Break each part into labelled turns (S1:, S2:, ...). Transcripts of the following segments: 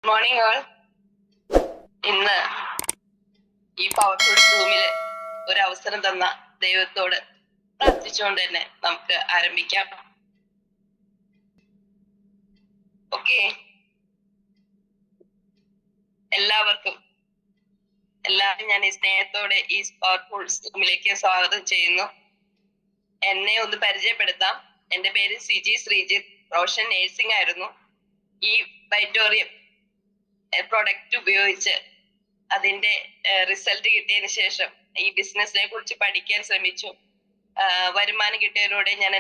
S1: Morning all. ഇന്ന് ഈ powerful സൂമില് ഒരു അവസരം തന്ന ദൈവത്തോട് പ്രാർത്ഥിച്ചുകൊണ്ട് തന്നെ നമുക്ക് ആരംഭിക്കാം. ഓക്കെ, എല്ലാവരും ഞാൻ ഈ സ്നേഹത്തോടെ ഈ പവർഫുൾ സൂമിലേക്ക് സ്വാഗതം ചെയ്യുന്നു. എന്നെ ഒന്ന് പരിചയപ്പെടുത്താം. എന്റെ പേര് സിജി ശ്രീജിത്ത്. റോഷൻ നേഴ്സിംഗ് ആയിരുന്നു. ഈ വൈറ്റോറിയം പ്രൊഡക്റ്റ് ഉപയോഗിച്ച് അതിന്റെ റിസൾട്ട് കിട്ടിയതിന് ശേഷം ഈ ബിസിനസിനെ കുറിച്ച് പഠിക്കാൻ ശ്രമിച്ചു. വരുമാനം കിട്ടിയതിലൂടെ ഞാൻ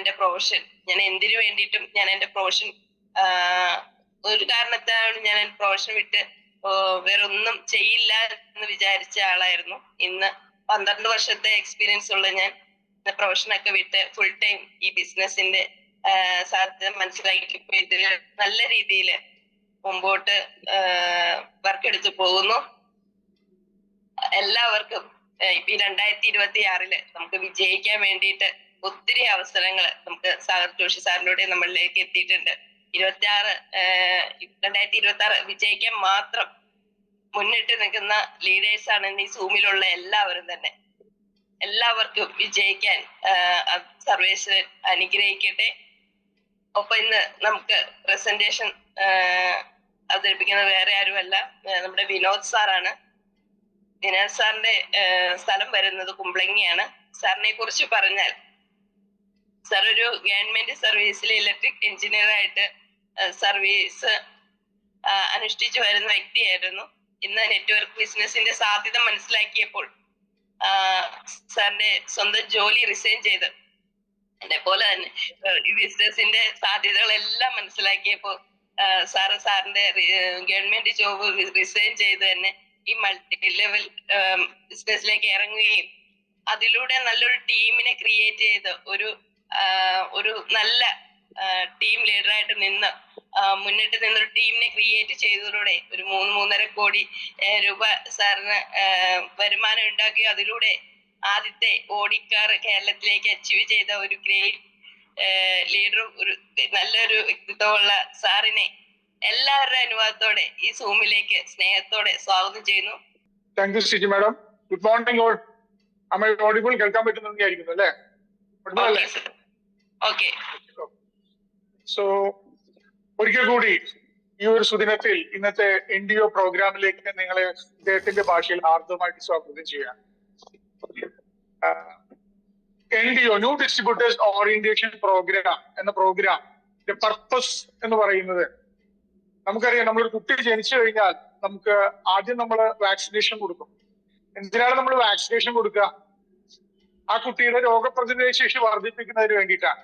S1: എന്തിനു വേണ്ടിയിട്ടും ഞാൻ എന്റെ പ്രൊഫഷൻ ഒരു കാരണത്താണ് ഞാൻ എന്റെ പ്രൊഫഷൻ വിട്ട് വേറൊന്നും ചെയ്യില്ല എന്ന് വിചാരിച്ച ആളായിരുന്നു. ഇന്ന് 12 വർഷത്തെ എക്സ്പീരിയൻസ് ഉള്ള ഞാൻ പ്രൊഫഷനൊക്കെ വിട്ട് ഫുൾ ടൈം ഈ ബിസിനസിന്റെ സാധ്യത മനസ്സിലാക്കി ഇതിൽ നല്ല രീതിയിൽ മുമ്പോട്ട് വർക്ക് എടുത്തു പോകുന്നു. എല്ലാവർക്കും ഇപ്പൊ 2026 നമുക്ക് വിജയിക്കാൻ വേണ്ടിയിട്ട് ഒത്തിരി അവസരങ്ങൾ നമുക്ക് സാഗർ ജോഷി സാറിലൂടെ നമ്മളിലേക്ക് എത്തിയിട്ടുണ്ട്. 2026 വിജയിക്കാൻ മാത്രം മുന്നിട്ട് നിൽക്കുന്ന ലീഡേഴ്സ് ആണ് ഈ സൂമിലുള്ള എല്ലാവരും തന്നെ. എല്ലാവർക്കും വിജയിക്കാൻ സർവേശ്വരൻ അനുഗ്രഹിക്കട്ടെ. ഒപ്പം ഇന്ന് നമുക്ക് പ്രസന്റേഷൻ അവതരിപ്പിക്കുന്നത് വേറെ ആരുമല്ല, നമ്മുടെ വിനോദ് സാറാണ്. വിനോദ് സാറിന്റെ സ്ഥലം വരുന്നത് കുമ്പളങ്ങിയാണ്. സാറിനെ കുറിച്ച് പറഞ്ഞാൽ, സാർ ഒരു ഗവൺമെന്റ് സർവീസിൽ ഇലക്ട്രിക് എഞ്ചിനീയർ ആയിട്ട് സർവീസ് അനുഷ്ഠിച്ചു വരുന്ന വ്യക്തിയായിരുന്നു. ഇന്ന് നെറ്റ്വർക്ക് ബിസിനസിന്റെ സാധ്യത മനസ്സിലാക്കിയപ്പോൾ സാറിന്റെ സ്വന്തം ജോലി റിസൈൻ ചെയ്ത് എന്നെ പോലെ തന്നെ ഈ ബിസിനസിന്റെ സാധ്യതകളെല്ലാം മനസ്സിലാക്കിയപ്പോൾ സാറിന്റെ ഗവൺമെന്റ് ജോബ് റിസൈൻ ചെയ്ത് തന്നെ ഈ മൾട്ടി ലെവൽ ബിസിനസ്സിലേക്ക് ഇറങ്ങുകയും അതിലൂടെ നല്ലൊരു ടീമിനെ ക്രിയേറ്റ് ചെയ്ത് ഒരു നല്ല ടീം ലീഡറായിട്ട് മുന്നിട്ട് നിന്നൊരു ടീമിനെ ക്രിയേറ്റ് ചെയ്തതിലൂടെ ഒരു 3-3.5 കോടി രൂപ സാറിന് വരുമാനം ഉണ്ടാക്കി അതിലൂടെ ആദ്യത്തെ ഓഡിക്കാർ കേരളത്തിലേക്ക് അച്ചീവ് ചെയ്ത ഒരു ഗ്രേറ്റ് ലീഡറും ഒരു നല്ലൊരു വ്യക്തിത്വമുള്ള സാറിനെ എല്ലാവരുടെ അനുവാദത്തോടെ ഈ സൂമിലേക്ക് സ്നേഹത്തോടെ സ്വാഗതം ചെയ്യുന്നു.
S2: Thank you Siji madam. Good morning all. Audible കേൾക്കാൻ പറ്റുന്നെന്ന് വിചാരിക്കുന്നു അല്ലേ?
S1: ഓക്കെ.
S2: സോ ഒരിക്കൽ കൂടി ഈ ഒരു സുദിനത്തിൽ ഇന്നത്തെ NDO പ്രോഗ്രാമിലേക്ക് നിങ്ങളെ അദ്ദേഹത്തിന്റെ ഭാഷയിൽ ആർദ്രമായിട്ട് സ്വാഗതം ചെയ്യാം. NDO new distributors orientation program എന്ന പ്രോഗ്രാമിന്റെ പർപ്പസ് എന്ന് പറയുന്നത്, നമുക്കറിയാം, നമ്മളൊരു കുട്ടി ജനിച്ചു കഴിഞ്ഞാൽ നമുക്ക് ആദ്യം നമ്മൾ വാക്സിനേഷൻ കൊടുക്കും. എന്തിനാണ് നമ്മൾ വാക്സിനേഷൻ കൊടുക്കുക? ആ കുട്ടിയുടെ രോഗപ്രതിരോധ ശേഷി വർദ്ധിപ്പിക്കുന്നതിന് വേണ്ടിയിട്ടാണ്.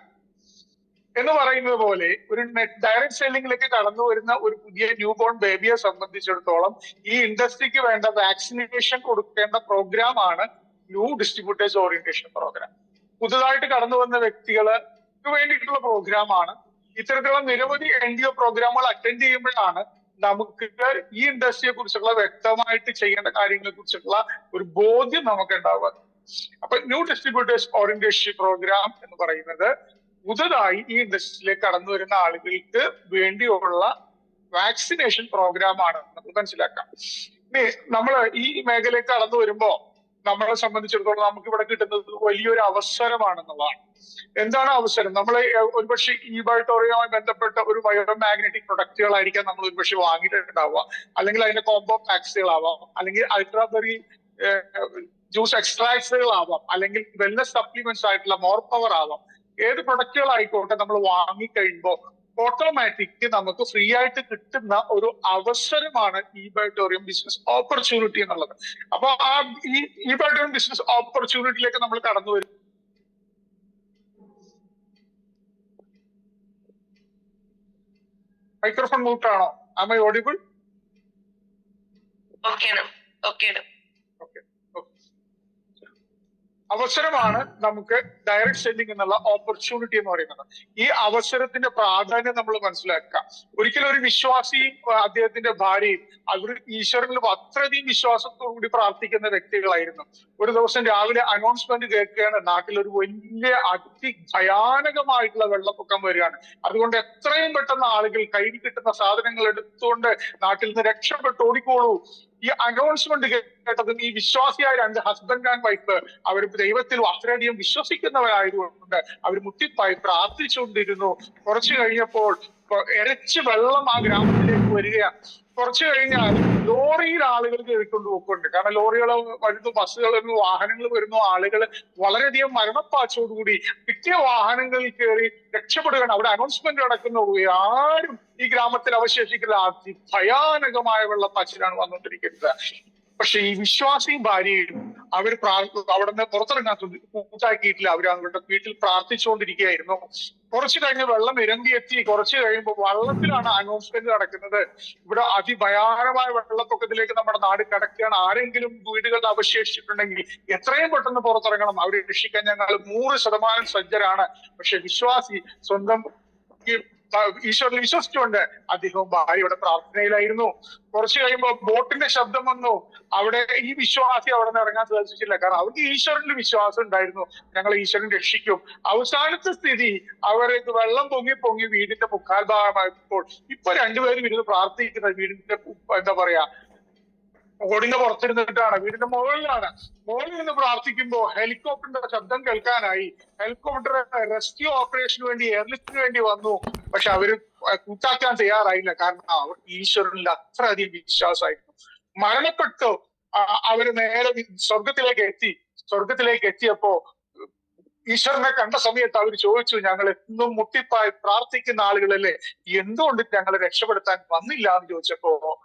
S2: എന്ന് പറയുന്നത് പോലെ ഒരു ഡയറക്ട് സെല്ലിംഗിലേക്ക് കടന്നു വരുന്ന ഒരു പുതിയ ന്യൂ ബോൺ ബേബിയെ സംബന്ധിച്ചിടത്തോളം ഈ ഇൻഡസ്ട്രിക്ക് വേണ്ട വാക്സിനേഷൻ കൊടുക്കേണ്ട പ്രോഗ്രാമാണ് ന്യൂ ഡിസ്ട്രിബ്യൂട്ടേഴ്സ് ഓറിയന്റേഷൻ പ്രോഗ്രാം. പുതുതായിട്ട് കടന്നു വന്ന വ്യക്തികൾക്ക് വേണ്ടിയിട്ടുള്ള പ്രോഗ്രാമാണ്. ഇത്തരത്തിലുള്ള നിരവധി NDO പ്രോഗ്രാമുകൾ അറ്റൻഡ് ചെയ്യുമ്പോഴാണ് നമുക്ക് ഈ ഇൻഡസ്ട്രിയെ കുറിച്ചുള്ള വ്യക്തമായിട്ട് ചെയ്യേണ്ട കാര്യങ്ങളെ കുറിച്ചുള്ള ഒരു ബോധ്യം നമുക്ക് ഉണ്ടാവുക. അപ്പൊ ന്യൂ ഡിസ്ട്രിബ്യൂട്ടേഴ്സ് ഓറിയന്റേഷൻ പ്രോഗ്രാം എന്ന് പറയുന്നത് പുതുതായി ഈ ഇൻഡസ്ട്രിയിലേക്ക് കടന്നു വരുന്ന ആളുകൾക്ക് വേണ്ടിയുള്ള വാക്സിനേഷൻ പ്രോഗ്രാമാണ് നമുക്ക് മനസ്സിലാക്കാം. ഇനി നമ്മൾ ഈ മേഖലയ്ക്ക് കടന്നു വരുമ്പോ നമ്മളെ സംബന്ധിച്ചിടത്തോളം നമുക്ക് ഇവിടെ കിട്ടുന്നത് വലിയൊരു അവസരമാണെന്നുള്ളതാണ്. എന്താണ് അവസരം? നമ്മൾ ഒരുപക്ഷെ ഈ ബയോട്ടോറിയുമായി ബന്ധപ്പെട്ട ഒരു ബയോമാഗ്നറ്റിക് പ്രൊഡക്റ്റുകളായിരിക്കാം നമ്മൾ ഒരുപക്ഷെ വാങ്ങിയിട്ടുണ്ടാവുക, അല്ലെങ്കിൽ അതിന്റെ കോംബോ പാക്സുകളാവാം, അല്ലെങ്കിൽ അൾട്രാബെറി ജ്യൂസ് എക്സ്ട്രാക്ട്സുകളാവാം, അല്ലെങ്കിൽ വെൽനസ് സപ്ലിമെന്റ്സ് ആയിട്ടുള്ള മോർ പവർ ആവാം. ഏത് പ്രൊഡക്റ്റുകളായിക്കോട്ടെ നമ്മൾ വാങ്ങിക്കഴിയുമ്പോൾ ഓട്ടോമാറ്റിക് നമുക്ക് ഫ്രീ ആയിട്ട് കിട്ടുന്ന ഒരു അവസരമാണ് ഈ ബയോട്ടോറിയം ബിസിനസ് ഓപ്പർച്യൂണിറ്റി എന്നുള്ളത്. അപ്പൊ ഈ ബയോട്ടോറിയം ബിസിനസ് ഓപ്പർച്യൂണിറ്റിയിലേക്ക് നമ്മൾ കടന്നു വരും. മൈക്രോഫോൺ മ്യൂട്ട് ആണോ? Am I audible? അവസരമാണ് നമുക്ക് ഡയറക്ട് സെല്ലിംഗ് എന്നുള്ള ഓപ്പർച്യൂണിറ്റി എന്ന് പറയുന്നത്. ഈ അവസരത്തിന്റെ പ്രാധാന്യം നമ്മൾ മനസ്സിലാക്കുക. ഒരിക്കലും ഒരു വിശ്വാസിയും അദ്ദേഹത്തിന്റെ ഭാര്യയും അവർ ഈശ്വരനിലും അത്രയധികം വിശ്വാസത്തോടുകൂടി പ്രാർത്ഥിക്കുന്ന വ്യക്തികളായിരുന്നു. ഒരു ദിവസം രാവിലെ അനൗൺസ്മെന്റ് കേൾക്കുകയാണ്, നാട്ടിൽ ഒരു വലിയ ഭയാനകമായിട്ടുള്ള വെള്ളപ്പൊക്കം വരികയാണ്. അതുകൊണ്ട് എത്രയും പെട്ടെന്ന് ആളുകൾ കയ്യിൽ കിട്ടുന്ന സാധനങ്ങൾ എടുത്തുകൊണ്ട് നാട്ടിൽ നിന്ന് രക്ഷപ്പെട്ട് ഓടിക്കോളൂ. ഈ അനൗൺസ്മെന്റ് കേട്ടതും ഈ വിശ്വാസിയായ രണ്ട് ഹസ്ബൻഡ് ആൻഡ് വൈഫ് അവർ ദൈവത്തിൽ അത്രയധികം വിശ്വസിക്കുന്നവരായതുകൊണ്ട് അവർ മുട്ടിപ്പായി പ്രാർത്ഥിച്ചുകൊണ്ടിരുന്നു. കുറച്ചു കഴിഞ്ഞപ്പോൾ ഇരച്ച് വെള്ളം ആ ഗ്രാമത്തിലേക്ക് വരികയാണ്. കുറച്ചു കഴിഞ്ഞാൽ ലോറിയിൽ ആളുകൾ കയറിക്കൊണ്ട് പോക്കുണ്ട്. കാരണം ലോറികൾ വരുന്നു, ബസ്സുകൾ വരുന്നു, വാഹനങ്ങൾ വരുന്നു, ആളുകൾ വളരെയധികം മരണപ്പാച്ചോടുകൂടി കിട്ടിയ വാഹനങ്ങളിൽ കയറി രക്ഷപ്പെടുകയാണ്. അവിടെ അനൗൺസ്മെന്റ് നടക്കുന്നു, ആരും ഈ ഗ്രാമത്തിൽ അവശേഷിക്കുന്ന ഭയാനകമായ വെള്ളപ്പാച്ചിലാണ് വന്നുകൊണ്ടിരിക്കുന്നത്. പക്ഷെ ഈ വിശ്വാസിയും ഭാര്യയും അവർ അവിടെ നിന്ന് പുറത്തിറങ്ങാൻ കൂട്ടാക്കിയിട്ടില്ല. അവർ അവരുടെ വീട്ടിൽ പ്രാർത്ഥിച്ചുകൊണ്ടിരിക്കുകയായിരുന്നു. കുറച്ചു കഴിഞ്ഞ് വെള്ളം ഇരമ്പിയെത്തി. കുറച്ചു കഴിയുമ്പോൾ വള്ളത്തിലാണ് അനൗൺസ്മെന്റ് നടക്കുന്നത്, ഇവിടെ അതിഭയാനമായ വെള്ളപ്പൊക്കത്തിലേക്ക് നമ്മുടെ നാട് കിടക്കുകയാണ്, ആരെങ്കിലും വീടുകളിൽ അവശേഷിച്ചിട്ടുണ്ടെങ്കിൽ എത്രയും പെട്ടെന്ന് പുറത്തിറങ്ങണം, അവരെ രക്ഷിക്കാൻ ഞങ്ങൾ 100% സജ്ജരാണ്. പക്ഷെ വിശ്വാസി സ്വന്തം ഈശ്വരനിൽ വിശ്വസിച്ചുകൊണ്ട് അദ്ദേഹം ഭാര്യയുടെ പ്രാർത്ഥനയിലായിരുന്നു. കുറച്ചു കഴിയുമ്പോൾ ബോട്ടിന്റെ ശബ്ദം വന്നു. അവിടെ ഈ വിശ്വാസി അവിടെ നിന്ന് ഇറങ്ങാൻ സാധിച്ചില്ല. കാരണം അവർക്ക് ഈശ്വരനിൽ വിശ്വാസം ഉണ്ടായിരുന്നു, ഞങ്ങൾ ഈശ്വരൻ രക്ഷിക്കും. അവസാനത്തെ സ്ഥിതി അവർക്ക് വെള്ളം പൊങ്ങി പൊങ്ങി വീടിന്റെ മുക്കാൽ ഭാഗമായപ്പോൾ ഇപ്പൊ രണ്ടുപേരും ഇരുന്ന് പ്രാർത്ഥിക്കുന്നത് വീടിന്റെ എന്താ പറയാ ഓടിന്റെ പുറത്തിരുന്നിട്ടാണ്, വീടിന്റെ മുകളിലാണ്. മുകളിൽ നിന്ന് പ്രാർത്ഥിക്കുമ്പോൾ ഹെലികോപ്റ്ററിന്റെ ശബ്ദം കേൾക്കാനായി. ഹെലികോപ്റ്റർ റെസ്ക്യൂ ഓപ്പറേഷന് വേണ്ടി എയർലിഫ്റ്റിന് വേണ്ടി വന്നു. പക്ഷെ അവര് കൂട്ടാക്കാൻ തയ്യാറായില്ല, കാരണം അവർ ഈശ്വരനിൽ അത്രയധികം വിശ്വാസമായിരുന്നു. മരണപ്പെട്ടു. അവര് നേരെ സ്വർഗത്തിലേക്ക് എത്തിയപ്പോ ഈശ്വരനെ കണ്ട സമയത്ത് അവർ ചോദിച്ചു, ഞങ്ങൾ എന്നും മുട്ടിപ്പായി പ്രാർത്ഥിക്കുന്ന ആളുകളല്ലേ, എന്തുകൊണ്ട് ഞങ്ങളെ രക്ഷപ്പെടുത്താൻ വന്നില്ല എന്ന് ചോദിച്ചപ്പോ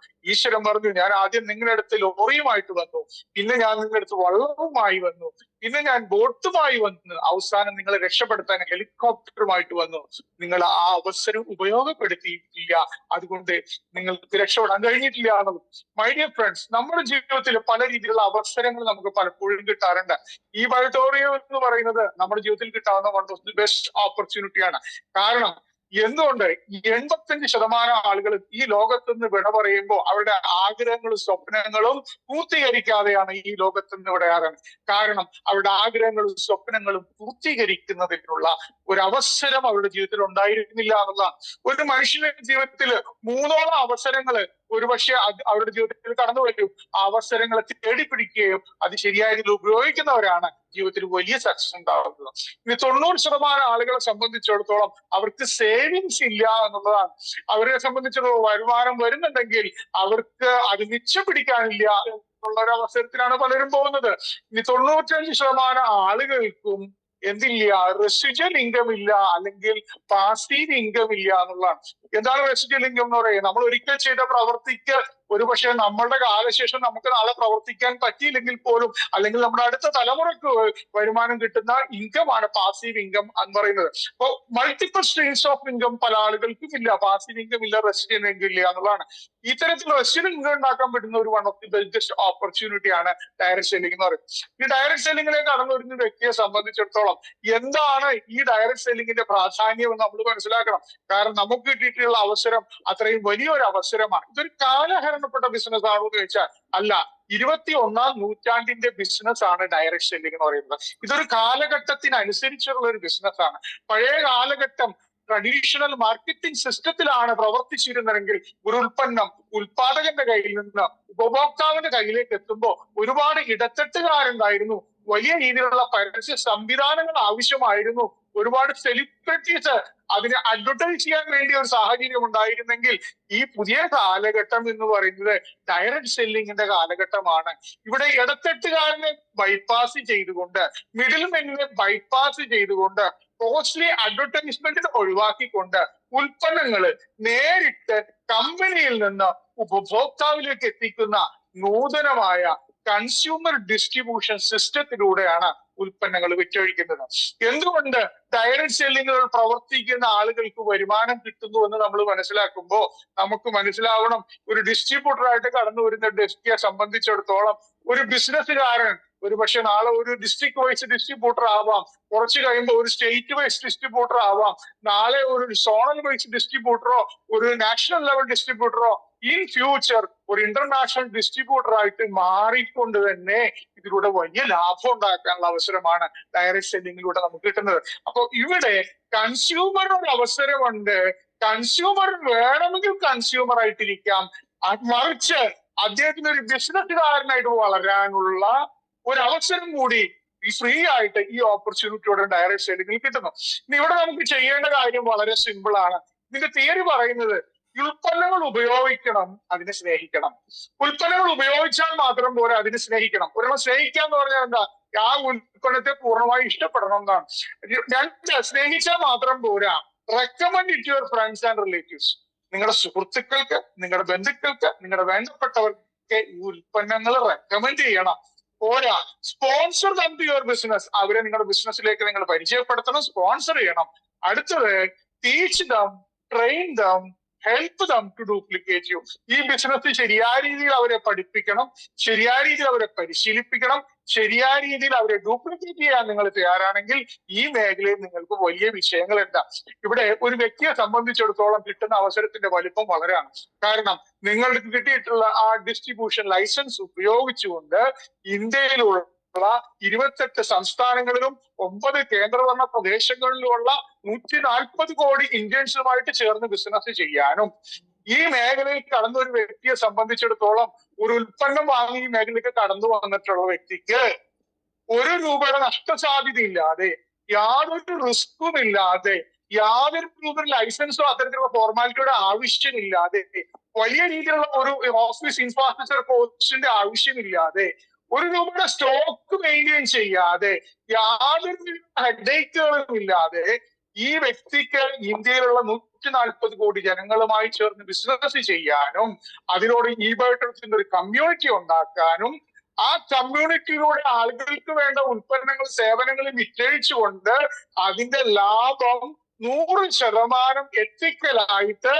S2: ഈശ്വരൻ പറഞ്ഞു, ഞാൻ ആദ്യം നിങ്ങളുടെ അടുത്ത് ലോറിയുമായിട്ട് വന്നു, പിന്നെ ഞാൻ നിങ്ങളുടെ അടുത്ത് വള്ളവുമായി വന്നു, പിന്നെ ഞാൻ ബോട്ടുമായി വന്നു, അവസാനം നിങ്ങളെ രക്ഷപ്പെടുത്താൻ ഹെലികോപ്റ്ററുമായിട്ട് വന്നു. നിങ്ങൾ ആ അവസരം ഉപയോഗപ്പെടുത്തിയിട്ടില്ല, അതുകൊണ്ട് നിങ്ങൾക്ക് രക്ഷപ്പെടാൻ കഴിഞ്ഞിട്ടില്ല എന്നത്. മൈ ഡിയർ ഫ്രണ്ട്സ്, നമ്മുടെ ജീവിതത്തിൽ പല രീതിയിലുള്ള അവസരങ്ങൾ നമുക്ക് പലപ്പോഴും കിട്ടാറുണ്ട്. ഈ വൈറ്റോറിയം എന്ന് പറയുന്നത് നമ്മുടെ ജീവിതത്തിൽ കിട്ടാവുന്ന വൺ ഓഫ് ദി ബെസ്റ്റ് ഓപ്പർച്യൂണിറ്റിയാണ്. കാരണം എന്തുകൊണ്ട് 85% ആളുകൾ ഈ ലോകത്ത് നിന്ന് വിട പറയുമ്പോൾ അവരുടെ ആഗ്രഹങ്ങളും സ്വപ്നങ്ങളും പൂർത്തീകരിക്കാതെയാണ് ഈ ലോകത്ത് നിന്ന് വിടയാറുന്നത്. കാരണം അവരുടെ ആഗ്രഹങ്ങളും സ്വപ്നങ്ങളും പൂർത്തീകരിക്കുന്നതിനുള്ള ഒരു അവസരം അവരുടെ ജീവിതത്തിൽ ഉണ്ടായിരുന്നില്ല എന്നുള്ളതാണ്. ഒരു മനുഷ്യന്റെ ജീവിതത്തിൽ 3ഓളം അവസരങ്ങൾ ഒരുപക്ഷെ അവരുടെ ജീവിതത്തിൽ കടന്നു വരും. ആ അവസരങ്ങളെ തേടിപ്പിടിക്കുകയും അത് ശരിയായ രീതിയിൽ ഉപയോഗിക്കുന്നവരാണ് ജീവിതത്തിൽ വലിയ സക്സസ് ഉണ്ടാവുന്നത്. ഇനി 90% ആളുകളെ സംബന്ധിച്ചിടത്തോളം അവർക്ക് സേവിങ്സ് ഇല്ല എന്നുള്ളതാണ്. അവരെ സംബന്ധിച്ചിടത്തോളം വരുമാനം വരുന്നുണ്ടെങ്കിൽ അവർക്ക് അത് മിച്ചം പിടിക്കാനില്ല എന്നുള്ള ഒരു അവസരത്തിലാണ് പലരും പോകുന്നത്. ഇനി 95% ആളുകൾക്കും എന്തില്ല, റെസിജ്വൽ ഇൻകം ഇല്ല, അല്ലെങ്കിൽ പാസീവ് ഇൻകം ഇല്ല എന്നുള്ളതാണ്. എന്താണ് റെസിജ്വൽ ഇൻകം എന്ന് പറയുന്നത്? നമ്മൾ ഒരിക്കൽ ചെയ്ത പ്രവർത്തിക്ക് ഒരുപക്ഷെ നമ്മളുടെ കാലശേഷം നമുക്ക് നാളെ പ്രവർത്തിക്കാൻ പറ്റിയില്ലെങ്കിൽ പോലും, അല്ലെങ്കിൽ നമ്മുടെ അടുത്ത തലമുറക്ക് വരുമാനം കിട്ടുന്ന ഇൻകമാണ് പാസീവ് ഇൻകം എന്ന് പറയുന്നത്. അപ്പോൾ മൾട്ടിപ്പിൾ സ്ട്രീംസ് ഓഫ് ഇൻകം പല ആളുകൾക്കും ഇല്ല, പാസീവ് ഇൻകം ഇല്ല, റെസിജ്വൽ ഇൻകം ഇല്ല എന്നുള്ളതാണ്. ഇത്തരത്തിൽ റെസിജ്വൽ ഇൻകം ഉണ്ടാക്കാൻ പറ്റുന്ന ഒരു വൺ ഓഫ് ദി ബെസ്റ്റ് ഓപ്പർച്യൂണിറ്റിയാണ് ഡയറക്ട് സെല്ലിംഗ് എന്ന് പറയുന്നത്. ഈ ഡയറക്ട് സെല്ലിംഗിലേക്ക് കടന്നു വരുന്ന വ്യക്തിയെ സംബന്ധിച്ചിടത്തോളം എന്താണ് ഈ ഡയറക്ട് സെല്ലിംഗിന്റെ പ്രാധാന്യം എന്ന് നമ്മൾ മനസ്സിലാക്കണം. കാരണം നമുക്ക് കിട്ടിയിട്ടുള്ള അവസരം അത്രയും വലിയൊരു അവസരമാണ്. ഇതൊരു കാലഹരണപ്പെട്ട ബിസിനസ് ആണോ എന്ന് ചോദിച്ചാൽ അല്ല. 21ാം നൂറ്റാണ്ടിന്റെ ബിസിനസ് ആണ് ഡയറക്ട് സെല്ലിംഗ് എന്ന് പറയുന്നത്. ഇതൊരു കാലഘട്ടത്തിനനുസരിച്ചുള്ള ഒരു ബിസിനസ് ആണ്. പഴയ കാലഘട്ടം ട്രഡീഷണൽ മാർക്കറ്റിംഗ് സിസ്റ്റത്തിലാണ് പ്രവർത്തിച്ചിരുന്നതെങ്കിൽ ഒരു ഉൽപ്പന്നം ഉൽപാദകന്റെ കയ്യിൽ നിന്ന് ഉപഭോക്താവിന്റെ കയ്യിലേക്ക് എത്തുമ്പോൾ ഒരുപാട് ഇടത്തട്ടുകാരുണ്ടായിരുന്നു, വലിയ രീതിയിലുള്ള പരസ്യ സംവിധാനങ്ങൾ ആവശ്യമായിരുന്നു, ഒരുപാട് സെലിബ്രിറ്റീസ് അതിനെ അഡ്വർടൈസ് ചെയ്യാൻ വേണ്ടി ഒരു സാഹചര്യം ഉണ്ടായിരുന്നെങ്കിൽ ഈ പുതിയ കാലഘട്ടം എന്ന് പറയുന്നത് ഡയറക്ട് സെല്ലിങ്ങിന്റെ കാലഘട്ടമാണ്. ഇവിടെ ഇടത്തട്ടുകാരനെ ബൈപ്പാസ് ചെയ്തുകൊണ്ട്, മിഡിൽ മെന്നിനെ ബൈപ്പാസ് ചെയ്തുകൊണ്ട്, കോസ്റ്റ്ലി അഡ്വർടൈസ്മെന്റിനെ ഒഴിവാക്കിക്കൊണ്ട് ഉൽപ്പന്നങ്ങൾ നേരിട്ട് കമ്പനിയിൽ നിന്ന് ഉപഭോക്താവിലേക്ക് എത്തിക്കുന്ന നൂതനമായ കൺസ്യൂമർ ഡിസ്ട്രിബ്യൂഷൻ സിസ്റ്റത്തിലൂടെയാണ് ഉൽപ്പന്നങ്ങൾ വിറ്റഴിക്കുന്നത്. എന്തുകൊണ്ട് ഡയറക്ട് സെല്ലിങ്ങുകൾ പ്രവർത്തിക്കുന്ന ആളുകൾക്ക് വരുമാനം കിട്ടുന്നു എന്ന് നമ്മൾ മനസ്സിലാക്കുമ്പോൾ നമുക്ക് മനസ്സിലാവണം, ഒരു ഡിസ്ട്രിബ്യൂട്ടറായിട്ട് കടന്നു വരുന്ന വ്യക്തിയെ സംബന്ധിച്ചിടത്തോളം ഒരു ബിസിനസ്സുകാരൻ ഒരുപക്ഷെ നാളെ ഒരു ഡിസ്ട്രിക്ട് വൈസ് ഡിസ്ട്രിബ്യൂട്ടർ ആവാം, കുറച്ച് കഴിയുമ്പോൾ ഒരു സ്റ്റേറ്റ് വൈസ് ഡിസ്ട്രിബ്യൂട്ടർ ആവാം, നാളെ ഒരു സോണൽ വൈസ് ഡിസ്ട്രിബ്യൂട്ടറോ ഒരു നാഷണൽ ലെവൽ ഡിസ്ട്രിബ്യൂട്ടറോ ഇൻ ഫ്യൂച്ചർ ഒരു ഇന്റർനാഷണൽ ഡിസ്ട്രിബ്യൂട്ടർ ആയിട്ട് മാറിക്കൊണ്ട് തന്നെ ഇതിലൂടെ വലിയ ലാഭം ഉണ്ടാക്കാനുള്ള അവസരമാണ് ഡയറക്ട് സെല്ലിങ്ങിലൂടെ നമുക്ക് കിട്ടുന്നത്. അപ്പൊ ഇവിടെ കൺസ്യൂമറിനൊരു അവസരമുണ്ട്. കൺസ്യൂമർ വേണമെങ്കിൽ കൺസ്യൂമർ ആയിട്ടിരിക്കാം, മറിച്ച് അദ്ദേഹത്തിന് ഒരു ബിസിനസ്സുകാരനായിട്ട് വളരാനുള്ള ഒരു അവസരം കൂടി ഈ ഫ്രീ ആയിട്ട് ഈ ഓപ്പർച്യൂണിറ്റിയോടെ ഡയറക്ട് സെല്ലിങ്ങിൽ കിട്ടുന്നു. ഇനി ഇവിടെ നമുക്ക് ചെയ്യേണ്ട കാര്യം വളരെ സിമ്പിൾ ആണ്. ഇതിന്റെ തിയറി പറയുന്നത് ഉൽപ്പന്നങ്ങൾ ഉപയോഗിക്കണം, അതിനെ സ്നേഹിക്കണം. ഉൽപ്പന്നങ്ങൾ ഉപയോഗിച്ചാൽ മാത്രം പോരാ, അതിനെ സ്നേഹിക്കണം. ഒരെണ്ണം സ്നേഹിക്കുക എന്ന് പറഞ്ഞാൽ എന്താ? ആ ഉൽപ്പന്നത്തെ പൂർണ്ണമായി ഇഷ്ടപ്പെടണം എന്നാണ്. രണ്ട്, സ്നേഹിച്ചാൽ മാത്രം പോരാ, recommend it your friends and relatives. നിങ്ങളുടെ സുഹൃത്തുക്കൾക്ക്, നിങ്ങളുടെ ബന്ധുക്കൾക്ക്, നിങ്ങളുടെ വേണ്ടപ്പെട്ടവർക്ക് ഈ ഉൽപ്പന്നങ്ങൾ റെക്കമെൻഡ് ചെയ്യണം. പോരാ, sponsor them to your business. അവരെ നിങ്ങളുടെ ബിസിനസ്സിലേക്ക് നിങ്ങൾ പരിചയപ്പെടുത്തണം, സ്പോൺസർ ചെയ്യണം. അടുത്തത്, teach them, train them, help them to duplicate you. ഈ ബിസിനസ് ശരിയായ രീതിയിൽ അവരെ പഠിപ്പിക്കണം, ശരിയായ രീതിയിൽ അവരെ പരിശീലിപ്പിക്കണം, ശരിയായ രീതിയിൽ അവരെ ഡ്യൂപ്ലിക്കേറ്റ് ചെയ്യാൻ നിങ്ങൾ തയ്യാറാണെങ്കിൽ ഈ മേഖലയിൽ നിങ്ങൾക്ക് വലിയ വിഷയങ്ങൾ ഉണ്ടാകും. ഇവിടെ ഒരു വ്യക്തിയെ സംബന്ധിച്ചിടത്തോളം കിട്ടുന്ന അവസരത്തിന്റെ വലിപ്പം വളരെയാണ്. കാരണം നിങ്ങൾക്ക് കിട്ടിയിട്ടുള്ള ആ ഡിസ്ട്രിബ്യൂഷൻ ലൈസൻസ് ഉപയോഗിച്ചുകൊണ്ട് ഇന്ത്യയിലുള്ള 28 സംസ്ഥാനങ്ങളിലും 9 കേന്ദ്രഭരണ പ്രദേശങ്ങളിലുമുള്ള 140 കോടി ഇന്ത്യൻസുമായിട്ട് ചേർന്ന് ബിസിനസ് ചെയ്യാനും, ഈ മേഖലയിൽ കടന്ന ഒരു വ്യക്തിയെ സംബന്ധിച്ചിടത്തോളം ഒരു ഉൽപ്പന്നം വാങ്ങി ഈ മേഖലയിലേക്ക് കടന്നു വന്നിട്ടുള്ള വ്യക്തിക്ക് 1 രൂപയുടെ നഷ്ടസാധ്യതയില്ലാതെ, യാതൊരു റിസ്കും ഇല്ലാതെ, യാതൊരു രൂപ ലൈസൻസോ അത്തരത്തിലുള്ള ഫോർമാലിറ്റിയുടെ ആവശ്യമില്ലാതെ, വലിയ രീതിയിലുള്ള ഒരു ഓഫീസ് ഇൻഫ്രാസ്ട്രക്ചർ കോസ്റ്റിന്റെ ആവശ്യമില്ലാതെ, 1 രൂപയുടെ സ്റ്റോക്ക് മെയിൻറ്റെയിൻ ചെയ്യാതെ, യാതൊരു ഹെഡേക്കുകളും ഇല്ലാതെ ഈ വ്യക്തിക്ക് ഇന്ത്യയിലുള്ള 140 കോടി ജനങ്ങളുമായി ചേർന്ന് ബിസിനസ് ചെയ്യാനും, അതിനോട് ഇബേറ്റേഴ്സിന്റെ ഒരു കമ്മ്യൂണിറ്റി ഉണ്ടാക്കാനും, ആ കമ്മ്യൂണിറ്റിയിലൂടെ ആളുകൾക്ക് വേണ്ട ഉൽപ്പന്നങ്ങളും സേവനങ്ങളും വിറ്റഴിച്ചുകൊണ്ട് അതിന്റെ ലാഭം 100% എത്തിക്കലായിട്ട്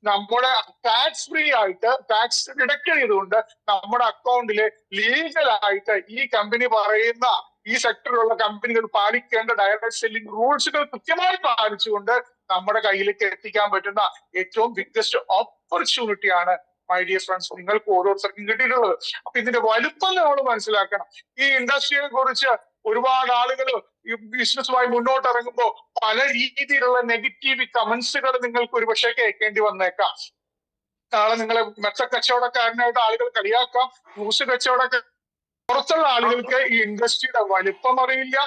S2: നമ്മുടെ ടാക്സ് ഫ്രീ ആയിട്ട്, ടാക്സ് ഡിഡക്ട് ചെയ്തുകൊണ്ട് നമ്മുടെ അക്കൗണ്ടില് ലീഗലായിട്ട് ഈ കമ്പനി പറയുന്ന, ഈ സെക്ടറിലുള്ള കമ്പനികൾ പാലിക്കേണ്ട ഡയറക്ട് സെല്ലിംഗ് റൂൾസുകൾ കൃത്യമായി പാലിച്ചുകൊണ്ട് നമ്മുടെ കയ്യിലേക്ക് എത്തിക്കാൻ പറ്റുന്ന ഏറ്റവും ബിഗ്ഗസ്റ്റ് ഓപ്പർച്യൂണിറ്റിയാണ് മൈ ഡിയർ ഫ്രണ്ട്സ് നിങ്ങൾക്ക് ഓരോരുത്തർക്കും കിട്ടിയിട്ടുള്ളത്. അപ്പൊ ഇതിന്റെ വലുപ്പം നമ്മൾ മനസ്സിലാക്കണം. ഈ ഇൻഡസ്ട്രിയെ കുറിച്ച് ഒരുപാട് ആളുകൾ ഈ ബിസിനസ്സുമായി മുന്നോട്ട് ഇറങ്ങുമ്പോൾ പല രീതിയിലുള്ള നെഗറ്റീവ് കമന്റ്സുകൾ നിങ്ങൾക്ക് ഒരുപക്ഷെ കേൾക്കേണ്ടി വന്നേക്കാം. നാളെ നിങ്ങളെ മെച്ചക്കച്ചവടക്കാരനായിട്ട് ആളുകൾ കളിയാക്കാം, ന്യൂസ് കച്ചവടക്കാർ. പുറത്തുള്ള ആളുകൾക്ക് ഈ ഇൻഡസ്ട്രിയുടെ വലിപ്പം അറിയില്ല,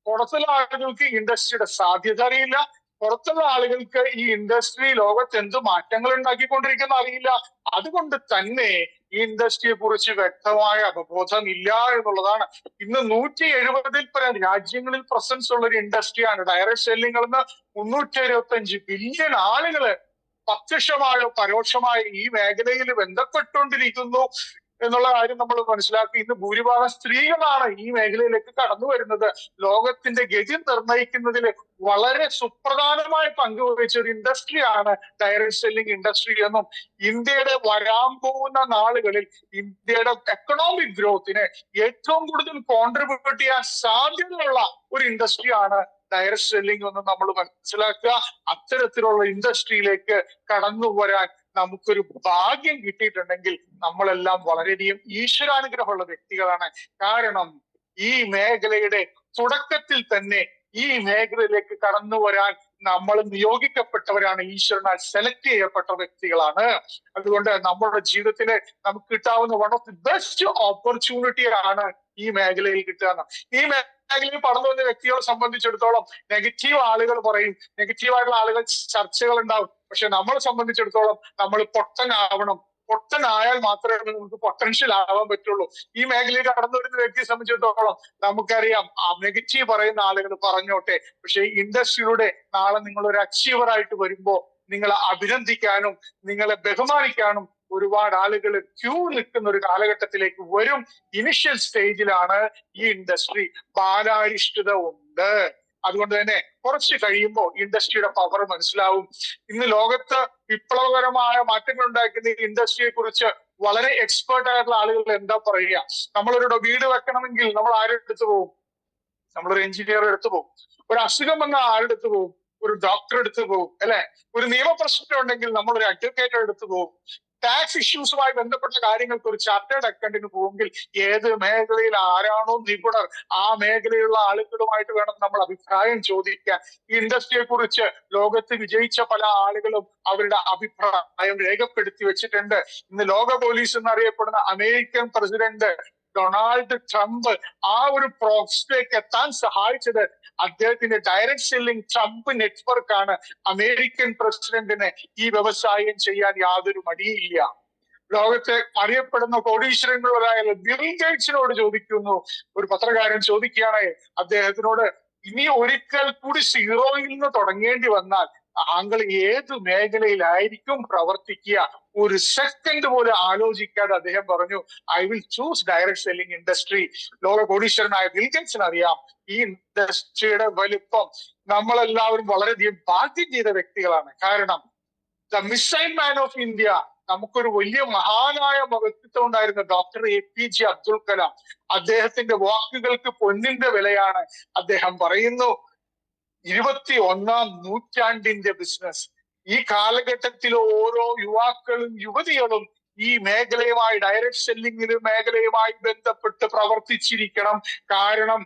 S2: പുറത്തുള്ള ആളുകൾക്ക് ഇൻഡസ്ട്രിയുടെ സാധ്യത അറിയില്ല, പുറത്തുള്ള ആളുകൾക്ക് ഈ ഇൻഡസ്ട്രി ലോകത്ത് എന്ത് മാറ്റങ്ങൾ ഉണ്ടാക്കിക്കൊണ്ടിരിക്കുന്ന അറിയില്ല. അതുകൊണ്ട് തന്നെ ഈ ഇൻഡസ്ട്രിയെ കുറിച്ച് വ്യക്തമായ അവബോധം ഇല്ല എന്നുള്ളതാണ്. ഇന്ന് 170-ൽ പരം രാജ്യങ്ങളിൽ പ്രസൻസ് ഉള്ള ഒരു ഇൻഡസ്ട്രിയാണ് ഡയറക്ട് സെല്ലിംഗ് എന്ന്. 375 ബില്യൺ ആളുകള് പ്രത്യക്ഷമായോ പരോക്ഷമായോ ഈ മേഖലയിൽ ബന്ധപ്പെട്ടുകൊണ്ടിരിക്കുന്നു എന്നുള്ള കാര്യം നമ്മൾ മനസ്സിലാക്കി. ഇന്ന് ഭൂരിഭാഗം സ്ത്രീകളാണ് ഈ മേഖലയിലേക്ക് കടന്നു വരുന്നത്. ലോകത്തിന്റെ ഗതി നിർണ്ണയിക്കുന്നതിൽ വളരെ സുപ്രധാനമായ പങ്ക് വഹിച്ച ഒരു ഇൻഡസ്ട്രിയാണ് ഡയറക്ട് സെല്ലിംഗ് ഇൻഡസ്ട്രി എന്നും, ഇന്ത്യയുടെ വരാൻ പോകുന്ന നാളുകളിൽ ഇന്ത്യയുടെ എക്കണോമിക് ഗ്രോത്തിന് ഏറ്റവും കൂടുതൽ കോൺട്രിബ്യൂട്ട് ചെയ്യാൻ സാധ്യതയുള്ള ഒരു ഇൻഡസ്ട്രിയാണ് ഡയറക്ട് സെല്ലിംഗ് എന്ന് നമ്മൾ മനസ്സിലാക്കുക. അത്തരത്തിലുള്ള ഇൻഡസ്ട്രിയിലേക്ക് കടന്നു വരാൻ നമുക്കൊരു ഭാഗ്യം കിട്ടിയിട്ടുണ്ടെങ്കിൽ നമ്മളെല്ലാം വളരെയധികം ഈശ്വരാനുഗ്രഹമുള്ള വ്യക്തികളാണ്. കാരണം ഈ മേഖലയുടെ തുടക്കത്തിൽ തന്നെ ഈ മേഖലയിലേക്ക് കടന്നു വരാൻ നമ്മൾ നിയോഗിക്കപ്പെട്ടവരാണ്, ഈശ്വരനാൽ സെലക്ട് ചെയ്യപ്പെട്ട വ്യക്തികളാണ്. അതുകൊണ്ട് നമ്മുടെ ജീവിതത്തില് നമുക്ക് കിട്ടാവുന്ന one of the best opportunity ആണ് ഈ മേഖലയിൽ കിട്ടുക. ഈ മേഖലയിൽ കടന്നു വന്ന വ്യക്തികളെ സംബന്ധിച്ചിടത്തോളം നെഗറ്റീവ് ആളുകൾ പറയും, നെഗറ്റീവായിട്ടുള്ള ആളുകൾ ചർച്ചകൾ ഉണ്ടാവും. പക്ഷെ നമ്മളെ സംബന്ധിച്ചിടത്തോളം നമ്മൾ പൊട്ടനാവണം. പൊട്ടനായാൽ മാത്രമേ നമുക്ക് പൊട്ടൻഷ്യൽ ആവാൻ പറ്റുള്ളൂ. ഈ മേഖലയിൽ കടന്നു വരുന്ന വ്യക്തിയെ സംബന്ധിച്ചിടത്തോളം നമുക്കറിയാം, ആ നെഗറ്റീവ് പറയുന്ന ആളുകൾ പറഞ്ഞോട്ടെ, പക്ഷെ ഇൻഡസ്ട്രിയിലൂടെ നാളെ നിങ്ങൾ ഒരു അച്ചീവർ ആയിട്ട് വരുമ്പോ നിങ്ങളെ അഭിനന്ദിക്കാനും നിങ്ങളെ ബഹുമാനിക്കാനും ഒരുപാട് ആളുകൾ ക്യൂ നിൽക്കുന്ന ഒരു കാലഘട്ടത്തിലേക്ക് വരും. ഇനിഷ്യൽ സ്റ്റേജിലാണ് ഈ ഇൻഡസ്ട്രി. ബാലാരിഷ്ടത ഉണ്ട്. അതുകൊണ്ട് തന്നെ കുറച്ച് കഴിയുമ്പോൾ ഇൻഡസ്ട്രിയുടെ പവർ മനസ്സിലാവും. ഇന്ന് ലോകത്ത് വിപ്ലവകരമായ മാറ്റങ്ങൾ ഉണ്ടാക്കുന്ന ഈ ഇൻഡസ്ട്രിയെ കുറിച്ച് വളരെ എക്സ്പേർട്ട് ആയിട്ടുള്ള ആളുകൾ എന്താ പറയുക? നമ്മളൊരു വീട് വെക്കണമെങ്കിൽ നമ്മൾ ആരുടെ അടുത്ത് പോകും? നമ്മളൊരു എഞ്ചിനീയർ എടുത്തു പോകും. ഒരു അസുഖം വന്ന ആരുടെ അടുത്ത് പോകും? ഒരു ഡോക്ടർ എടുത്ത് പോകും, അല്ലെ? ഒരു നിയമപ്രശ്നം ഉണ്ടെങ്കിൽ നമ്മൾ ഒരു അഡ്വക്കേറ്റ് എടുത്ത് പോകും. ടാക്സ് ഇഷ്യൂസുമായി ബന്ധപ്പെട്ട കാര്യങ്ങൾക്ക് ഒരു ചാർട്ടേഡ് അക്കൗണ്ടിന് പോകുമെങ്കിൽ ഏത് മേഖലയിൽ ആരാണോ നിപുണർ ആ മേഖലയിലുള്ള ആളുകളുമായിട്ട് വേണം നമ്മൾ അഭിപ്രായം ചോദിക്കാൻ. ഈ ഇൻഡസ്ട്രിയെ കുറിച്ച് ലോകത്ത് വിജയിച്ച പല ആളുകളും അവരുടെ അഭിപ്രായം രേഖപ്പെടുത്തി വെച്ചിട്ടുണ്ട്. ഇന്ന് ലോക പോലീസ് എന്നറിയപ്പെടുന്ന അമേരിക്കൻ പ്രസിഡന്റ് ഡൊണാൾഡ് ട്രംപ് ആ ഒരു പോസ്റ്റിലേക്ക് എത്താൻ സഹായിച്ചത് അദ്ദേഹത്തിന്റെ ഡയറക്ട് സെല്ലിംഗ് ട്രംപ് നെറ്റ്വർക്ക് ആണ്. അമേരിക്കൻ പ്രസിഡന്റിന് ഈ വ്യവസായം ചെയ്യാൻ യാതൊരു മടിയില്ല. ലോകത്തെ അറിയപ്പെടുന്ന കോടീശ്വരങ്ങളായ ബിൽ ഗേറ്റ്സിനോട് ചോദിക്കുന്നു, ഒരു പത്രകാരൻ ചോദിക്കുകയാണ് അദ്ദേഹത്തിനോട്, ഇനി ഒരിക്കൽ കൂടി സീറോയിൽ നിന്ന് തുടങ്ങേണ്ടി വന്നാൽ താങ്കൾ ഏത് മേഖലയിലായിരിക്കും പ്രവർത്തിക്കുക? ഒരു സെക്കൻഡ് പോലും ആലോചിക്കാതെ അദ്ദേഹം പറഞ്ഞു, I will choose direct selling industry. ലോക കോടീശ്വരനായ ബിൽ ഗേറ്റ്സിന് അറിയാം ഈ ഇൻഡസ്ട്രിയുടെ വലുപ്പം. നമ്മളെല്ലാവരും വളരെയധികം ഭാഗ്യം ചെയ്ത വ്യക്തികളാണ്. കാരണം the missile man of India, നമുക്കൊരു വലിയ മഹാനായ വ്യക്തിത്വം ഉണ്ടായിരുന്ന ഡോക്ടർ APJ അബ്ദുൽ കലാം, അദ്ദേഹത്തിന്റെ വാക്കുകൾക്ക് പൊന്നിന്റെ വിലയാണ്. അദ്ദേഹം പറയുന്നു, 21ാം നൂറ്റാണ്ടിന്റെ ബിസിനസ്. ഈ കാലഘട്ടത്തിൽ ഓരോ യുവാക്കളും യുവതികളും ഈ മേഖലയുമായി ഡയറക്ട് സെല്ലിംഗിന് മേഖലയുമായി ബന്ധപ്പെട്ട് പ്രവർത്തിച്ചിരിക്കണം. കാരണം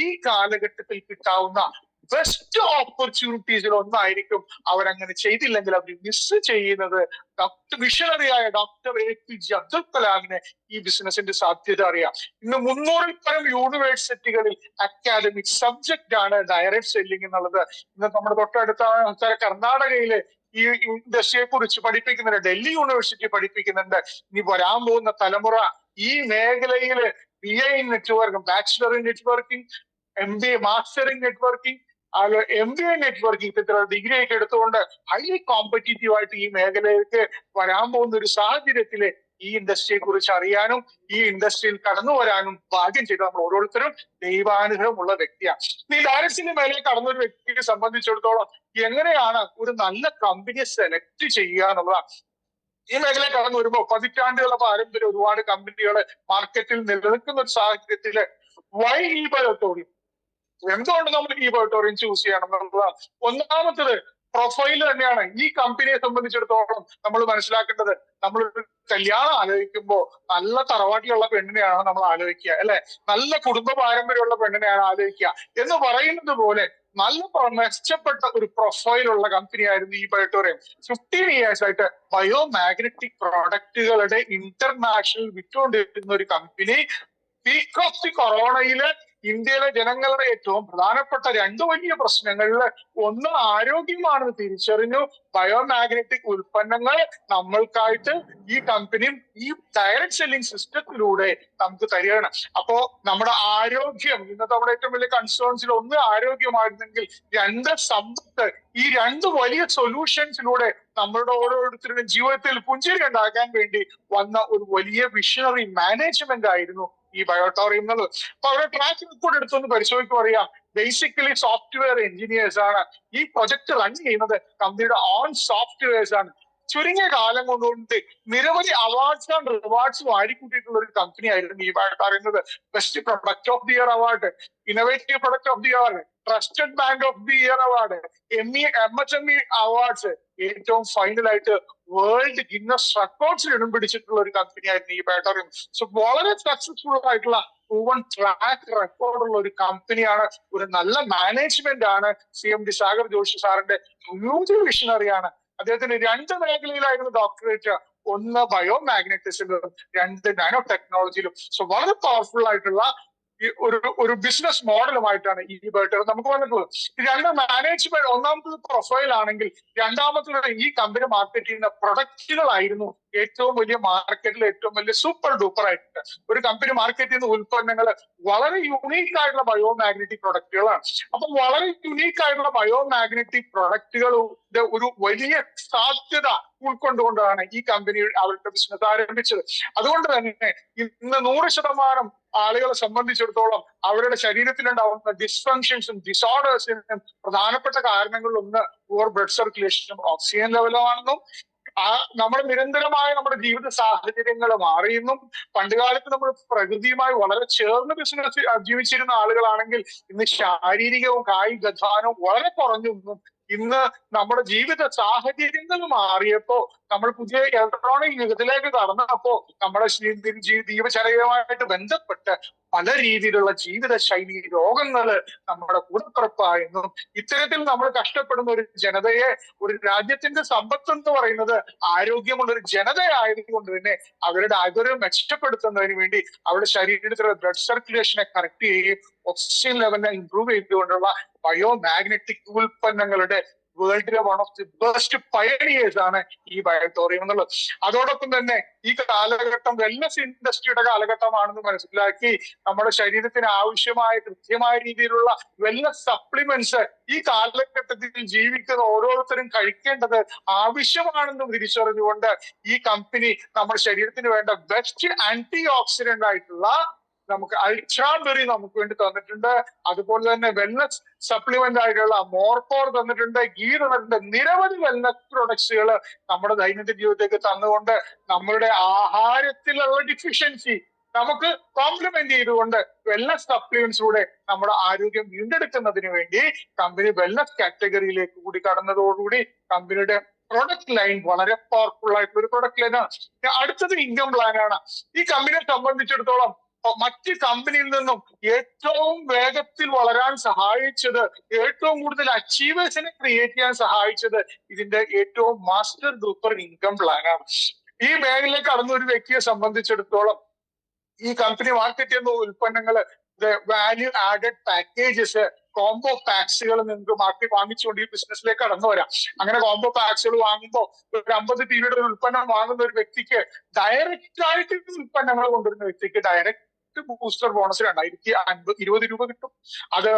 S2: ഈ കാലഘട്ടത്തിൽ കിട്ടാവുന്ന ബെസ്റ്റ് ഓപ്പർച്യൂണിറ്റീസിൽ ഒന്നായിരിക്കും അവരങ്ങനെ ചെയ്തില്ലെങ്കിൽ അവർ മിസ് ചെയ്യുന്നത്. വിഷണറിയായ ഡോക്ടർ APJ അബ്ദുൽ കലാമിന് ഈ ബിസിനസിന്റെ സാധ്യത അറിയാം. ഇന്ന് 300-ൽ പരം യൂണിവേഴ്സിറ്റികളിൽ അക്കാദമിക് സബ്ജക്റ്റ് ആണ് ഡയറക്ട് സെല്ലിംഗ് എന്നുള്ളത്. ഇന്ന് നമ്മുടെ തൊട്ടടുത്ത കർണാടകയിലെ ഈ ഇൻഡസ്ട്രിയെ കുറിച്ച് പഠിപ്പിക്കുന്നുണ്ട്. ഡൽഹി യൂണിവേഴ്സിറ്റി പഠിപ്പിക്കുന്നുണ്ട്. ഇനി വരാൻ പോകുന്ന തലമുറ ഈ മേഖലയിൽ BA in networking, bachelor in networking, MBA master in networking, MBA networking ഇത്തരം ഡിഗ്രി ഒക്കെ എടുത്തുകൊണ്ട് ഹൈലി കോമ്പറ്റീറ്റീവ് ആയിട്ട് ഈ മേഖലയിലേക്ക് വരാൻ പോകുന്ന ഒരു സാഹചര്യത്തില് ഈ ഇൻഡസ്ട്രിയെ കുറിച്ച് അറിയാനും ഈ ഇൻഡസ്ട്രിയിൽ കടന്നു വരാനും ഭാഗ്യം ചെയ്ത നമ്മൾ ഓരോരുത്തരും ദൈവാനുഗ്രഹമുള്ള വ്യക്തിയാണ്. ഈ ഡയറക്ട്സിന്റെ മേലെ കടന്നൊരു വ്യക്തിയെ സംബന്ധിച്ചിടത്തോളം എങ്ങനെയാണ് ഒരു നല്ല കമ്പനിയെ സെലക്ട് ചെയ്യുക എന്നുള്ളതാണ്. ഈ മേഖലയിൽ കടന്നു വരുമ്പോൾ പതിറ്റാണ്ടുകളുടെ പാരമ്പര്യം ഒരുപാട് കമ്പനികൾ മാർക്കറ്റിൽ നിലനിൽക്കുന്ന ഒരു സാഹചര്യത്തില് വൈ ഈ ബയോട്ടോറിയം, എന്തുകൊണ്ട് നമ്മൾ ഈ ബയോട്ടോറിയം ചൂസ് ചെയ്യണം എന്നുള്ളതാണ്. ഒന്നാമത്തത് പ്രൊഫൈൽ തന്നെയാണ്. ഈ കമ്പനിയെ സംബന്ധിച്ചിടത്തോളം നമ്മൾ മനസ്സിലാക്കേണ്ടത്, നമ്മളൊരു കല്യാണം ആലോചിക്കുമ്പോൾ നല്ല തറവാട്ടിലുള്ള പെണ്ണിനെയാണ് നമ്മൾ ആലോചിക്കുക, അല്ലെ? നല്ല കുടുംബ പാരമ്പര്യമുള്ള പെണ്ണിനെയാണ് ആലോചിക്കുക എന്ന് പറയുന്നത് പോലെ നല്ല മെച്ചപ്പെട്ട ഒരു പ്രൊഫൈലുള്ള കമ്പനിയായിരുന്നു ഈ ബയോട്ടോറിയം. 15 years ആയിട്ട് ബയോമാഗ്നറ്റിക് പ്രോഡക്റ്റുകളുടെ ഇന്റർനാഷണൽ വിറ്റുകൊണ്ടിരിക്കുന്ന ഒരു കമ്പനി. പീക്ക് ഓഫ് ദി കൊറോണയില് ഇന്ത്യയിലെ ജനങ്ങളുടെ ഏറ്റവും പ്രധാനപ്പെട്ട 2 വലിയ പ്രശ്നങ്ങളിൽ ഒന്ന് ആരോഗ്യമാണെന്ന് തിരിച്ചറിഞ്ഞു. ബയോമാഗ്നറ്റിക് ഉൽപ്പന്നങ്ങൾ നമ്മൾക്കായിട്ട് ഈ കമ്പനിയും ഈ ഡയറക്ട് സെല്ലിംഗ് സിസ്റ്റത്തിലൂടെ നമുക്ക് തരികയാണ്. അപ്പോ നമ്മുടെ ആരോഗ്യം ഇന്നത്തെ നമ്മുടെ ഏറ്റവും വലിയ കൺസേൺസിൽ ഒന്ന് ആരോഗ്യമായിരുന്നെങ്കിൽ 2 സമ്പത്ത്, ഈ 2 വലിയ സൊല്യൂഷൻസിലൂടെ നമ്മളുടെ ഓരോരുത്തരുടെയും ജീവിതത്തിൽ പുഞ്ചിരി ഉണ്ടാക്കാൻ വേണ്ടി വന്ന ഒരു വലിയ വിഷണറി മാനേജ്മെന്റ് ആയിരുന്നു ഈ ബയോട്ടോറിയം എന്നുള്ളത്. അപ്പൊ അവരുടെ ട്രാക്ക് റെക്കോർഡ് എടുത്തൊന്ന് പരിശോധിക്കുക അറിയാം. ബേസിക്കലി സോഫ്റ്റ്വെയർ എഞ്ചിനീയേഴ്സ് ആണ്. ഈ പ്രൊജക്ട് റൺ ചെയ്യുന്നത് കമ്പനിയുടെ ഓൺ സോഫ്റ്റ്വെയർസ് ആണ്. ചുരുങ്ങിയ കാലം കൊണ്ടുകൊണ്ട് നിരവധി അവാർഡ്സ് ആൻഡ് റിവാർഡ്സ് വാരിക്കൂട്ടിയിട്ടുള്ള ഒരു കമ്പനി ആയിരുന്നു ഈ പറയുന്നത്. Best product of the year award, innovative product of the year, trusted bank of the year award, MSME awards, ഏറ്റവും ഫൈനലായിട്ട് വേൾഡ് ഗിന്നസ് റെക്കോർഡ്സിൽ ഇടം പിടിച്ചിട്ടുള്ള ഒരു കമ്പനി ആയിരുന്നു ഈ ബയോട്ടോറിയം. സോ വളരെ സക്സസ്ഫുൾ ആയിട്ടുള്ള പ്രൂവൺ ട്രാക്ക് റെക്കോർഡ് ഉള്ള ഒരു കമ്പനിയാണ്. ഒരു നല്ല മാനേജ്മെന്റ് ആണ്. CMD സാഗർ ജോഷി സാറിന്റെ ഹ്യൂജ് വിഷണറിയാണ്. അദ്ദേഹത്തിന് 2 മേഖലയിലായിരുന്നു ഡോക്ടറേറ്റ്. ഒന്ന് ബയോമാഗ്നറ്റിസിലും 2 നാനോ ടെക്നോളജിയിലും. സോ വളരെ പവർഫുൾ ആയിട്ടുള്ള ഒരു ബിസിനസ് മോഡലുമായിട്ടാണ് ഈ ബയോട്ടോറിയം നമുക്ക് വന്നിട്ടുള്ളത്. 2 മാനേജ്മെന്റ്, ഒന്നാമത്തത് പ്രൊഫൈൽ ആണെങ്കിൽ രണ്ടാമത്തത് ഈ കമ്പനി മാർക്കറ്റ് ചെയ്യുന്ന പ്രൊഡക്റ്റുകളായിരുന്നു ഏറ്റവും വലിയ മാർക്കറ്റിൽ ഏറ്റവും വലിയ സൂപ്പർ ഡൂപ്പർ ആയിട്ട്. ഒരു കമ്പനി മാർക്കറ്റ് ചെയ്യുന്ന ഉൽപ്പന്നങ്ങൾ വളരെ യുണീക്ക് ആയിട്ടുള്ള ബയോമാഗ്നറ്റിക് പ്രൊഡക്റ്റുകളാണ്. അപ്പൊ വളരെ യുണീക്ക് ആയിട്ടുള്ള ബയോമാഗ്നറ്റിക് പ്രൊഡക്റ്റുകളുടെ ഒരു വലിയ സാധ്യത ഉൾക്കൊണ്ടുകൊണ്ടാണ് ഈ കമ്പനി അവരുടെ ബിസിനസ് ആരംഭിച്ചത്. അതുകൊണ്ട് തന്നെ ഇന്ന് 100% ആളുകളെ സംബന്ധിച്ചിടത്തോളം അവരുടെ ശരീരത്തിലുണ്ടാവുന്ന ഡിസ്ഫങ്ഷൻസും ഡിസോർഡേഴ്സിനും പ്രധാനപ്പെട്ട കാരണങ്ങളിലൊന്ന് പൂർ ബ്ലഡ് സർക്കുലേഷനും ഓക്സിജൻ ലെവലുമാണെന്നും നമ്മുടെ നിരന്തരമായ നമ്മുടെ ജീവിത സാഹചര്യങ്ങൾ മാറിയെന്നും പണ്ടുകാലത്ത് നമ്മൾ പ്രകൃതിയുമായി വളരെ ചേർന്ന് ബിസിനസ് ജീവിച്ചിരുന്ന ആളുകളാണെങ്കിൽ ഇന്ന് ശാരീരികവും കായിക അധ്വാനവും വളരെ കുറഞ്ഞെന്നും ഇന്ന് നമ്മുടെ ജീവിത സാഹചര്യങ്ങൾ മാറിയപ്പോ നമ്മൾ പുതിയ ഇലക്ട്രോണിക് യുഗത്തിലേക്ക് കടന്നപ്പോ നമ്മുടെ ജീവചര്യവുമായിട്ട് ബന്ധപ്പെട്ട് പല രീതിയിലുള്ള ജീവിത ശൈലി രോഗങ്ങള് നമ്മുടെ കൂടപ്പിറപ്പായെന്നും ഇത്തരത്തിൽ നമ്മൾ കഷ്ടപ്പെടുന്ന ഒരു ജനതയെ, ഒരു രാജ്യത്തിന്റെ സമ്പത്ത് എന്ന് പറയുന്നത് ആരോഗ്യമുള്ള ഒരു ജനതയായതുകൊണ്ട് തന്നെ അവരുടെ ആരോഗ്യം മെച്ചപ്പെടുത്തുന്നതിന് വേണ്ടി അവരുടെ ശരീരത്തിലുള്ള ബ്ലഡ് സർക്കുലേഷനെ കറക്റ്റ് ചെയ്യുകയും ഓക്സിജൻ ലെവലിനെ ഇംപ്രൂവ് ചെയ്തുകൊണ്ടുള്ള ബയോമാഗ്നറ്റിക് ഉൽപ്പന്നങ്ങളുടെ വേൾഡിലെ one of the best pioneers ആണ് ഈ ബയോട്ടോറിയം എന്നുള്ളത്. അതോടൊപ്പം തന്നെ ഈ കാലഘട്ടം വെൽനസ് ഇൻഡസ്ട്രിയുടെ കാലഘട്ടമാണെന്ന് മനസ്സിലാക്കി നമ്മുടെ ശരീരത്തിന് ആവശ്യമായ കൃത്യമായ രീതിയിലുള്ള വെൽനസ് സപ്ലിമെന്റ്സ് ഈ കാലഘട്ടത്തിൽ ജീവിക്കുന്ന ഓരോരുത്തരും കഴിക്കേണ്ടത് ആവശ്യമാണെന്ന് തിരിച്ചറിഞ്ഞുകൊണ്ട് ഈ കമ്പനി നമ്മുടെ ശരീരത്തിന് വേണ്ട ബെസ്റ്റ് ആന്റി ഓക്സിഡന്റ് ആയിട്ടുള്ള നമുക്ക് അൾട്രാബെറി നമുക്ക് വേണ്ടി തന്നിട്ടുണ്ട്. അതുപോലെ തന്നെ വെൽനസ് സപ്ലിമെന്റ് ആയിട്ടുള്ള മോർഫോർ തന്നിട്ടുണ്ട്, ഗീ തന്നിട്ടുണ്ട്. നിരവധി വെൽനസ് പ്രൊഡക്ട്സുകൾ നമ്മുടെ ദൈനംദിന ജീവിതത്തിലേക്ക് തന്നുകൊണ്ട് നമ്മളുടെ ആഹാരത്തിലുള്ള ഡിഫിഷ്യൻസി നമുക്ക് കോംപ്ലിമെന്റ് ചെയ്തുകൊണ്ട് വെൽനസ് സപ്ലിമെന്റ്സിലൂടെ നമ്മുടെ ആരോഗ്യം വീണ്ടെടുക്കുന്നതിന് വേണ്ടി കമ്പനി വെൽനസ് കാറ്റഗറിയിലേക്ക് കൂടി കടന്നതോടുകൂടി കമ്പനിയുടെ പ്രൊഡക്റ്റ് ലൈൻ വളരെ പവർഫുൾ ആയിട്ടുള്ള ഒരു പ്രൊഡക്റ്റ് ലൈനാണ്. അടുത്തത് ഇൻകം പ്ലാൻ ആണ്. ഈ കമ്പനിയെ സംബന്ധിച്ചിടത്തോളം മറ്റ് കമ്പനിയിൽ നിന്നും ഏറ്റവും വേഗത്തിൽ വളരാൻ സഹായിച്ചത്, ഏറ്റവും കൂടുതൽ അച്ചീവേഴ്സിനെ ക്രിയേറ്റ് ചെയ്യാൻ സഹായിച്ചത് ഇതിന്റെ ഏറ്റവും മാസ്റ്റർ സൂപ്പർ ഇൻകം പ്ലാൻ ആണ്. ഈ മേഖലയിലേക്ക് കടന്ന ഒരു വ്യക്തിയെ സംബന്ധിച്ചിടത്തോളം ഈ കമ്പനി മാർക്കറ്റ് ചെയ്യുന്ന ഉൽപ്പന്നങ്ങള് വാല്യൂ ആഡഡ് പാക്കേജസ്, കോംബോ പാക്സുകൾ നിങ്ങൾക്ക് മാർക്കറ്റ് വാങ്ങിച്ചുകൊണ്ട് ഈ ബിസിനസ്സിലേക്ക് കടന്നു വരാം. അങ്ങനെ കോംബോ പാക്സുകൾ വാങ്ങുമ്പോൾ ഒരു 50 PVയുടെ ഒരു ഉൽപ്പന്നം വാങ്ങുന്ന ഒരു വ്യക്തിക്ക് ഡയറക്റ്റ് ആയിട്ട് ഉൽപ്പന്നങ്ങൾ കൊണ്ടുവരുന്ന വ്യക്തിക്ക് ഡയറക്റ്റ് ബൂസ്റ്റർ ബോണസ് 2020 രൂപ കിട്ടും. അത്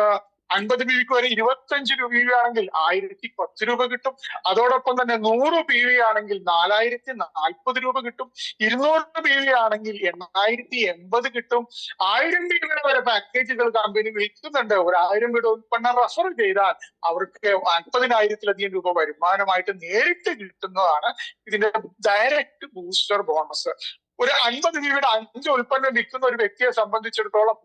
S2: 50 PV വരെ 25 രൂപ ആണെങ്കിൽ 1010 രൂപ കിട്ടും. അതോടൊപ്പം തന്നെ 100 PV ആണെങ്കിൽ 4040 രൂപ കിട്ടും. 200 PV ആണെങ്കിൽ 8080 കിട്ടും. 1000 PV വരെ പാക്കേജുകൾ കമ്പനി വിൽക്കുന്നുണ്ട്. ഒരു 1000 രൂപ ഉൽപ്പന്നം റെഫർ ചെയ്താൽ അവർക്ക് 50,000-ലധികം രൂപ വരുമാനമായിട്ട് നേരിട്ട് കിട്ടുന്നതാണ് ഇതിന്റെ ഡയറക്റ്റ് ബൂസ്റ്റർ ബോണസ്. ഒരു 50 PVയുടെ 5 ഉൽപ്പന്നം വിൽക്കുന്ന ഒരു വ്യക്തിയെ സംബന്ധിച്ചിടത്തോളം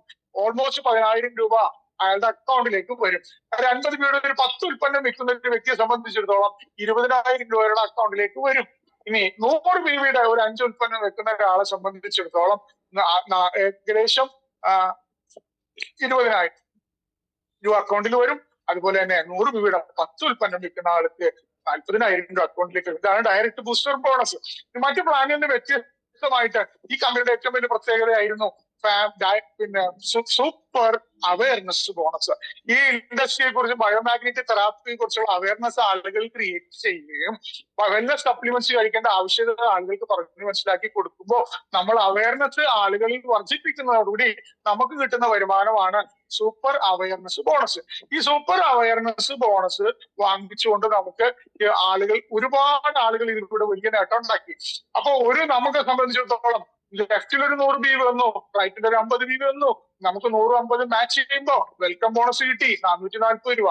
S2: ഓൾമോസ്റ്റ് 10,000 രൂപ അയാളുടെ അക്കൗണ്ടിലേക്ക് വരും. ഒരു 50 PVയുടെ ഒരു 10 ഉൽപ്പന്നം വിൽക്കുന്ന ഒരു വ്യക്തിയെ സംബന്ധിച്ചിടത്തോളം 20,000 രൂപയുടെ അക്കൗണ്ടിലേക്ക് വരും. ഇനി 100 PVയുടെ ഒരു 5 ഉൽപ്പന്നം വെക്കുന്ന ഒരാളെ സംബന്ധിച്ചിടത്തോളം ഏകദേശം 20,000 രൂപ അക്കൗണ്ടിൽ വരും. അതുപോലെ തന്നെ 100 PVയുടെ 10 ഉൽപ്പന്നം വിൽക്കുന്ന ആൾക്ക് 40,000 രൂപ അക്കൗണ്ടിലേക്ക് വരും. ഇതാണ് ഡയറക്റ്റ് ബൂസ്റ്റർ ബോണസ്. മറ്റു പ്ലാനിൽ നിന്ന് വ്യത്യസ്തമായിട്ട് ഈ കമ്പനിയുടെ ഏറ്റവും വലിയ പ്രത്യേകതയായിരുന്നു പിന്നെ സൂപ്പർ അവയർനെസ് ബോണസ്. ഈ ഇൻഡസ്ട്രിയെ കുറിച്ച് ബയോമാഗ്നറ്റിക് തെറാപ്പിയെ കുറിച്ചുള്ള അവയർനെസ് ആളുകൾ ക്രിയേറ്റ് ചെയ്യുകയും വെൽനസ് സപ്ലിമെന്റ്സ് കഴിക്കേണ്ട ആവശ്യകത ആളുകൾക്ക് പറഞ്ഞു മനസ്സിലാക്കി കൊടുക്കുമ്പോൾ നമ്മൾ അവയർനെസ് ആളുകളിൽ വർദ്ധിപ്പിക്കുന്നതോടുകൂടി നമുക്ക് കിട്ടുന്ന വരുമാനമാണ് സൂപ്പർ അവയർനെസ് ബോണസ്. ഈ സൂപ്പർ അവയർനെസ് ബോണസ് വാങ്ങിച്ചുകൊണ്ട് നമുക്ക് ഒരുപാട് ആളുകൾ ഇതിലൂടെ വലിയ നേട്ടം ഉണ്ടാക്കി. അപ്പൊ നമുക്ക് സംബന്ധിച്ചിടത്തോളം ലെഫ്റ്റിൽ ഒരു 100 PV വന്നു, റൈറ്റിൽ ഒരു 50 PV വന്നു. നമുക്ക് 100-50 മാച്ച് ചെയ്യുമ്പോ വെൽക്കം ബോണസ് കിട്ടി 440 രൂപ.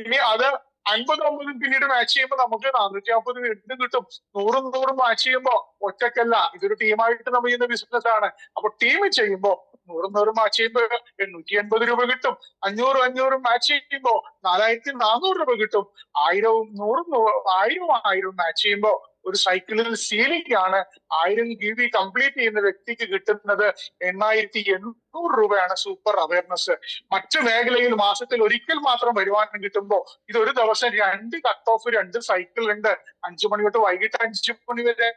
S2: ഇനി അത് 50-50 പിന്നീട് മാച്ച് ചെയ്യുമ്പോൾ നമുക്ക് 450 വീണ്ടും കിട്ടും. 100-100 മാച്ച് ചെയ്യുമ്പോ ഒറ്റക്കല്ല, ഇതൊരു ടീമായിട്ട് നമ്മൾ ചെയ്യുന്ന ബിസിനസ് ആണ്. അപ്പൊ ടീം ചെയ്യുമ്പോൾ 100-100 മാച്ച് ചെയ്യുമ്പോൾ 880 രൂപ കിട്ടും. 500-500 മാച്ച് ചെയ്യുമ്പോ 4,400 രൂപ കിട്ടും. 1000 മാച്ച് ചെയ്യുമ്പോ ഒരു സൈക്കിളിൽ സീലിംഗ് ആണ്. 1000 PV കംപ്ലീറ്റ് ചെയ്യുന്ന വ്യക്തിക്ക് കിട്ടുന്നത് 8,800 രൂപയാണ് സൂപ്പർ അവയർനെസ്. മറ്റു മേഖലയിൽ മാസത്തിൽ ഒരിക്കൽ മാത്രം വരുമാനം കിട്ടുമ്പോൾ ഇതൊരു ദിവസം 2 കട്ട് ഓഫ് 2 സൈക്കിൾ ഉണ്ട്. 5 മണി തൊട്ട് വൈകിട്ട് 5 മണി വരെ,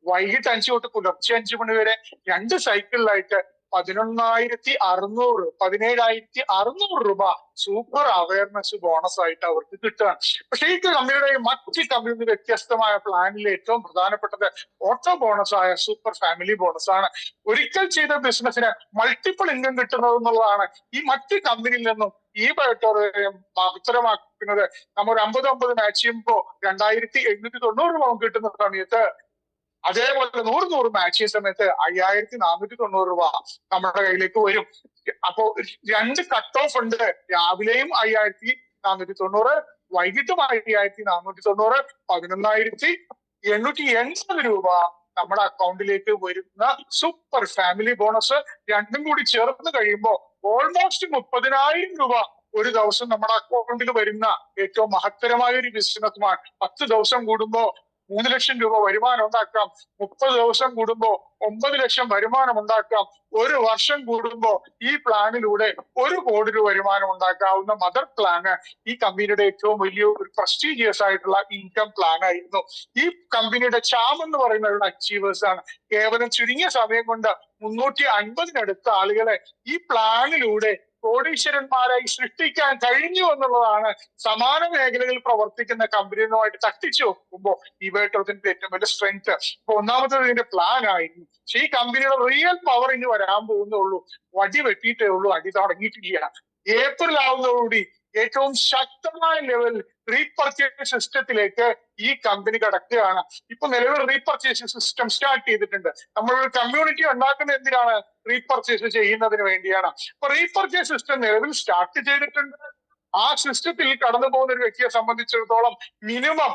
S2: വൈകിട്ട് 5 തൊട്ട് പുലർച്ചെ 5 മണി വരെ 2 സൈക്കിളിലായിട്ട് 17,600 രൂപ സൂപ്പർ അവയർനെസ് ബോണസ് ആയിട്ട് അവർക്ക് കിട്ടുകയാണ്. പക്ഷേ ഈ കമ്പനിയുടെ മറ്റ് കമ്പനിയിൽ വ്യത്യസ്തമായ പ്ലാനിൽ ഏറ്റവും പ്രധാനപ്പെട്ടത് ഓട്ടോ ബോണസ് ആയ സൂപ്പർ ഫാമിലി ബോണസ് ആണ്. ഒരിക്കൽ ചെയ്ത ബിസിനസ്സിന് മൾട്ടിപ്പിൾ ഇൻകം കിട്ടുന്നത് എന്നുള്ളതാണ് ഈ മറ്റ് കമ്പനിയിൽ നിന്നും ഈ ബയോട്ടോറിയം മഹത്തരമാക്കുന്നത്. നമ്മൾ 50-50 മാച്ച് ചെയ്യുമ്പോൾ 2,890 രൂപ കിട്ടുന്ന സമയത്ത്, അതേപോലെ 100-100 മാച്ച് ചെയ്യുന്ന സമയത്ത് 5,490 രൂപ നമ്മുടെ കയ്യിലേക്ക് വരും. അപ്പോ 2 കട്ട് ഓഫ് ഉണ്ട്. രാവിലെയും 5,490, വൈകിട്ടും 5,490, 880 രൂപ നമ്മുടെ അക്കൗണ്ടിലേക്ക് വരുന്ന സൂപ്പർ ഫാമിലി ബോണസ്. രണ്ടും കൂടി ചേർന്ന് കഴിയുമ്പോൾ ഓൾമോസ്റ്റ് 30,000 രൂപ ഒരു ദിവസം നമ്മുടെ അക്കൗണ്ടിൽ വരുന്ന ഏറ്റവും മഹത്തരമായ ഒരു ബിസിനസ്സുമാണ്. 10 ദിവസം കൂടുമ്പോ 3 ലക്ഷം രൂപ വരുമാനം ഉണ്ടാക്കാം. 30 ദിവസം കൂടുമ്പോ 9 ലക്ഷം വരുമാനം ഉണ്ടാക്കാം. ഒരു വർഷം കൂടുമ്പോ ഈ പ്ലാനിലൂടെ 1 കോടി രൂപ വരുമാനം ഉണ്ടാക്കാവുന്ന മദർ പ്ലാന് ഈ കമ്പനിയുടെ ഏറ്റവും വലിയ ഒരു പ്രസ്റ്റീജിയസ് ആയിട്ടുള്ള ഇൻകം പ്ലാൻ ആയിരുന്നു. ഈ കമ്പനിയുടെ ചാം എന്ന് പറയുന്ന അച്ചീവേഴ്സ് ആണ്. കേവലം ചുരുങ്ങിയ സമയം കൊണ്ട് 350-നടുത്ത ആളുകളെ ഈ പ്ലാനിലൂടെ കോടീശ്വരന്മാരായി സൃഷ്ടിക്കാൻ കഴിഞ്ഞു എന്നുള്ളതാണ് സമാന മേഖലകളിൽ പ്രവർത്തിക്കുന്ന കമ്പനികളുമായിട്ട് തട്ടിച്ചു നോക്കുമ്പോൾ ഇവേട്ടത്തിന്റെ ഏറ്റവും വലിയ സ്ട്രെങ്ത്. ഇപ്പൊ ഒന്നാമത്തത് ഇതിന്റെ പ്ലാൻ ആയിരുന്നു. പക്ഷെ ഈ കമ്പനിയുടെ റിയൽ പവർ ഇനി വരാൻ പോകുന്നുള്ളൂ. വടി വെട്ടിയിട്ടേ ഉള്ളൂ, അടി തുടങ്ങിയിട്ടില്ല. ഏപ്രിൽ ആവുന്നതോടുകൂടി ഏറ്റവും ശക്തമായ ലെവലിൽ റീപർച്ചേസ് സിസ്റ്റത്തിലേക്ക് ഈ കമ്പനി കടക്കുകയാണ്. ഇപ്പൊ നിലവിൽ റീപർച്ചേസ് സിസ്റ്റം സ്റ്റാർട്ട് ചെയ്തിട്ടുണ്ട്. നമ്മളൊരു കമ്മ്യൂണിറ്റി ഉണ്ടാക്കുന്ന എന്തിനാണ്? റീപർച്ചേസ് ചെയ്യുന്നതിന് വേണ്ടിയാണ്. അപ്പൊ റീപർച്ചേസ് സിസ്റ്റം നിലവിൽ സ്റ്റാർട്ട് ചെയ്തിട്ടുണ്ട്. ആ സിസ്റ്റത്തിൽ കടന്നു പോകുന്ന ഒരു വ്യക്തിയെ സംബന്ധിച്ചിടത്തോളം മിനിമം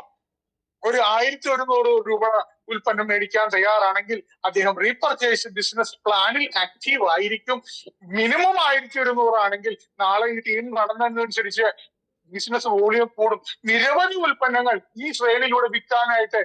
S2: ഒരു 1,100 രൂപ ഉൽപ്പന്നം മേടിക്കാൻ തയ്യാറാണെങ്കിൽ അദ്ദേഹം റീപർച്ചേസ് ബിസിനസ് പ്ലാനിൽ ആക്റ്റീവ് ആയിരിക്കും. മിനിമം 1,100 ആണെങ്കിൽ നാളെ ഈ ടീം നടന്നതനുസരിച്ച് ബിസിനസ് വോളിയം കൂടും. നിരവധി ഉൽപ്പന്നങ്ങൾ ഈ ശ്രേണിയിലൂടെ വിൽക്കാനായിട്ട്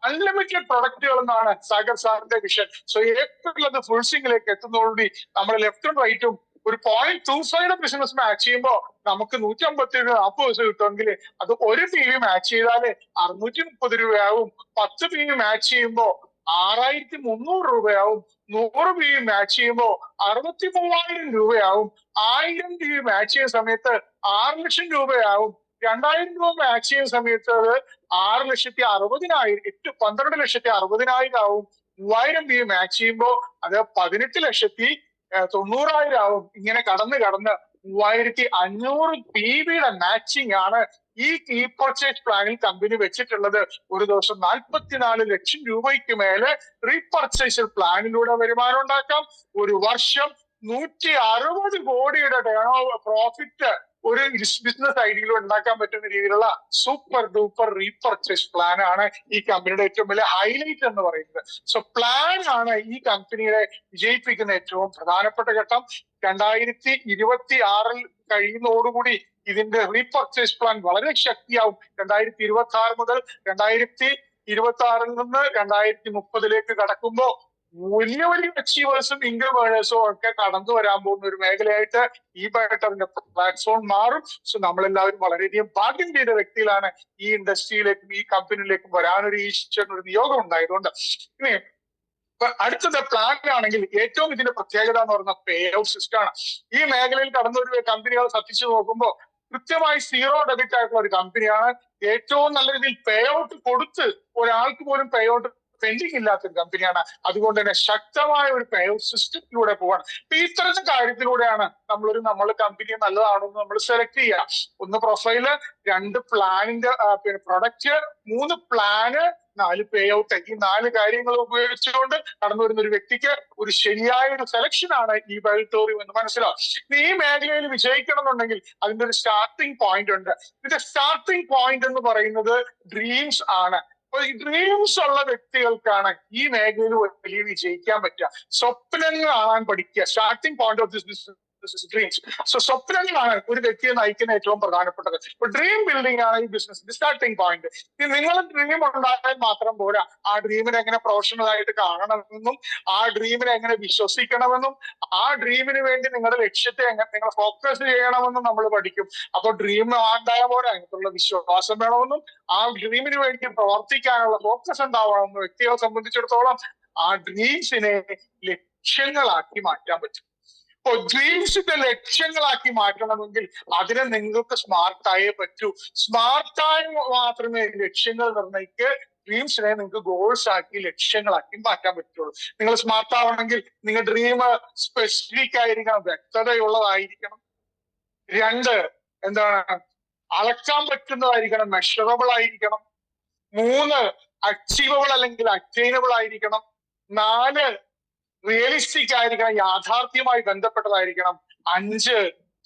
S2: അൺലിമിറ്റഡ് പ്രൊഡക്റ്റുകൾ എന്നാണ് സാഗർ സാറിന്റെ വിഷൻ. സോ ഏപ്രിൽ അത് ഫുൾ സ്വിംഗിലേക്ക് എത്തുന്നതോടുകൂടി നമ്മുടെ ലെഫ്റ്റും റൈറ്റും ഒരു 0.25 ബിസിനസ് മാച്ച് ചെയ്യുമ്പോൾ നമുക്ക് 157-40 ദിവസം കിട്ടുമെങ്കിൽ അത് ഒരു ടി വി മാച്ച് ചെയ്താല് 630 രൂപയാവും. 10 ടി വി മാച്ച് ചെയ്യുമ്പോൾ 6,300 രൂപയാവും. 100 ടി വി മാച്ച് ചെയ്യുമ്പോൾ 63,000 രൂപയാവും. 1000 ടി വി മാച്ച് ചെയ്യുന്ന സമയത്ത് 6 ലക്ഷം രൂപയാവും. 2,000 രൂപ മാച്ച് ചെയ്യുന്ന സമയത്ത് അത് 6,60,000 12,60,000 ആവും. 3,000 ടി വി മാച്ച് ചെയ്യുമ്പോൾ അത് 18,90,000 ആവും. ഇങ്ങനെ കടന്ന് 3,500 PBയുടെ മാച്ചിങ് ആണ് ഈ റീപർച്ചേസ് പ്ലാനിൽ കമ്പനി വെച്ചിട്ടുള്ളത്. ഒരു ദിവസം 44 ലക്ഷം രൂപയ്ക്ക് മേലെ റീപർച്ചേസ് പ്ലാനിലൂടെ വരുമാനം ഉണ്ടാക്കാം. ഒരു വർഷം 160 കോടിയുടെ ടേൺ ഓവർ പ്രോഫിറ്റ് ഒരു ബിസിനസ് ഐഡിയയിലും ഉണ്ടാക്കാൻ പറ്റുന്ന രീതിയിലുള്ള സൂപ്പർ ഡൂപ്പർ റീപർച്ചേസ് പ്ലാൻ ആണ് ഈ കമ്പനിയുടെ ഏറ്റവും വലിയ ഹൈലൈറ്റ് എന്ന് പറയുന്നത്. സോ പ്ലാൻ ആണ് ഈ കമ്പനിയെ വിജയിപ്പിക്കുന്ന ഏറ്റവും പ്രധാനപ്പെട്ട ഘട്ടം. 2026 കഴിയുന്നതോടുകൂടി ഇതിന്റെ റീപർച്ചേസ് പ്ലാൻ വളരെ ശക്തിയാവും. 2026 മുതൽ 2026 നിന്ന് 2030 കടക്കുമ്പോൾ വലിയ വലിയ അച്ചീവേഴ്സും ഇൻകം ഏണേഴ്സും ഒക്കെ കടന്നു വരാൻ പോകുന്ന ഒരു മേഖലയായിട്ട് ഈ ബെറ്ററിന്റെ പ്ലാറ്റ്ഫോം മാറും. സോ നമ്മളെല്ലാവരും വളരെയധികം ഭാഗ്യം ചെയ്ത വ്യക്തിയിലാണ് ഈ ഇൻഡസ്ട്രിയിലേക്കും ഈ കമ്പനിയിലേക്കും വരാനൊരു ഈശ്വരനൊരു നിയോഗം ഉണ്ടായതുകൊണ്ട്. ഇനി അടുത്തത് പ്ലാനിലാണെങ്കിൽ ഏറ്റവും ഇതിന്റെ പ്രത്യേകത എന്ന് പറയുന്ന പേ ഔട്ട് സിസ്റ്റം ആണ്. ഈ മേഖലയിൽ കടന്നൊരു കമ്പനികൾ ശ്രദ്ധിച്ചു നോക്കുമ്പോൾ കൃത്യമായി സീറോ ഡെബിറ്റ് ആയിട്ടുള്ള ഒരു കമ്പനിയാണ്. ഏറ്റവും നല്ല രീതിയിൽ പേ ഔട്ട് കൊടുത്ത് ഒരാൾക്ക് പോലും പേ ഔട്ട് പെൻഡിങ് ഇല്ലാത്തൊരു കമ്പനിയാണ്. അതുകൊണ്ട് തന്നെ ശക്തമായ ഒരു പേ ഔട്ട് സിസ്റ്റത്തിലൂടെ പോവാണ്. അപ്പൊ ഇത്തരത്തിൽ കാര്യത്തിലൂടെയാണ് നമ്മളെ കമ്പനി നല്ലതാണോ എന്ന് നമ്മൾ സെലക്ട് ചെയ്യുക. 1 പ്രൊഫൈല്, 2 പ്ലാനിന്റെ പ്രൊഡക്റ്റ്, 3 പ്ലാന്, 4 പേ ഔട്ട്. ഈ 4 കാര്യങ്ങൾ ഉപയോഗിച്ചുകൊണ്ട് കടന്നു വരുന്ന ഒരു വ്യക്തിക്ക് ഒരു ശരിയായ ഒരു സെലക്ഷൻ ആണ് ഈ ബയോട്ടോറിയം എന്ന് മനസ്സിലാവും. ഈ മേഖലയിൽ വിജയിക്കണം എന്നുണ്ടെങ്കിൽ അതിന്റെ ഒരു സ്റ്റാർട്ടിംഗ് പോയിന്റ് ഉണ്ട്. ഇതിന്റെ സ്റ്റാർട്ടിംഗ് പോയിന്റ് എന്ന് പറയുന്നത് ഡ്രീംസ് ആണ്. അപ്പൊ ഈ ഡ്രീംസ് ഉള്ള വ്യക്തികൾക്കാണ് ഈ മേഖലയിൽ വലിയ വിജയിക്കാൻ പറ്റുക. സ്വപ്നങ്ങൾ കാണാൻ പഠിക്കുക. Starting point of this business dreams. So സ്വപ്നങ്ങളാണ് ഒരു വ്യക്തിയെ നയിക്കുന്ന ഏറ്റവും പ്രധാനപ്പെട്ടത്. ഇപ്പൊ ഡ്രീം ബിൽഡിംഗ് ആണ് ഈ ബിസിനസിന്റെ സ്റ്റാർട്ടിംഗ് പോയിന്റ്. നിങ്ങൾ ഡ്രീം ഉണ്ടായാൽ മാത്രം പോരാ, ആ ഡ്രീമിനെ എങ്ങനെ പ്രൊഫഷണൽ ആയിട്ട് കാണണമെന്നും ആ ഡ്രീമിനെ എങ്ങനെ വിശ്വസിക്കണമെന്നും ആ ഡ്രീമിന് വേണ്ടി നിങ്ങളുടെ ലക്ഷ്യത്തെ എങ്ങനെ നിങ്ങൾ ഫോക്കസ് ചെയ്യണമെന്നും നമ്മൾ പഠിക്കും. അപ്പൊ ഡ്രീം ഉണ്ടായ പോലെ അതിനുള്ള വിശ്വാസം വേണമെന്നും ആ ഡ്രീമിന് വേണ്ടി പ്രവർത്തിക്കാനുള്ള ഫോക്കസ് ഉണ്ടാവണമെന്നും വ്യക്തികളെ സംബന്ധിച്ചിടത്തോളം ആ ഡ്രീംസിനെ ലക്ഷ്യങ്ങളാക്കി മാറ്റാൻ പറ്റും. ഇപ്പൊ ഡ്രീംസിന്റെ ലക്ഷ്യങ്ങളാക്കി മാറ്റണമെങ്കിൽ അതിനെ നിങ്ങൾക്ക് സ്മാർട്ടായേ പറ്റൂ. സ്മാർട്ടായി മാത്രമേ ലക്ഷ്യങ്ങൾ നിർണ്ണയിക്ക് ഡ്രീംസിനെ നിങ്ങൾക്ക് ഗോൾസ് ആക്കി ലക്ഷ്യങ്ങളാക്കി മാറ്റാൻ പറ്റുള്ളൂ. നിങ്ങൾ സ്മാർട്ട് ആവണമെങ്കിൽ നിങ്ങൾ ഡ്രീം സ്പെസിഫിക് ആയിരിക്കണം, വ്യക്തതയുള്ളതായിരിക്കണം. 2 അളക്കാൻ പറ്റുന്നതായിരിക്കണം, മെഷറബിൾ ആയിരിക്കണം. 3 അച്ചീവബിൾ അല്ലെങ്കിൽ അറ്റൈനബിൾ ആയിരിക്കണം. 4 റിയലിസ്റ്റിക് ആയിരിക്കണം, യാഥാർത്ഥ്യമായി ബന്ധപ്പെട്ടതായിരിക്കണം. 5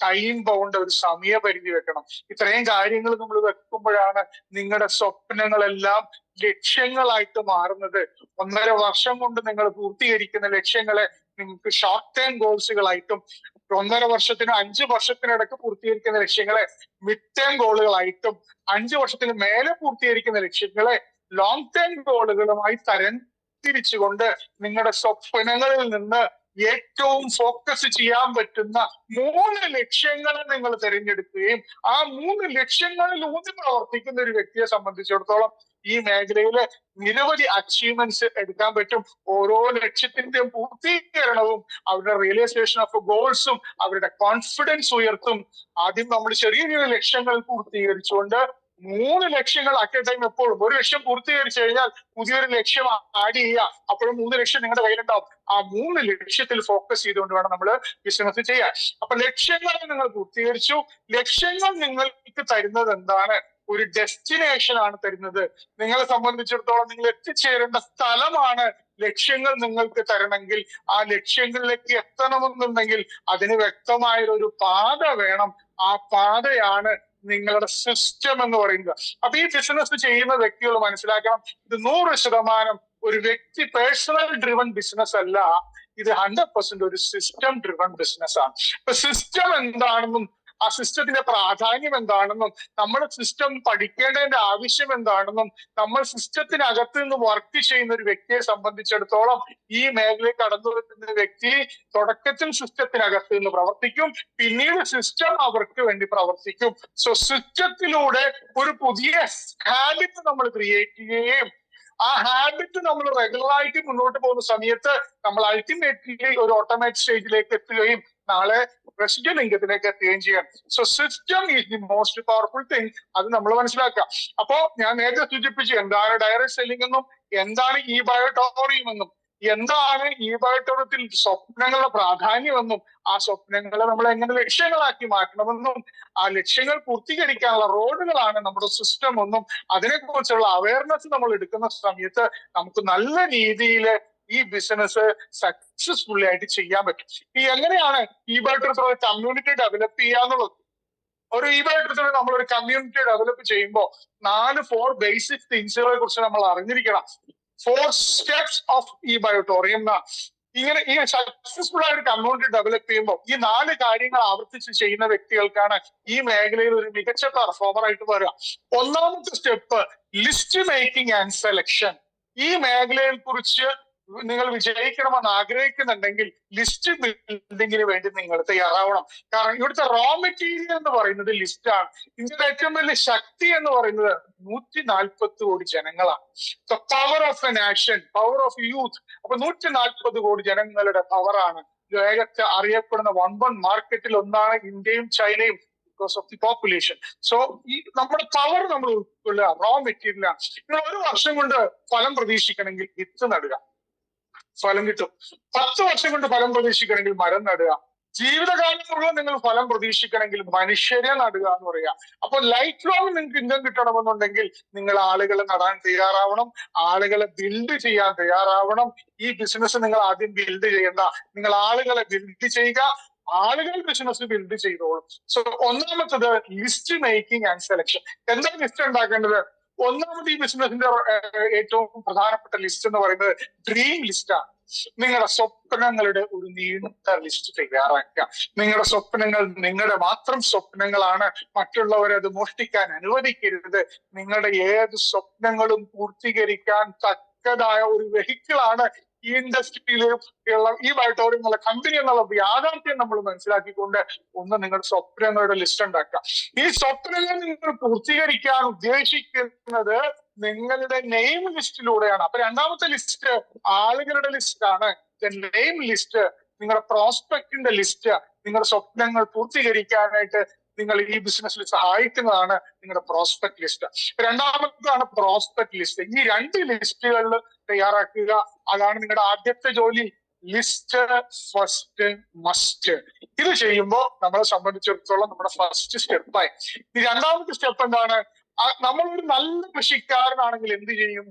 S2: ടൈം ബൗണ്ട്, ഒരു സമയപരിധി വെക്കണം. ഇത്രയും കാര്യങ്ങൾ നമ്മൾ വെക്കുമ്പോഴാണ് നിങ്ങളുടെ സ്വപ്നങ്ങളെല്ലാം ലക്ഷ്യങ്ങളായിട്ട് മാറുന്നത്. 1.5 വർഷം കൊണ്ട് നിങ്ങൾ പൂർത്തീകരിക്കുന്ന ലക്ഷ്യങ്ങളെ നിങ്ങൾക്ക് ഷോർട്ട് ടേം ഗോൾസുകളായിട്ടും 1.5 വർഷത്തിന് 5 വർഷത്തിനിടക്ക് പൂർത്തീകരിക്കുന്ന ലക്ഷ്യങ്ങളെ മിഡ് ടേം ഗോളുകളായിട്ടും 5 വർഷത്തിന് മേലെ പൂർത്തീകരിക്കുന്ന ലക്ഷ്യങ്ങളെ ലോങ് ടേം ഗോളുകളുമായി തിരിച്ചുകൊണ്ട് നിങ്ങളുടെ സ്വപ്നങ്ങളിൽ നിന്ന് ഏറ്റവും ഫോക്കസ് ചെയ്യാൻ പറ്റുന്ന 3 ലക്ഷ്യങ്ങൾ നിങ്ങൾ തിരഞ്ഞെടുക്കുകയും ആ 3 ലക്ഷ്യങ്ങളിൽ ഊന്നി പ്രവർത്തിക്കുന്ന ഒരു വ്യക്തിയെ സംബന്ധിച്ചിടത്തോളം ഈ മേഖലയില് നിരവധി അച്ചീവ്മെന്റ്സ് എടുക്കാൻ പറ്റും. ഓരോ ലക്ഷ്യത്തിന്റെയും പൂർത്തീകരണവും അവരുടെ റിയലൈസേഷൻ ഓഫ് ഗോൾസും അവരുടെ കോൺഫിഡൻസ് ഉയർത്തും. ആദ്യം നമ്മൾ ചെറിയ ചെറിയ ലക്ഷ്യങ്ങൾ പൂർത്തീകരിച്ചുകൊണ്ട് 3 ലക്ഷ്യങ്ങൾ അറ്റ് എ ടൈം, എപ്പോഴും ഒരു ലക്ഷ്യം പൂർത്തീകരിച്ചു കഴിഞ്ഞാൽ പുതിയൊരു ലക്ഷ്യം ആഡ് ചെയ്യുക. അപ്പോഴും 3 ലക്ഷ്യം നിങ്ങളുടെ കയ്യിലുണ്ടാവും. ആ 3 ലക്ഷ്യത്തിൽ ഫോക്കസ് ചെയ്തുകൊണ്ട് വേണം നമ്മൾ ബിസിനസ് ചെയ്യാൻ. അപ്പൊ ലക്ഷ്യങ്ങൾ നിങ്ങൾ പൂർത്തീകരിച്ചു. ലക്ഷ്യങ്ങൾ നിങ്ങൾക്ക് തരുന്നത് എന്താണ്? ഒരു ഡെസ്റ്റിനേഷൻ ആണ് തരുന്നത്. നിങ്ങളെ സംബന്ധിച്ചിടത്തോളം നിങ്ങൾ എത്തിച്ചേരേണ്ട സ്ഥലമാണ് ലക്ഷ്യങ്ങൾ നിങ്ങൾക്ക് തരണമെങ്കിൽ. ആ ലക്ഷ്യങ്ങളിലേക്ക് എത്തണമെന്നുണ്ടെങ്കിൽ അതിന് വ്യക്തമായ ഒരു പാത വേണം. ആ പാതയാണ് നിങ്ങളുടെ സിസ്റ്റം എന്ന് പറയുന്നത്. അപ്പൊ ഈ ബിസിനസ് ചെയ്യുന്ന വ്യക്തികൾ മനസ്സിലാക്കണം, ഇത് 100% ഒരു വ്യക്തി പേഴ്സണൽ ഡ്രിവൺ ബിസിനസ് അല്ല, ഇത് 100% ഒരു സിസ്റ്റം ഡ്രിവൺ ബിസിനസ് ആണ്. ഇപ്പൊ സിസ്റ്റം എന്താണെന്നും ആ സിസ്റ്റത്തിന്റെ പ്രാധാന്യം എന്താണെന്നും നമ്മൾ സിസ്റ്റം പഠിക്കേണ്ടതിന്റെ ആവശ്യം എന്താണെന്നും നമ്മൾ സിസ്റ്റത്തിനകത്ത് നിന്ന് വർക്ക് ചെയ്യുന്ന ഒരു വ്യക്തിയെ സംബന്ധിച്ചിടത്തോളം ഈ മേഖലയിൽ കടന്നു വരുന്ന വ്യക്തി തുടക്കത്തിൽ സിസ്റ്റത്തിനകത്ത് നിന്ന് പ്രവർത്തിക്കും, പിന്നീട് സിസ്റ്റം അവർക്ക് വേണ്ടി പ്രവർത്തിക്കും. സോ സിസ്റ്റത്തിലൂടെ ഒരു പുതിയ ഹാബിറ്റ് നമ്മൾ ക്രിയേറ്റ് ചെയ്യുകയും ആ ഹാബിറ്റ് നമ്മൾ റെഗുലറായിട്ട് മുന്നോട്ട് പോകുന്ന സമയത്ത് നമ്മൾ അൾട്ടിമേറ്റ്ലി ഒരു ഓട്ടോമാറ്റിക് സ്റ്റേജിലേക്ക് എത്തുകയും നാളെ റെസിഡന്റ് ഇൻകത്തിലേക്ക് എത്തുകയും ചെയ്യാം. So system is the most powerful thing. അത് നമ്മൾ മനസ്സിലാക്കാം. അപ്പോ ഞാൻ നേരത്തെ സൂചിപ്പിച്ചു എന്താണ് ഡയറക്ട് സെല്ലിംഗ് എന്നും എന്താണ് ഈ ബയോട്ടോറിയം എന്നും എന്താണ് ഈ ബയോട്ടോറിയത്തിൽ സ്വപ്നങ്ങളുടെ പ്രാധാന്യമെന്നും ആ സ്വപ്നങ്ങളെ നമ്മൾ എങ്ങനെ ലക്ഷ്യങ്ങളാക്കി മാറ്റണമെന്നും ആ ലക്ഷ്യങ്ങൾ പൂർത്തീകരിക്കാനുള്ള റോഡുകളാണ് നമ്മുടെ സിസ്റ്റം എന്നും അതിനെക്കുറിച്ചുള്ള അവയർനെസ് നമ്മൾ എടുക്കുന്ന സമയത്ത് നമുക്ക് നല്ല രീതിയിൽ ഈ ബിസിനസ് സക്സസ്ഫുള്ളി ആയിട്ട് ചെയ്യാൻ പറ്റും. ഈ എങ്ങനെയാണ് ഈ ബയോട്ടോറിയത്തിൽ കമ്മ്യൂണിറ്റി ഡെവലപ്പ് ചെയ്യാന്നുള്ളത്? ഒരു ഈ ബയോട്ടോറിയത്തിൽ നമ്മൾ ഒരു കമ്മ്യൂണിറ്റി ഡെവലപ്പ് ചെയ്യുമ്പോൾ 4 ബേസിക് തിങ്സുകളെ കുറിച്ച് നമ്മൾ അറിഞ്ഞിരിക്കണം. 4 steps ഓഫ് ഈ ബയോട്ടോറിയം. ഇങ്ങനെ ഈ സക്സസ്ഫുൾ ആയിട്ട് കമ്മ്യൂണിറ്റി ഡെവലപ്പ് ചെയ്യുമ്പോൾ ഈ 4 കാര്യങ്ങൾ ആവർത്തിച്ച് ചെയ്യുന്ന വ്യക്തികൾക്കാണ് ഈ മേഖലയിൽ ഒരു മികച്ച പെർഫോമർ ആയിട്ട് വരിക. ഒന്നാമത്തെ step list making and selection. ഈ മേഖലയെ കുറിച്ച് നിങ്ങൾ വിജയിക്കണമെന്ന് ആഗ്രഹിക്കുന്നുണ്ടെങ്കിൽ ലിസ്റ്റ് ബിൽഡിങ്ങിന് വേണ്ടി നിങ്ങൾ തയ്യാറാവണം. കാരണം ഇവിടുത്തെ റോ മെറ്റീരിയൽ എന്ന് പറയുന്നത് ലിസ്റ്റാണ്. ഇന്ത്യയുടെ ഏറ്റവും വലിയ ശക്തി എന്ന് പറയുന്നത് 140 കോടി ജനങ്ങളാണ്. Power of A nation, power of youth. അപ്പൊ 140 കോടി ജനങ്ങളുടെ പവറാണ്. ലോകത്തെ അറിയപ്പെടുന്ന 1 മാർക്കറ്റിൽ ഒന്നാണ് ഇന്ത്യയും ചൈനയും because of the population. So ഈ നമ്മുടെ പവർ നമ്മൾ ഉൾക്കൊള്ളുക റോ മെറ്റീരിയലാണ്. നിങ്ങൾ 1 വർഷം കൊണ്ട് ഫലം പ്രതീക്ഷിക്കണമെങ്കിൽ വിത്ത് നടുക, ഫലം കിട്ടും. 10 വർഷം കൊണ്ട് ഫലം പ്രതീക്ഷിക്കണമെങ്കിൽ മരം നടുക. ജീവിതകാലം മുഴുവൻ നിങ്ങൾ ഫലം പ്രതീക്ഷിക്കണമെങ്കിൽ മനുഷ്യരെ നടുക എന്ന് പറയാ. അപ്പൊ ലൈഫ് ലോങ് നിങ്ങൾക്ക് ഇൻകം കിട്ടണമെന്നുണ്ടെങ്കിൽ നിങ്ങൾ ആളുകളെ നടാൻ തയ്യാറാവണം, ആളുകളെ ബിൽഡ് ചെയ്യാൻ തയ്യാറാവണം. ഈ ബിസിനസ് നിങ്ങൾ ആദ്യം ബിൽഡ് ചെയ്യണ്ട, നിങ്ങൾ ആളുകളെ ബിൽഡ് ചെയ്യുക, ആളുകൾ ബിസിനസ് ബിൽഡ് ചെയ്തോളും. സോ ഒന്നാമത്തത് ലിസ്റ്റ് മേക്കിംഗ് ആൻഡ് സെലക്ഷൻ. എന്താണ് ലിസ്റ്റ് ഉണ്ടാക്കേണ്ടത്? ഒന്നാമത് ഈ ബിസിനസിന്റെ ഏറ്റവും പ്രധാനപ്പെട്ട ലിസ്റ്റ് എന്ന് പറയുന്നത് ഡ്രീം ലിസ്റ്റാണ്. നിങ്ങളുടെ സ്വപ്നങ്ങളുടെ ഒരു നീണ്ട ലിസ്റ്റ് തയ്യാറാക്കുക. നിങ്ങളുടെ സ്വപ്നങ്ങൾ നിങ്ങളുടെ മാത്രം സ്വപ്നങ്ങളാണ്. മറ്റുള്ളവരെ അത് മോഷ്ടിക്കാൻ അനുവദിക്കരുത്. നിങ്ങളുടെ ഏത് സ്വപ്നങ്ങളും പൂർത്തീകരിക്കാൻ തക്കതായ ഒരു വെഹിക്കിളാണ് ഈ ഇൻഡസ്ട്രിയിൽ ഉള്ള ഈ ബയോട്ടോറിയം എന്നുള്ള കമ്പനി എന്നുള്ള യാഥാർത്ഥ്യം നമ്മൾ മനസ്സിലാക്കിക്കൊണ്ട് ഒന്ന് നിങ്ങളുടെ സ്വപ്നങ്ങളുടെ ലിസ്റ്റ് ഉണ്ടാക്കുക. ഈ സ്വപ്നങ്ങൾ നിങ്ങൾ പൂർത്തീകരിക്കാൻ ഉദ്ദേശിക്കുന്നത് നിങ്ങളുടെ നെയിം ലിസ്റ്റിലൂടെയാണ്. അപ്പൊ രണ്ടാമത്തെ ലിസ്റ്റ് ആളുകളുടെ ലിസ്റ്റാണ്. നെയിം ലിസ്റ്റ് നിങ്ങളുടെ പ്രോസ്പെക്റ്റിന്റെ ലിസ്റ്റ്. നിങ്ങളുടെ സ്വപ്നങ്ങൾ പൂർത്തീകരിക്കാനായിട്ട് നിങ്ങൾ ഈ ബിസിനസ്സിൽ സഹായിക്കുന്നതാണ് നിങ്ങളുടെ പ്രോസ്പെക്ട് ലിസ്റ്റ്. രണ്ടാമതാണ് പ്രോസ്പെക്ട് ലിസ്റ്റ്. ഈ 2 ലിസ്റ്റുകളിൽ തയ്യാറാക്കുക. അതാണ് നിങ്ങളുടെ ആദ്യത്തെ ജോലി. List first must. ഇത് ചെയ്യുമ്പോൾ നമ്മളെ സംബന്ധിച്ചിടത്തോളം നമ്മുടെ ഫസ്റ്റ് സ്റ്റെപ്പായി. ഈ രണ്ടാമത്തെ സ്റ്റെപ്പ് എന്താണ്? നമ്മളൊരു നല്ല കൃഷിക്കാരനാണെങ്കിൽ എന്ത് ചെയ്യും?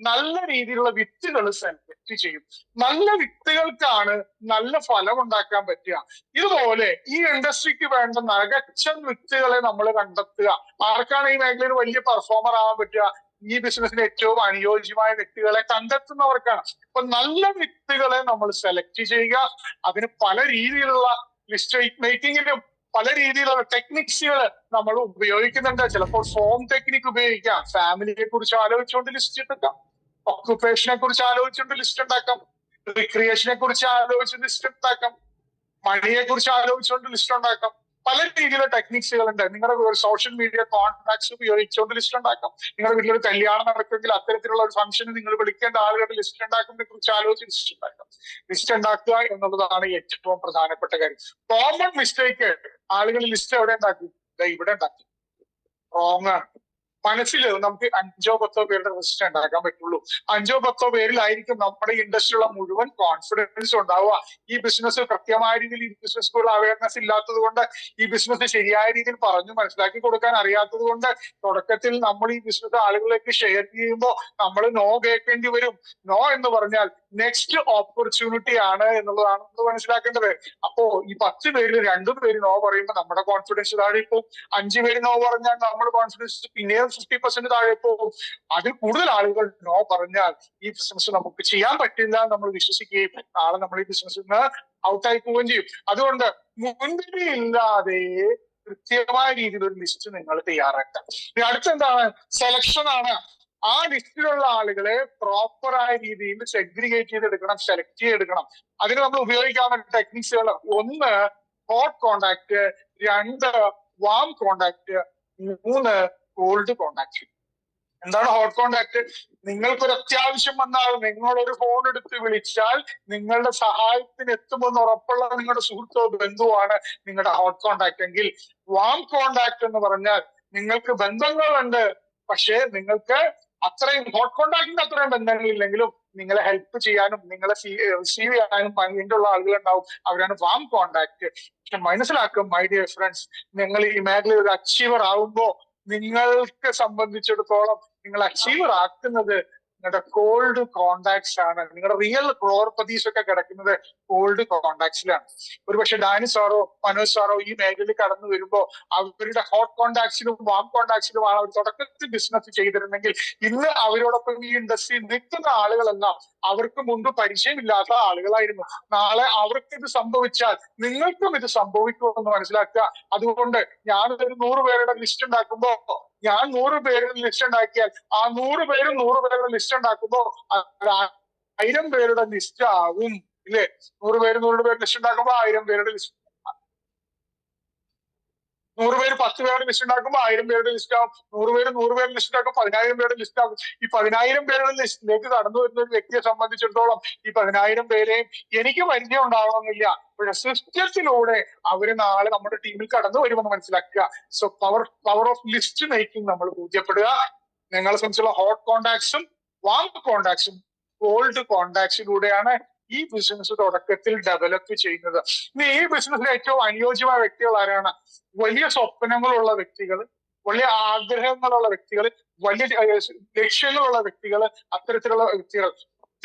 S2: നല്ല രീതിയിലുള്ള വിത്തുകൾ സെലക്ട് ചെയ്യും. നല്ല വിത്തുകൾക്കാണ് നല്ല ഫലം ഉണ്ടാക്കാൻ പറ്റുക. ഇതുപോലെ ഈ ഇൻഡസ്ട്രിക്ക് വേണ്ട മികച്ച വിത്തുകളെ നമ്മൾ കണ്ടെത്തുക. ആർക്കാണ് ഈ മേഖലയിൽ വലിയ പെർഫോമർ ആവാൻ പറ്റുക? ഈ ബിസിനസ്സിന് ഏറ്റവും അനുയോജ്യമായ വ്യക്തികളെ കണ്ടെത്തുന്നവർക്കാണ്. അപ്പൊ നല്ല വിത്തുകളെ നമ്മൾ സെലക്ട് ചെയ്യുക. അതിന് പല രീതിയിലുള്ള ലിസ്റ്റ് മേക്കിങ്ങിലും പല രീതിയിലുള്ള ടെക്നിക്സുകൾ നമ്മൾ ഉപയോഗിക്കുന്നുണ്ട്. ചിലപ്പോൾ ഫോം ടെക്നിക് ഉപയോഗിക്കാം. ഫാമിലിയെ കുറിച്ച് ആലോചിച്ചുകൊണ്ട് ലിസ്റ്റ് എടുക്കാം. ഓക്യുപ്പേഷനെ കുറിച്ച് ആലോചിച്ചുകൊണ്ട് ലിസ്റ്റ് ഉണ്ടാക്കാം. റിക്രിയേഷനെ കുറിച്ച് ആലോചിച്ച് ലിസ്റ്റ് ഉണ്ടാക്കാം. മണിയെ കുറിച്ച് ആലോചിച്ചുകൊണ്ട് ലിസ്റ്റ് ഉണ്ടാക്കാം. പല രീതിയിലുള്ള ടെക്നിക്സുകൾ ഉണ്ട്. നിങ്ങളുടെ സോഷ്യൽ മീഡിയ കോൺടാക്ട്സ് ഉപയോഗിച്ചുകൊണ്ട് ലിസ്റ്റ് ഉണ്ടാക്കാം. നിങ്ങളുടെ വീട്ടിലൊരു കല്യാണം നടക്കുമെങ്കിൽ അത്തരത്തിലുള്ള ഒരു ഫംഗ്ഷന് നിങ്ങൾ വിളിക്കേണ്ട ആളുകളുടെ ലിസ്റ്റ് ഉണ്ടാക്കുന്നതിനെ കുറിച്ച് ആലോചിച്ച് ലിസ്റ്റ് ഉണ്ടാക്കാം. ലിസ്റ്റ് ഉണ്ടാക്കുക എന്നുള്ളതാണ് ഏറ്റവും പ്രധാനപ്പെട്ട കാര്യം. കോമൺ മിസ്റ്റേക്ക്, ആളുകൾ ലിസ്റ്റ് എവിടെ ഉണ്ടാക്കും? ഇവിടെ ഉണ്ടാക്കും. റോങ് ആണ്. മനസ്സിൽ നമുക്ക് 5 or 10 പേരുടെ ലിസ്റ്റ് ഉണ്ടാക്കാൻ പറ്റുള്ളൂ. 5 or 10 പേരിലായിരിക്കും നമ്മുടെ ഇൻഡസ്ട്രിയുള്ള മുഴുവൻ കോൺഫിഡൻസ് ഉണ്ടാവുക. ഈ ബിസിനസ് കൃത്യമായ രീതിയിൽ ഈ ബിസിനസ്സുകൾ അവയർനെസ് ഇല്ലാത്തത് കൊണ്ട്, ഈ ബിസിനസ് ശരിയായ രീതിയിൽ പറഞ്ഞു മനസ്സിലാക്കി കൊടുക്കാൻ അറിയാത്തത് കൊണ്ട് തുടക്കത്തിൽ നമ്മൾ ഈ ബിസിനസ് ആളുകളിലേക്ക് ഷെയർ ചെയ്യുമ്പോൾ നമ്മൾ നോ കേൾക്കേണ്ടി വരും. നോ എന്ന് പറഞ്ഞാൽ നെക്സ്റ്റ് ഓപ്പർച്യൂണിറ്റി ആണ് എന്നുള്ളതാണ് നമ്മൾ മനസ്സിലാക്കേണ്ടത്. അപ്പോ ഈ 10 പേരിൽ 2 പേര് നോ പറയുമ്പോൾ നമ്മുടെ കോൺഫിഡൻസ് താഴെ പോകും. 5 പേര് നോ പറഞ്ഞാൽ നമ്മുടെ കോൺഫിഡൻസ് പിന്നെയും 50% താഴെ പോകും. അതിൽ കൂടുതൽ ആളുകൾ നോ പറഞ്ഞാൽ ഈ ബിസിനസ് നമുക്ക് ചെയ്യാൻ പറ്റില്ല നമ്മൾ വിശ്വസിക്കുകയും നാളെ നമ്മൾ ഈ ബിസിനസ്സിൽ നിന്ന് ഔട്ടായി പോവുകയും ചെയ്യും. അതുകൊണ്ട് മുൻവിധി ഇല്ലാതെ കൃത്യമായ രീതിയിൽ ഒരു ലിസ്റ്റ് നിങ്ങൾ തയ്യാറാക്കാം. ഇനി അടുത്തെന്താണ്? സെലക്ഷൻ ആണ്. ആ ലിസ്റ്റിലുള്ള ആളുകളെ പ്രോപ്പറായ രീതിയിൽ സെഗ്രിഗേറ്റ് ചെയ്തെടുക്കണം, സെലക്ട് ചെയ്തെടുക്കണം. അതിന് നമ്മൾ ഉപയോഗിക്കാവുന്ന ടെക്നിക്സുകൾ: 1 hot contact, 2 warm contact, 3 cold contact. എന്താണ് ഹോട്ട് കോണ്ടാക്ട്? നിങ്ങൾക്കൊരു അത്യാവശ്യം വന്നാൽ നിങ്ങളൊരു ഫോൺ എടുത്ത് വിളിച്ചാൽ നിങ്ങളുടെ സഹായത്തിന് എത്തുമെന്ന് ഉറപ്പുള്ള നിങ്ങളുടെ സുഹൃത്തോ ബന്ധുവാണ് നിങ്ങളുടെ ഹോട്ട് കോണ്ടാക്ട് എങ്കിൽ. വാം കോണ്ടാക്ട് എന്ന് പറഞ്ഞാൽ നിങ്ങൾക്ക് ബന്ധങ്ങളുണ്ട്, പക്ഷേ നിങ്ങൾക്ക് അത്രയും ഹോട്ട് കോണ്ടാക്ടിന്റെ അത്രയും ബന്ധങ്ങളില്ലെങ്കിലും നിങ്ങളെ ഹെൽപ്പ് ചെയ്യാനും നിങ്ങളെ റിസീവ് ചെയ്യാനും വേണ്ടിയുള്ള ആളുകൾ ഉണ്ടാവും. അവരാണ് വാം കോണ്ടാക്ട്. പക്ഷെ മനസ്സിലാക്കും മൈ ഡിയർ ഫ്രണ്ട്സ്, നിങ്ങൾ ഈ മേഖലയിൽ ഒരു അച്ചീവർ ആവുമ്പോൾ നിങ്ങൾക്ക് സംബന്ധിച്ചിടത്തോളം നിങ്ങൾ അച്ചീവർ ആക്കുന്നത് നിങ്ങളുടെ കോൾഡ് കോണ്ടാക്ട്സ് ആണ്. നിങ്ങളുടെ റിയൽ ക്രോർപതീസ് ഒക്കെ കിടക്കുന്നത് കോൾഡ് കോണ്ടാക്ട്സിലാണ്. ഒരുപക്ഷെ ഡാനി സാറോ മനോജ് സാറോ ഈ മേഖലയിൽ കടന്നു വരുമ്പോൾ അവരുടെ ഹോട്ട് കോണ്ടാക്ട്സിലും വാം കോണ്ടാക്ട്സിലുമാണ് അവർ തുടക്കത്തിൽ ബിസിനസ് ചെയ്തിരുന്നെങ്കിൽ ഇന്ന് അവരോടൊപ്പം ഈ ഇൻഡസ്ട്രിയിൽ നിൽക്കുന്ന ആളുകളെല്ലാം അവർക്ക് മുൻപ് പരിചയമില്ലാത്ത ആളുകളായിരുന്നു. നാളെ അവർക്ക് ഇത് സംഭവിച്ചാൽ നിങ്ങൾക്കും ഇത് സംഭവിക്കുമെന്ന് മനസ്സിലാക്കുക. അതുകൊണ്ട് ഞാനൊരു 100 പേരുടെ ലിസ്റ്റ് ഉണ്ടാക്കുമ്പോ, ഞാൻ 100 പേരുടെ ലിസ്റ്റ് ഉണ്ടാക്കിയാൽ ആ 100 പേരും 100 പേരുടെ ലിസ്റ്റ് ഉണ്ടാക്കുമ്പോ 1000 പേരുടെ ലിസ്റ്റ് ആവും. ഇല്ലേ? 100 പേര് 100 പേരുടെ ലിസ്റ്റ് ഉണ്ടാക്കുമ്പോ 1000 പേരുടെ ലിസ്റ്റ്. 100 പേര് 10 പേരുടെ ലിസ്റ്റ് ഉണ്ടാക്കുമ്പോൾ 1000 പേരുടെ ലിസ്റ്റ് ആവും. 100 പേര് 100 പേരുടെ ലിസ്റ്റ് ഉണ്ടാക്കുമ്പോൾ 10000 പേരുടെ ലിസ്റ്റ് ആവും. ഈ 10000 പേരുടെ ലിസ്റ്റിലേക്ക് കടന്നു വരുന്ന ഒരു വ്യക്തിയെ സംബന്ധിച്ചിടത്തോളം ഈ 10000 പേരെയും എനിക്ക് പരിചയം ഉണ്ടാവണമെന്നില്ല. പക്ഷെ സിസ്റ്റത്തിലൂടെ അവര് നാളെ നമ്മുടെ ടീമിൽ കടന്നു വരുമെന്ന് മനസ്സിലാക്കുക. So power of list making നമ്മൾ ബോധ്യപ്പെടുക. നിങ്ങളെ സംബന്ധിച്ചുള്ള ഹോട്ട് കോണ്ടാക്ട്സും വാം കോണ്ടാക്ട്സും കോൾഡ് കോണ്ടാക്ട്സിലൂടെയാണ് ഈ ബിസിനസ് തുടക്കത്തിൽ ഡെവലപ്പ് ചെയ്യുന്നത്. ഇനി ഈ ബിസിനസ്സിൽ ഏറ്റവും അനുയോജ്യമായ വ്യക്തികൾ ആരാണ്? വലിയ സ്വപ്നങ്ങളുള്ള വ്യക്തികൾ, വലിയ ആഗ്രഹങ്ങളുള്ള വ്യക്തികൾ, വലിയ ലക്ഷ്യങ്ങളുള്ള വ്യക്തികൾ, അത്തരത്തിലുള്ള വ്യക്തികൾ.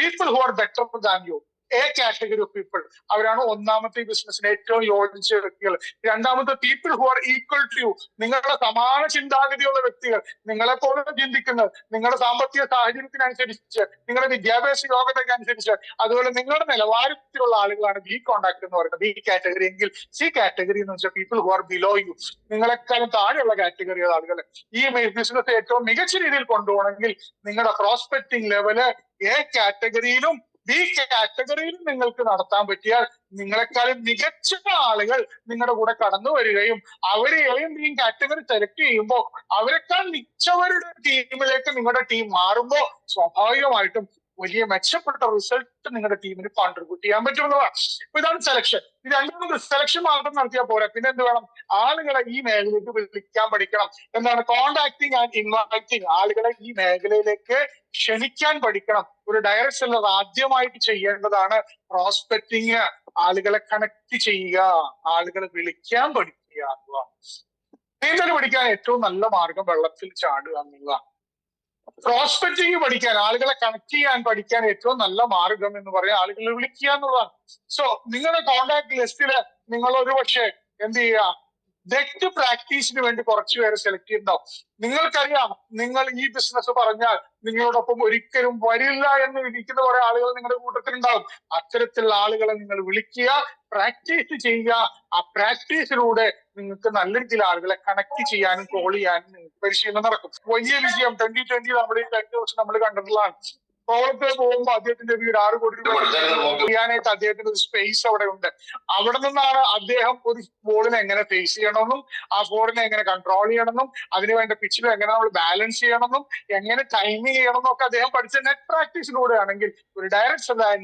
S2: People who are better than you, a category of people. അവരാണ് ഒന്നാമത്തെ ബിസിനസ്സിന് ഏറ്റവും യോജിച്ച വ്യക്തികൾ. രണ്ടാമത്തെ people who are equal to you, നിങ്ങളുടെ സമാന ചിന്താഗതിയുള്ള വ്യക്തികൾ, നിങ്ങളെ പോലെ ചിന്തിക്കുന്നത്, നിങ്ങളുടെ സാമ്പത്തിക സാഹചര്യത്തിനനുസരിച്ച്, നിങ്ങളുടെ വിദ്യാഭ്യാസ യോഗ്യതയ്ക്ക് അനുസരിച്ച്, അതുപോലെ നിങ്ങളുടെ നിലവാരത്തിലുള്ള ആളുകളാണ് ബി കോണ്ടാക്ട് എന്ന് പറയുന്നത്, ബി കാറ്റഗറി. എങ്കിൽ സി കാറ്റഗറി എന്ന് വെച്ചാൽ people who are below you, നിങ്ങളെക്കാളും താഴെയുള്ള കാറ്റഗറി ആളുകൾ. ഈ ബിസിനസ് ഏറ്റവും മികച്ച രീതിയിൽ കൊണ്ടുപോകണമെങ്കിൽ നിങ്ങളുടെ പ്രോസ്പെക്ടിങ് ലെവല് എ കാറ്റഗറിയിലും ബി കാറ്റഗറിയിലും നിങ്ങൾക്ക് നടത്താൻ പറ്റിയാൽ നിങ്ങളെക്കാളും മികച്ച ആളുകൾ നിങ്ങളുടെ കൂടെ കടന്നു വരികയും അവരെ എയും ബിയും കാറ്റഗറി സെലക്ട് ചെയ്യുമ്പോൾ അവരെക്കാൾ മികച്ചവരുടെ ടീമിലേക്ക് നിങ്ങളുടെ ടീം മാറുമ്പോൾ സ്വാഭാവികമായിട്ടും വലിയ മെച്ചപ്പെട്ട റിസൾട്ട് നിങ്ങളുടെ ടീമിന് കോൺട്രിബ്യൂട്ട് ചെയ്യാൻ പറ്റുന്നതാണ്. അപ്പൊ ഇതാണ് സെലക്ഷൻ. ഈ 2 സെലക്ഷൻ മാത്രം നടത്തിയാൽ പോരാ, പിന്നെ എന്ത് വേണം? ആളുകളെ ഈ മേഖലയിലേക്ക് വിളിക്കാൻ പഠിക്കണം. എന്താണ്? Contacting and inviting. ആളുകളെ ഈ മേഖലയിലേക്ക് ക്ഷണിക്കാൻ പഠിക്കണം. ഒരു ഡയറക്ട് സെല്ലർ ആദ്യമായിട്ട് ചെയ്യേണ്ടതാണ് പ്രോസ്പെക്ടിങ്. ആളുകളെ കണക്ട് ചെയ്യുക, ആളുകളെ വിളിക്കാൻ പഠിക്കുക എന്നതാണ്. നീന്തൽ പഠിക്കാൻ ഏറ്റവും നല്ല മാർഗം വെള്ളത്തിൽ ചാടുക എന്നുള്ളതാണ്. പ്രോസ്പെക്റ്റിംഗ് പഠിക്കാൻ, ആളുകളെ കണക്ട് ചെയ്യാൻ പഠിക്കാൻ ഏറ്റവും നല്ല മാർഗം എന്ന് പറയാൻ ആളുകളെ വിളിക്കുക എന്നുള്ളതാണ്. സോ നിങ്ങളുടെ കോണ്ടാക്ട് ലിസ്റ്റില് നിങ്ങൾ ഒരു പക്ഷേ എന്ത് ചെയ്യുക, ഡെറ്റ് പ്രാക്ടീസിന് വേണ്ടി കുറച്ചു പേരെ സെലക്ട് ചെയ്യുന്നുണ്ടാവും. നിങ്ങൾക്കറിയാം നിങ്ങൾ ഈ ബിസിനസ് പറഞ്ഞാൽ നിങ്ങളോടൊപ്പം ഒരിക്കലും വരില്ല എന്ന് ഇരിക്കുന്ന കുറെ ആളുകൾ നിങ്ങളുടെ കൂട്ടത്തിലുണ്ടാവും. അത്തരത്തിലുള്ള ആളുകളെ നിങ്ങൾ വിളിക്കുക, പ്രാക്ടീസ് ചെയ്യുക. ആ പ്രാക്ടീസിലൂടെ നിങ്ങൾക്ക് നല്ല രീതിയിൽ ആളുകളെ കണക്ട് ചെയ്യാനും കോൾ ചെയ്യാനും നിങ്ങൾക്ക് പരിശീലനം നടക്കും. വലിയ വിജയം 2020 നമ്മൾ ഈ 2 വർഷം നമ്മൾ കണ്ടിട്ടുള്ളതാണ്. കോളത്തിൽ പോകുമ്പോൾ അദ്ദേഹത്തിന്റെ വീട് 6 കോടി രൂപ ചെയ്യാനായിട്ട് അദ്ദേഹത്തിന് ഒരു സ്പേസ് അവിടെ ഉണ്ട്. അവിടെ നിന്നാണ് അദ്ദേഹം ഒരു ബോളിനെ എങ്ങനെ ഫേസ് ചെയ്യണമെന്നും ആ ബോളിനെ എങ്ങനെ കൺട്രോൾ ചെയ്യണമെന്നും അതിന് വേണ്ട പിച്ചിൽ എങ്ങനെ നമ്മൾ ബാലൻസ് ചെയ്യണമെന്നും എങ്ങനെ ടൈമിങ് ചെയ്യണമെന്നും ഒക്കെ അദ്ദേഹം പഠിച്ച നെറ്റ് പ്രാക്ടീസിലൂടെ ആണെങ്കിൽ ഒരു ഡയറക്ടറായ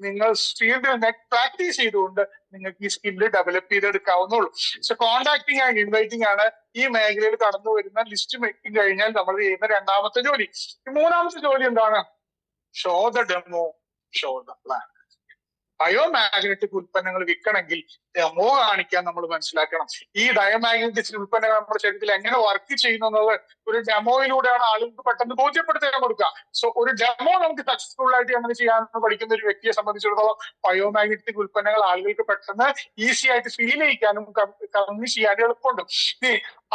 S2: നിങ്ങൾ ഫീൽഡിൽ നെറ്റ് പ്രാക്ടീസ് ചെയ്തുകൊണ്ട് നിങ്ങൾക്ക് ഈ സ്കില്ല് ഡെവലപ്പ് ചെയ്തെടുക്കാവുന്നുള്ളൂ. സോ കോണ്ടാക്ടിങ് ആൻഡ് ഇൻവൈറ്റിംഗ് ആണ് ഈ മേഖലയിൽ കടന്നു വരുന്ന ലിസ്റ്റ് മേക്കിംഗ് കഴിഞ്ഞാൽ നമ്മൾ ചെയ്യുന്ന രണ്ടാമത്തെ ജോലി. മൂന്നാമത്തെ ജോലി എന്താണ്? Show the demo, show the plan. Biomagnetic ഉൽപ്പന്നങ്ങൾ വിൽക്കണമെങ്കിൽ ഡെമോ കാണിക്കാൻ നമ്മൾ മനസ്സിലാക്കണം. ഈ ഡയോമാഗ്നറ്റിക് ഉൽപ്പന്നങ്ങൾ നമ്മുടെ ശരീരത്തിൽ എങ്ങനെ വർക്ക് ചെയ്യുന്നത് ഒരു ഡെമോയിലൂടെയാണ് ആളുകൾക്ക് പെട്ടെന്ന് ബോധ്യപ്പെടുത്താൻ കൊടുക്കുക. സോ ഒരു ഡെമോ നമുക്ക് സക്സസ്ഫുൾ ആയിട്ട് എങ്ങനെ ചെയ്യാമെന്ന് പഠിക്കുന്ന ഒരു വ്യക്തിയെ സംബന്ധിച്ചിടത്തോളം ബയോമാഗ്നറ്റിക് ഉൽപ്പന്നങ്ങൾ ആളുകൾക്ക് പെട്ടെന്ന് ഈസി ആയിട്ട് ഫീൽ ചെയ്യിക്കാനും കമ്മി ചെയ്യാനും എളുപ്പമുണ്ട്.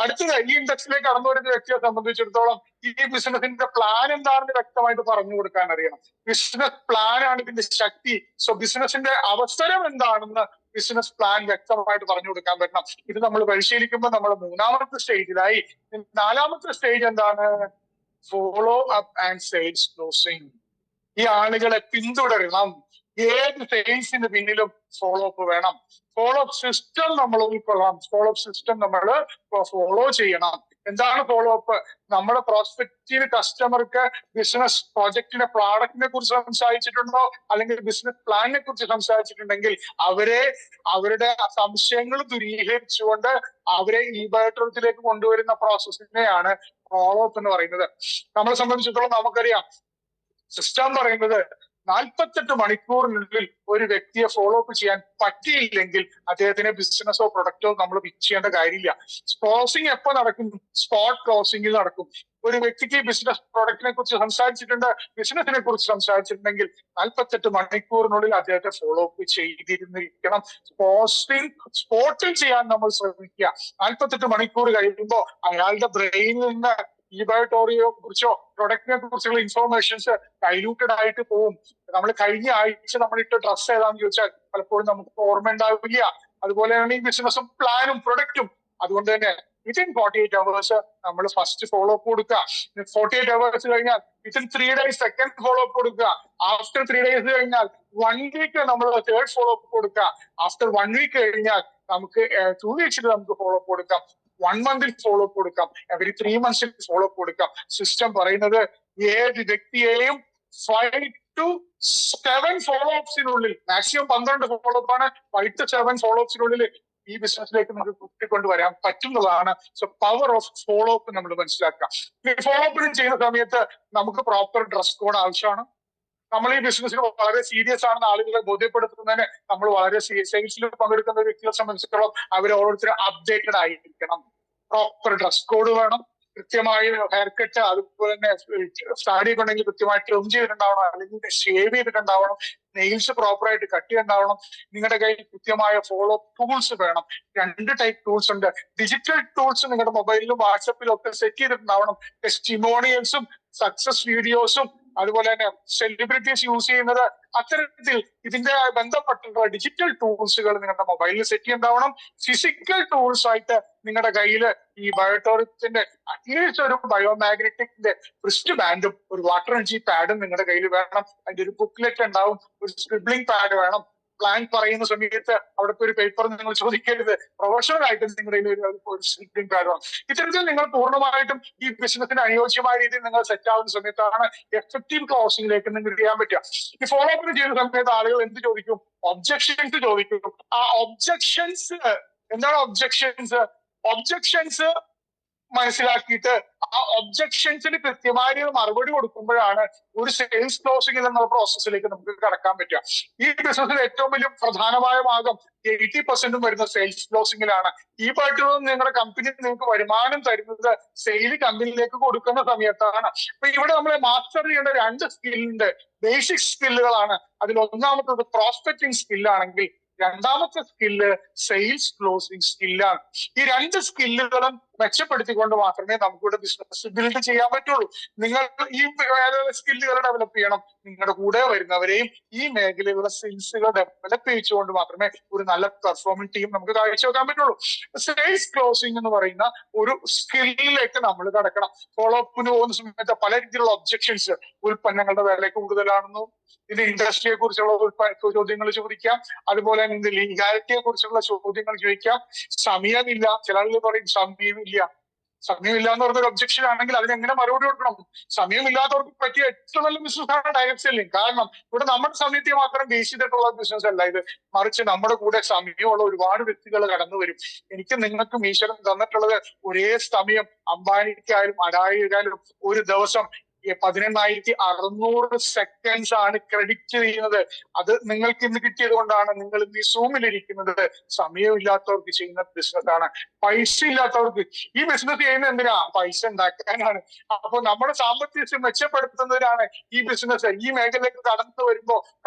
S2: അടുത്തത് ഈ ഇൻഡസ്ട്രിയിലേക്ക് കടന്നു വരുന്ന വ്യക്തിയെ സംബന്ധിച്ചിടത്തോളം ഈ ബിസിനസിന്റെ പ്ലാൻ എന്താണെന്ന് വ്യക്തമായിട്ട് പറഞ്ഞു കൊടുക്കാൻ അറിയണം. ബിസിനസ് പ്ലാൻ ആണ് ഇതിന്റെ ശക്തി. സോ ബിസിനസിന്റെ അവസരം എന്താണെന്ന് ബിസിനസ് പ്ലാൻ വ്യക്തമായിട്ട് പറഞ്ഞു കൊടുക്കാൻ പറ്റണം. ഇത് നമ്മൾ പരിശീലിക്കുമ്പോൾ നമ്മൾ മൂന്നാമത്തെ സ്റ്റേജിലായി. നാലാമത്തെ സ്റ്റേജ് എന്താണ്? Follow up and sales closing. ഈ ആളുകളെ പിന്തുടരണം. ഏത് സെയിൽസിന് പിന്നിലും ഫോളോ അപ്പ് വേണം. ഫോളോ അപ്പ് സിസ്റ്റം നമ്മൾ ഉൾക്കൊള്ളാം. ഫോളോ അപ്പ് സിസ്റ്റം നമ്മൾ ഫോളോ ചെയ്യണം. എന്താണ് ഫോളോ അപ്പ്? നമ്മുടെ പ്രോസ്പെക്റ്റീവ് കസ്റ്റമർക്ക് ബിസിനസ് പ്രോജക്റ്റിന്റെ പ്രോഡക്റ്റിനെ കുറിച്ച് സംസാരിച്ചിട്ടുണ്ടോ അല്ലെങ്കിൽ ബിസിനസ് പ്ലാനിനെ കുറിച്ച് സംസാരിച്ചിട്ടുണ്ടെങ്കിൽ അവരുടെ സംശയങ്ങൾ ദൂരീകരിച്ചുകൊണ്ട് അവരെ ഈ ബയോട്രോത്തിലേക്ക് കൊണ്ടുവരുന്ന പ്രോസസ്സിനെയാണ് ഫോളോ അപ്പ് എന്ന് പറയുന്നത്. നമ്മളെ സംബന്ധിച്ചിടത്തോളം നമുക്കറിയാം സിസ്റ്റം പറയുന്നത് 48 മണിക്കൂറിനുള്ളിൽ ഒരു വ്യക്തിയെ ഫോളോ അപ്പ് ചെയ്യാൻ പറ്റിയില്ലെങ്കിൽ അദ്ദേഹത്തിന് ബിസിനസ്സോ പ്രൊഡക്റ്റോ നമ്മൾ പിച്ച് ചെയ്യേണ്ട കാര്യമില്ല. ക്ലോസിംഗ് എപ്പോ നടക്കും? സ്പോട്ട് ക്ലോസിംഗിൽ നടക്കും. ഒരു വ്യക്തിക്ക് ബിസിനസ് പ്രൊഡക്റ്റിനെ കുറിച്ച് സംസാരിച്ചിട്ടുണ്ട്, ബിസിനസിനെ കുറിച്ച് സംസാരിച്ചിട്ടുണ്ടെങ്കിൽ 48 മണിക്കൂറിനുള്ളിൽ അദ്ദേഹത്തെ ഫോളോ അപ്പ് ചെയ്തിരുന്നിരിക്കണം. സ്പോട്ടിൽ ചെയ്യാൻ നമ്മൾ ശ്രമിക്കുക. 48 മണിക്കൂർ കഴിയുമ്പോൾ അയാളുടെ ബ്രെയിനിൽ നിന്ന് ഈ ബയോട്ടോറിയെ കുറിച്ചോ പ്രൊഡക്റ്റിനെ കുറിച്ചുള്ള ഇൻഫോർമേഷൻസ് ഡൈലൂട്ടഡ് ആയിട്ട് പോകും. നമ്മൾ കഴിഞ്ഞ ആഴ്ച നമ്മൾ ഇട്ട ഡ്രസ് ഏതാന്ന് ചോദിച്ചാൽ പലപ്പോഴും നമുക്ക് ഓർമ്മ ഉണ്ടാവില്ല. അതുപോലെയാണ് ഈ ബിസിനസ്സും പ്ലാനും പ്രൊഡക്റ്റും. അതുകൊണ്ട് തന്നെ വിത്തിൻ 48 hours നമ്മൾ ഫസ്റ്റ് ഫോളോ അപ്പ് കൊടുക്കുക. 48 hours കഴിഞ്ഞാൽ within 3 days second follow up കൊടുക്കുക. ആഫ്റ്റർ 3 days കഴിഞ്ഞാൽ 1 week നമ്മൾ തേർഡ് ഫോളോ അപ്പ് കൊടുക്കുക. ആഫ്റ്റർ 1 week കഴിഞ്ഞാൽ നമുക്ക് 2 weeks നമുക്ക് ഫോളോ അപ്പ് കൊടുക്കാം. 1 month ഫോളോ അപ്പ് കൊടുക്കാം. എവറി 3 months ഫോളോ അപ്പ് കൊടുക്കാം. സിസ്റ്റം പറയുന്നത് ഏത് വ്യക്തിയെയും 5 to 7 ഫോളോ അപ്സിനുള്ളിൽ, മാക്സിമം 12 ഫോളോ അപ്പ് ആണ്, 5 to 7 ഫോളോ അപ്സിനുള്ളിൽ ഈ ബിസിനസ്സിലേക്ക് നമുക്ക് കൂട്ടിക്കൊണ്ടുവരാൻ പറ്റുന്നതാണ്. So power of follow up നമ്മൾ മനസ്സിലാക്കാം. ഈ ഫോളോ അപ്പിന് ചെയ്യുന്ന സമയത്ത് നമുക്ക് പ്രോപ്പർ ഡ്രസ് കോഡ് ആവശ്യമാണ്. നമ്മൾ ഈ ബിസിനസ്സിൽ വളരെ സീരിയസ് ആണെന്ന് ആളുകളെ ബോധ്യപ്പെടുത്തുന്നതിന് നമ്മൾ വളരെ സെയിൽസിൽ പങ്കെടുക്കുന്ന വ്യക്തികളെ സംബന്ധിച്ചിടത്തോളം അവർ ഓരോരുത്തരും അപ്ഡേറ്റഡ് ആയിരിക്കണം. പ്രോപ്പർ ഡ്രസ് കോഡ് വേണം. കൃത്യമായി ഹെയർ കട്ട്, അതുപോലെ തന്നെ സാരിയൊക്കെ ഉണ്ടെങ്കിൽ കൃത്യമായി ട്രിം ചെയ്തിട്ടുണ്ടാവണം, അല്ലെങ്കിൽ ഷേവ് ചെയ്തിട്ടുണ്ടാവണം. നെയിൽസ് പ്രോപ്പറായിട്ട് കട്ട് ചെയ്തിട്ടുണ്ടാവണം. നിങ്ങളുടെ കയ്യിൽ കൃത്യമായ ഫോളോ ടൂൾസ് വേണം. 2 ടൈപ്പ് ടൂൾസ് ഉണ്ട്. ഡിജിറ്റൽ ടൂൾസ് നിങ്ങളുടെ മൊബൈലിലും വാട്സപ്പിലും ഒക്കെ സെറ്റ് ചെയ്തിട്ടുണ്ടാവണം. ടെസ്റ്റിമോണിയൽസും സക്സസ് വീഡിയോസും അതുപോലെ തന്നെ സെലിബ്രിറ്റീസ് യൂസ് ചെയ്യുന്നത്, അത്തരത്തിൽ ഇതിന്റെ ബന്ധപ്പെട്ടുള്ള ഡിജിറ്റൽ ടൂൾസുകൾ നിങ്ങളുടെ മൊബൈലിൽ സെറ്റ് ചെയ്യുന്നുണ്ടാവണം. ഫിസിക്കൽ ടൂൾസ് ആയിട്ട് നിങ്ങളുടെ കയ്യിൽ ഈ ബയോട്ടോറിയത്തിന്റെ അറ്റ്ലീസ്റ്റ് ഒരു ബയോമാഗ്നറ്റിക്കിന്റെ റിസ്റ്റ് ബാൻഡും ഒരു വാട്ടർ എനർജി പാഡും നിങ്ങളുടെ കയ്യിൽ വേണം. അതിന്റെ ഒരു ബുക്ക്ലെറ്റ് ഉണ്ടാവും, ഒരു സ്ക്രിബ്ലിംഗ് പാഡ് വേണം. പ്ലാൻ പറയുന്ന സമയത്ത് അവിടുത്തെ ഒരു പേപ്പർ നിങ്ങൾ ചോദിക്കരുത്. പ്രൊഫഷണൽ ആയിട്ട് നിങ്ങളുടെ ഒരു സ്ക്രിപ്റ്റിംഗ് പാഡ് വേണം. ഇത്തരത്തിൽ നിങ്ങൾ പൂർണ്ണമായിട്ടും ഈ ബിസിനസിന് അനുയോജ്യമായ രീതിയിൽ നിങ്ങൾ സെറ്റ് ആവുന്ന സമയത്താണ് എഫക്റ്റീവ് ക്ലോസിംഗിലേക്ക് നിങ്ങൾക്ക് ചെയ്യാൻ പറ്റുക. ഈ ഫോളോ അപ്പ് ചെയ്യുന്ന സമയത്ത് ആളുകൾ എന്ത് ചോദിക്കും? ഒബ്ജക്ഷൻസ് ചോദിക്കും. ആ ഒബ്ജക്ഷൻസ് എന്താണ്? ഒബ്ജക്ഷൻസ് മനസ്സിലാക്കിയിട്ട് ആ ഒബ്ജക്ഷൻസിന് കൃത്യമായ മറുപടി കൊടുക്കുമ്പോഴാണ് ഒരു സെയിൽസ് ക്ലോസിംഗ് എന്നുള്ള പ്രോസസ്സിലേക്ക് നമുക്ക് കടക്കാൻ പറ്റുക. ഈ ബിസിനസ്സിൽ ഏറ്റവും വലിയ പ്രധാനമായ ഭാഗം 80% വരുന്ന സെയിൽസ് ക്ലോസിംഗിലാണ്. ഈ പറ്റുന്ന നിങ്ങളുടെ കമ്പനി നിങ്ങൾക്ക് വരുമാനം തരുന്നത് സെയിൽ കമ്പനിയിലേക്ക് കൊടുക്കുന്ന സമയത്താണ്. അപ്പൊ ഇവിടെ നമ്മൾ മാസ്റ്റർ ചെയ്യേണ്ട 2 സ്കില്ലുണ്ട്. ബേസിക് സ്കില്ലുകളാണ്. അതിൽ ഒന്നാമത്തത് പ്രോസ്പെക്ടിങ് സ്കില്ലാണെങ്കിൽ രണ്ടാമത്തെ സ്കില്ല് സെയിൽസ് ക്ലോസിംഗ് സ്കില്ലാണ്. ഈ 2 സ്കില്ലുകളും മെച്ചപ്പെടുത്തിക്കൊണ്ട് മാത്രമേ നമുക്കിവിടെ ബിസിനസ് ബിൽഡ് ചെയ്യാൻ പറ്റുള്ളൂ. നിങ്ങൾ ഈ സ്കില്ലുകൾ ഡെവലപ്പ് ചെയ്യണം. നിങ്ങളുടെ കൂടെ വരുന്നവരെയും ഈ മേഖലയിലുള്ള സ്കിൽസുകൾ ഡെവലപ്പ് ചെയ്യിച്ചുകൊണ്ട് മാത്രമേ ഒരു നല്ല പെർഫോമിംഗ് ടീം നമുക്ക് കാഴ്ചവെക്കാൻ പറ്റുള്ളൂ. സെയിൽസ് ക്ലോസിംഗ് എന്ന് പറയുന്ന ഒരു സ്കില്ലിലേക്ക് നമ്മൾ കടക്കണം. ഫോളോ അപ്പിന് പോകുന്ന സമയത്ത് പല രീതിയിലുള്ള ഒബ്ജക്ഷൻസ്, ഉൽപ്പന്നങ്ങളുടെ വില കൂടുതലാണെന്നും ഇതിന്റെ ഇൻഡസ്ട്രിയെ കുറിച്ചുള്ള ചോദ്യങ്ങൾ ചോദിക്കാം. അതുപോലെ തന്നെ ഇതിന്റെ ലീഗാലിറ്റിയെ കുറിച്ചുള്ള ചോദ്യങ്ങൾ ചോദിക്കാം. സമയമില്ല, ചില ആളുകൾ പറയും സമയമില്ല. സമയമില്ല എന്ന് പറഞ്ഞൊരു ഒബ്ജക്ഷൻ ആണെങ്കിൽ അതിനെങ്ങനെ മറുപടി കൊടുക്കണം? സമയമില്ലാത്തവർക്ക് പറ്റിയ ഏറ്റവും നല്ല ബിസിനസ്സാണ് ഡയറക്റ്റ് സെല്ലിംഗ്. കാരണം ഇവിടെ നമ്മുടെ സമയത്തെ മാത്രം ബേസ് ചെയ്തിട്ടുള്ള ബിസിനസ് അല്ല ഇത്, മറിച്ച് നമ്മുടെ കൂടെ സമയമുള്ള ഒരുപാട് വ്യക്തികൾ കടന്നു വരും. എനിക്ക് നിങ്ങൾക്കും ഈശ്വരൻ തന്നിട്ടുള്ളത് ഒരേ സമയം. അംബാനിക്കായാലും അഡായിക്കായാലും ഒരു ദിവസം 18,600 സെക്കൻഡ്സ് ആണ് ക്രെഡിറ്റ് ചെയ്യുന്നത്. അത് നിങ്ങൾക്ക് ഇന്ന് കിട്ടിയത് കൊണ്ടാണ് നിങ്ങൾ ഇന്ന് ഈ സൂമിലിരിക്കുന്നത്. സമയമില്ലാത്തവർക്ക് ചെയ്യുന്ന ബിസിനസ് ആണ്. പൈസ ഇല്ലാത്തവർക്ക് ഈ ബിസിനസ് ചെയ്യുന്നത് എന്തിനാ? പൈസ ഉണ്ടാക്കാനാണ്. അപ്പൊ നമ്മുടെ സാമ്പത്തിക മെച്ചപ്പെടുത്തുന്നതിനാണ് ഈ ബിസിനസ്. ഈ മേഖലയിലേക്ക് കടന്നു വരുമ്പോൾ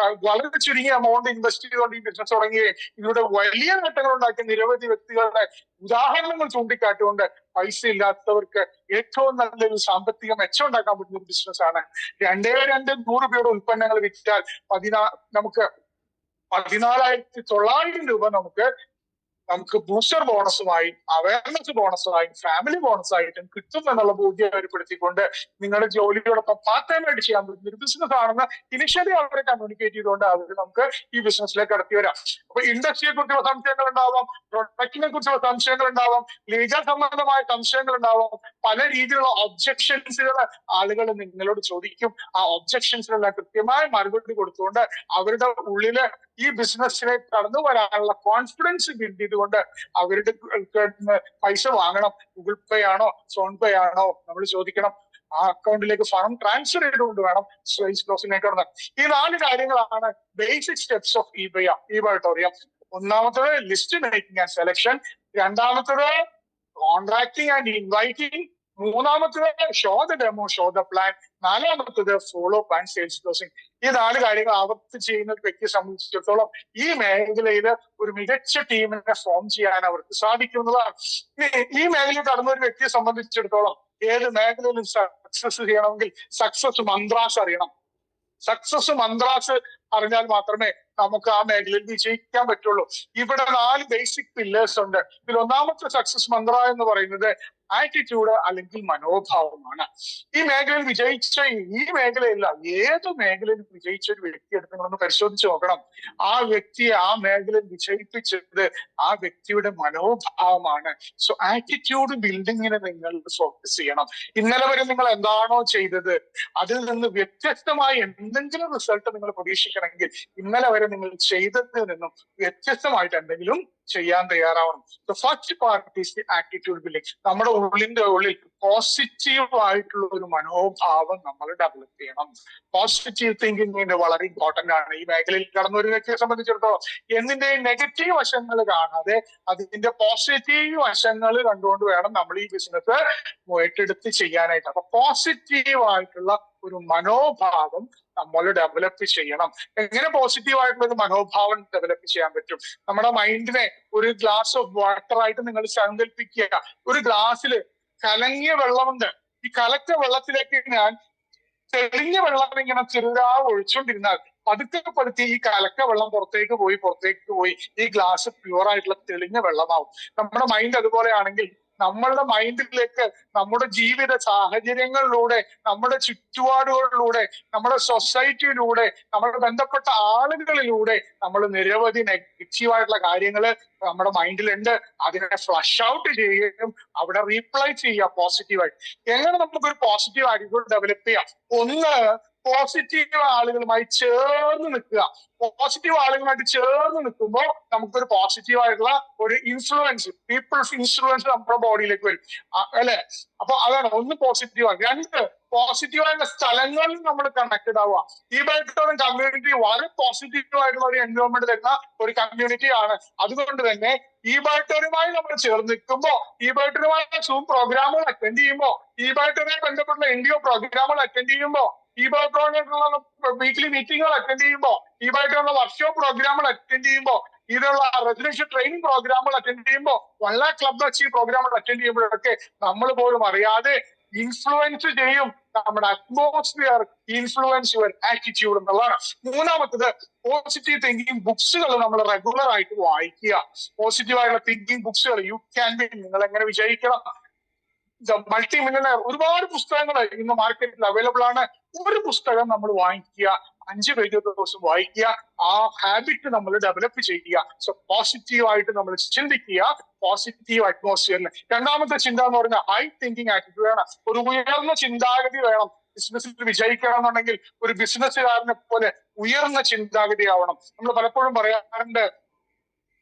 S2: വളരെ ചുരുങ്ങിയ എമൗണ്ട് ഇൻവെസ്റ്റ് ചെയ്തുകൊണ്ട് ഈ ബിസിനസ് തുടങ്ങുകയും ഇതിലൂടെ വലിയ നേട്ടങ്ങൾ ഉണ്ടാക്കിയ നിരവധി വ്യക്തികളുടെ ഉദാഹരണങ്ങൾ ചൂണ്ടിക്കാട്ടുകൊണ്ട് പൈസ ഇല്ലാത്തവർക്ക് ഏറ്റവും നല്ലൊരു സാമ്പത്തിക മെച്ചം ഉണ്ടാക്കാൻ പറ്റുന്ന ഒരു ബിസിനസ് ആണ്. 2 രൂപയുടെ ഉൽപ്പന്നങ്ങൾ വിറ്റാൽ നമുക്ക് 14,900 രൂപ നമുക്ക് ബൂസ്റ്റർ ബോണസുമായും അവയർനെസ് ബോണസുമായും ഫാമിലി ബോണസായിട്ടും കിട്ടും എന്നുള്ള ബോധ്യം ഏർപ്പെടുത്തിക്കൊണ്ട് നിങ്ങളുടെ ജോലിയോടൊപ്പം പാർട്ട് ടൈം ആയിട്ട് ചെയ്യാൻ പറ്റുന്ന ഒരു ബിസിനസ് ആണെന്ന് ഇനിഷ്യലി അവരെ കമ്മ്യൂണിക്കേറ്റ് ചെയ്തുകൊണ്ട് അവർ നമുക്ക് ഈ ബിസിനസ്സിലേക്ക് കടത്തി വരാം. അപ്പൊ ഇൻഡസ്ട്രിയെ കുറിച്ചുള്ള സംശയങ്ങൾ ഉണ്ടാവാം, പ്രൊഡക്റ്റിനെ കുറിച്ചുള്ള സംശയങ്ങൾ ഉണ്ടാവാം, ലീഗൽ സംബന്ധമായ സംശയങ്ങൾ ഉണ്ടാവാം, പല രീതിയിലുള്ള ഒബ്ജക്ഷൻസുകൾ ആളുകൾ നിങ്ങളോട് ചോദിക്കും. ആ ഒബ്ജക്ഷൻസിനെല്ലാം കൃത്യമായ മറുപടി കൊടുത്തുകൊണ്ട് അവരുടെ ഉള്ളില് ഈ ബിസിനസ്സിലേക്ക് കടന്നു വരാനുള്ള കോൺഫിഡൻസ് ബിൽഡ് ചെയ്തുകൊണ്ട് അവരുടെ പൈസ വാങ്ങണം. ഗൂഗിൾ പേ ആണോ ഫോൺ പേ ആണോ നമ്മൾ ചോദിക്കണം. ആ അക്കൗണ്ടിലേക്ക് ഫണ്ട് ട്രാൻസ്ഫർ ചെയ്തുകൊണ്ട് വേണം സെയിൽസ് ക്ലോസിംഗിലേക്ക് കടന്നത്. ഈ 4 കാര്യങ്ങളാണ് ബേസിക് സ്റ്റെപ്സ് ഓഫ് ഇബയോട്ടോറിയം. ഒന്നാമത്തത് ലിസ്റ്റ് മേക്കിംഗ് ആൻഡ് സെലക്ഷൻ, രണ്ടാമത്തത് കോൺട്രാക്ടിങ് ആൻഡ് ഇൻവൈറ്റിംഗ്, മൂന്നാമത്തത് show the demo, show the plan, നാലാമത്തത് follow up and sales closing. ഈ 4 കാര്യങ്ങൾ ആവർത്തിച്ച് ചെയ്യുന്ന ഒരു വ്യക്തിയെ സംബന്ധിച്ചിടത്തോളം ഈ മേഖലയിൽ ഒരു മികച്ച ടീമിനെ ഫോം ചെയ്യാൻ അവർക്ക് സാധിക്കുന്നതാണ്. ഈ മേഖലയിൽ കടന്ന ഒരു വ്യക്തിയെ സംബന്ധിച്ചിടത്തോളം ഏത് മേഖലയിലും സക്സസ് ചെയ്യണമെങ്കിൽ സക്സസ് മന്ത്രാസ് അറിയണം. സക്സസ് മന്ത്രാസ് അറിഞ്ഞാൽ മാത്രമേ നമുക്ക് ആ മേഖലയിൽ വിജയിക്കാൻ പറ്റുള്ളൂ. ഇവിടെ 4 ബേസിക് പില്ലേഴ്സ് ഉണ്ട്. ഇതിൽ ഒന്നാമത്തെ സക്സസ് മന്ത്ര എന്ന് പറയുന്നത് ആറ്റിറ്റ്യൂഡ് അല്ലെങ്കിൽ മനോഭാവമാണ്. ഈ മേഖലയിൽ വിജയിച്ച ഈ മേഖലയല്ല, ഏത് മേഖലയിൽ വിജയിച്ച ഒരു വ്യക്തി എടുത്ത് നിങ്ങളൊന്ന് പരിശോധിച്ച് നോക്കണം. ആ വ്യക്തിയെ ആ മേഖലയിൽ വിജയിപ്പിച്ചത് ആ വ്യക്തിയുടെ മനോഭാവമാണ്. സോ ആറ്റിറ്റ്യൂഡ് ബിൽഡിങ്ങിന് നിങ്ങൾ ഫോക്കസ് ചെയ്യണം. ഇന്നലെ വരെ നിങ്ങൾ എന്താണോ ചെയ്തത് അതിൽ നിന്ന് വ്യത്യസ്തമായ എന്തെങ്കിലും റിസൾട്ട് നിങ്ങൾ പ്രതീക്ഷിക്കണമെങ്കിൽ ഇന്നലെ വരെ നിങ്ങൾ ചെയ്തതിൽ നിന്നും വ്യത്യസ്തമായിട്ട് എന്തെങ്കിലും ചെയ്യാൻ തയ്യാറാവണം. The first part is the attitude building. നമ്മുടെ ഉള്ളിന്റെ ഉള്ളിൽ പോസിറ്റീവ് ആയിട്ടുള്ള ഒരു മനോഭാവം നമ്മൾ ഡെവലപ്പ് ചെയ്യണം. പോസിറ്റീവ് തിങ്കിങ്ങിന് വളരെ ഇമ്പോർട്ടന്റ് ആണ്. ഈ മേഖലയിൽ കടന്ന ഒരു വ്യക്തിയെ സംബന്ധിച്ചിടത്തോളം എന്തിന്റെ നെഗറ്റീവ് വശങ്ങൾ കാണാതെ അതിന്റെ പോസിറ്റീവ് വശങ്ങൾ കണ്ടുകൊണ്ട് വേണം നമ്മൾ ഈ ബിസിനസ് ഏറ്റെടുത്ത് ചെയ്യാനായിട്ട്. അപ്പൊ പോസിറ്റീവ് ആയിട്ടുള്ള ഒരു മനോഭാവം നമ്മൾ ഡെവലപ്പ് ചെയ്യണം. എങ്ങനെ പോസിറ്റീവ് ആയിട്ടുള്ള ഒരു മനോഭാവം ഡെവലപ്പ് ചെയ്യാൻ പറ്റും? നമ്മുടെ മൈൻഡിനെ ഒരു ഗ്ലാസ് ഓഫ് വാട്ടർ ആയിട്ട് നിങ്ങൾ സങ്കല്പിക്കുക. ഒരു ഗ്ലാസ്സിൽ കലങ്ങിയ വെള്ളമുണ്ട്. ഈ കലക്ക വെള്ളത്തിലേക്ക് ഞാൻ തെളിഞ്ഞ വെള്ളം ഇങ്ങനെ ചെറുതാ ഒഴിച്ചുകൊണ്ടിരുന്നാൽ പതുക്കെ ഈ കലക്ക വെള്ളം പുറത്തേക്ക് പോയി ഈ ഗ്ലാസ് പ്യുവർ ആയിട്ടുള്ള തെളിഞ്ഞ വെള്ളമാവും. നമ്മുടെ മൈൻഡ് അതുപോലെയാണെങ്കിൽ നമ്മളുടെ മൈൻഡിലേക്ക് നമ്മുടെ ജീവിത സാഹചര്യങ്ങളിലൂടെ, നമ്മുടെ ചുറ്റുപാടുകളിലൂടെ, നമ്മുടെ സൊസൈറ്റിയിലൂടെ, നമ്മുടെ ബന്ധപ്പെട്ട ആളുകളിലൂടെ നമ്മൾ നിരവധി നെഗറ്റീവായിട്ടുള്ള കാര്യങ്ങൾ നമ്മുടെ മൈൻഡിലുണ്ട്. അതിനെ ഫ്ലഷ് ഔട്ട് ചെയ്യുകയും അവിടെ റീപ്ലൈ ചെയ്യുക പോസിറ്റീവായിട്ട്. എങ്ങനെ നമുക്കൊരു പോസിറ്റീവ് ആറ്റിറ്റ്യൂഡ് ഡെവലപ്പ് ചെയ്യാം? ഒന്ന്, പോസിറ്റീവ് ആളുകളുമായി ചേർന്ന് നിൽക്കുക. പോസിറ്റീവ് ആളുകളുമായിട്ട് ചേർന്ന് നിൽക്കുമ്പോൾ നമുക്കൊരു പോസിറ്റീവ് ആയിട്ടുള്ള ഒരു ഇൻഫ്ലുവൻസ്, പീപ്പിൾസ് ഇൻഫ്ലുവൻസ് നമ്മുടെ ബോഡിയിലേക്ക് വരും, അല്ലെ? അപ്പൊ അതാണ് ഒന്ന് പോസിറ്റീവാണ്. രണ്ട്, പോസിറ്റീവായിട്ടുള്ള സ്ഥലങ്ങളിൽ നമ്മൾ കണക്റ്റഡ് ആവുക. ഈ ബൈറ്റോറിയം കമ്മ്യൂണിറ്റി വളരെ പോസിറ്റീവ് ആയിട്ടുള്ള ഒരു എൻവയോൺമെന്റ് തരുന്ന ഒരു കമ്മ്യൂണിറ്റി ആണ്. അതുകൊണ്ട് തന്നെ ഈ ബൈറ്റോറിയുമായി നമ്മൾ ചേർന്ന് നിൽക്കുമ്പോൾ, ഈ ബൈറ്റോറിയുമായി സൂം പ്രോഗ്രാമുകൾ അറ്റൻഡ് ചെയ്യുമ്പോൾ, ഈ ബൈറ്റോറിയുമായി ബന്ധപ്പെട്ട NDO പ്രോഗ്രാമുകൾ അറ്റൻഡ് ചെയ്യുമ്പോൾ, ഈ ബൈറ്റോറിയുള്ള വീക്ക്ലി മീറ്റിംഗുകൾ അറ്റൻഡ് ചെയ്യുമ്പോൾ, ഈ ബൈറ്റോറിയുള്ള വർക്ക്ഷോപ്പ് പ്രോഗ്രാമുകൾ അറ്റൻഡ് ചെയ്യുമ്പോൾ, ഇതിലുള്ള റെസിഡൻഷ്യൽ ട്രെയിനിങ് പ്രോഗ്രാമുകൾ അറ്റൻഡ് ചെയ്യുമ്പോൾ, 1 lakh ക്ലബ് അച്ചീവ് പ്രോഗ്രാമുകൾ അറ്റൻഡ് ചെയ്യുമ്പോഴൊക്കെ നമ്മൾ പോലും അറിയാതെ ഇൻഫ്ലുവൻസ് ചെയ്യും നമ്മുടെ അറ്റ്മോസ്ഫിയർ, ഇൻഫ്ലുവൻസ് യുവർ ആറ്റിറ്റ്യൂഡ് എന്നുള്ളതാണ്. മൂന്നാമത്തത്, പോസിറ്റീവ് തിങ്കിങ് ബുക്സുകൾ നമ്മൾ റെഗുലർ ആയിട്ട് വായിക്കുക. പോസിറ്റീവ് ആയിട്ടുള്ള തിങ്കിങ് ബുക്സുകൾ, യു ക്യാൻ ബി, നിങ്ങൾ എങ്ങനെ വിജയിക്കണം, മൾട്ടി മില്യണയർ, ഒരുപാട് പുസ്തകങ്ങൾ ഇന്ന് മാർക്കറ്റിൽ അവൈലബിൾ ആണ്. ഒരു പുസ്തകം നമ്മൾ വാങ്ങിക്കുക, 5 പേജ് ദിവസം വായിക്കുക, ആ ഹാബിറ്റ് നമ്മൾ ഡെവലപ്പ് ചെയ്യുക. സോ പോസിറ്റീവ് ആയിട്ട് നമ്മൾ ചിന്തിക്കുക, പോസിറ്റീവ് അറ്റ്മോസ്ഫിയറിൽ. രണ്ടാമത്തെ ചിന്ത എന്ന് പറഞ്ഞാൽ ഹൈ തിങ്കിങ് ആറ്റിറ്റ്യൂഡ് ആണ്. ഒരു ഉയർന്ന ചിന്താഗതി വേണം. ബിസിനസ്സിൽ വിജയിക്കണം എന്നുണ്ടെങ്കിൽ ഒരു ബിസിനസ്സുകാരനെ പോലെ ഉയർന്ന ചിന്താഗതി ആവണം. നമ്മൾ പലപ്പോഴും പറയാറുണ്ട്,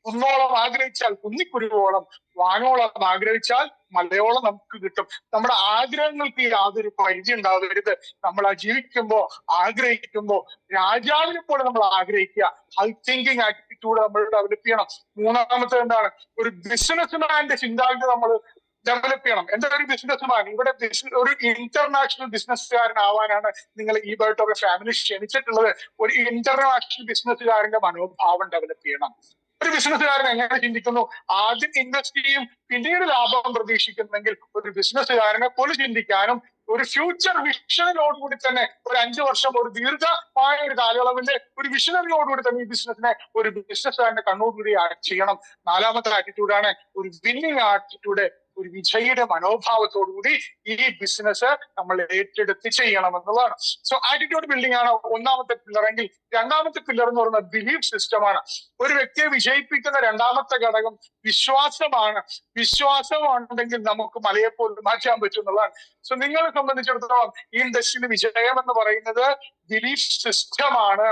S2: കുന്നോളം ആഗ്രഹിച്ചാൽ കുന്നിക്കുരുവോളം, വാനോളം ആഗ്രഹിച്ചാൽ മലയോളം നമുക്ക് കിട്ടും. നമ്മുടെ ആഗ്രഹങ്ങൾക്ക് യാതൊരു പരിധി ഉണ്ടാവരുത്. നമ്മൾ ആ ജീവിക്കുമ്പോ ആഗ്രഹിക്കുമ്പോ രാജാവിനെ പോലെ നമ്മൾ ആഗ്രഹിക്കുക. ഹൈ തിങ്കിങ് ആറ്റിറ്റ്യൂഡ് നമ്മൾ ഡെവലപ്പ് ചെയ്യണം. മൂന്നാമത്തെ എന്താണ്, ഒരു ബിസിനസ്മാന്റെ ചിന്താഗതി നമ്മൾ ഡെവലപ്പ് ചെയ്യണം. എന്താ ഒരു ബിസിനസ്മാൻ? ഇവിടെ ഒരു ഇന്റർനാഷണൽ ബിസിനസ്സുകാരനാവാനാണ് നിങ്ങൾ ഈ ബൈറ്റോറിയം ഫാമിലി ക്ഷണിച്ചിട്ടുള്ളത്. ഒരു ഇന്റർനാഷണൽ ബിസിനസ്സുകാരന്റെ മനോഭാവം ഡെവലപ്പ് ചെയ്യണം. ഒരു ബിസിനസ്സുകാരൻ എങ്ങനെ ചിന്തിക്കുന്നു? ആദ്യം ഇൻവെസ്റ്റ് ചെയ്യും, പിന്നീട് ലാഭം പ്രതീക്ഷിക്കുന്നെങ്കിൽ ഒരു ബിസിനസ്സുകാരനെ പോലെ ചിന്തിക്കാനും ഒരു ഫ്യൂച്ചർ വിഷനോടുകൂടി തന്നെ, ഒരു 5 വർഷം, ഒരു ദീർഘമായ ഒരു കാലയളവിന്റെ ഒരു വിഷനറിയോടുകൂടി തന്നെ ഈ ബിസിനസിനെ ഒരു ബിസിനസ്സുകാരന്റെ കണ്ണോടുകൂടി ചെയ്യണം. നാലാമത്തെ ആറ്റിറ്റ്യൂഡാണ് ഒരു വിന്നിങ് ആറ്റിറ്റ്യൂഡ്. ഒരു വിജയിയുടെ മനോഭാവത്തോടുകൂടി ഈ ബിസിനസ് നമ്മൾ ഏറ്റെടുത്ത് ചെയ്യണം എന്നുള്ളതാണ്. സോ ആറ്റിറ്റ്യൂഡ് ബിൽഡിംഗ് ആണ് ഒന്നാമത്തെ പില്ലർ എങ്കിൽ, രണ്ടാമത്തെ പില്ലർ എന്ന് പറയുന്നത് ബിലീഫ് സിസ്റ്റമാണ്. ഒരു വ്യക്തിയെ വിജയിപ്പിക്കുന്ന രണ്ടാമത്തെ ഘടകം വിശ്വാസമാണ്. വിശ്വാസം ഉണ്ടെങ്കിൽ നമുക്ക് മലയെപ്പോലും മാറ്റാൻ പറ്റും എന്നുള്ളതാണ്. സോ നിങ്ങളെ സംബന്ധിച്ചിടത്തോളം ഈ ഇൻഡസ്ട്രിയിൽ വിജയം എന്ന് പറയുന്നത് ബിലീഫ് സിസ്റ്റമാണ്.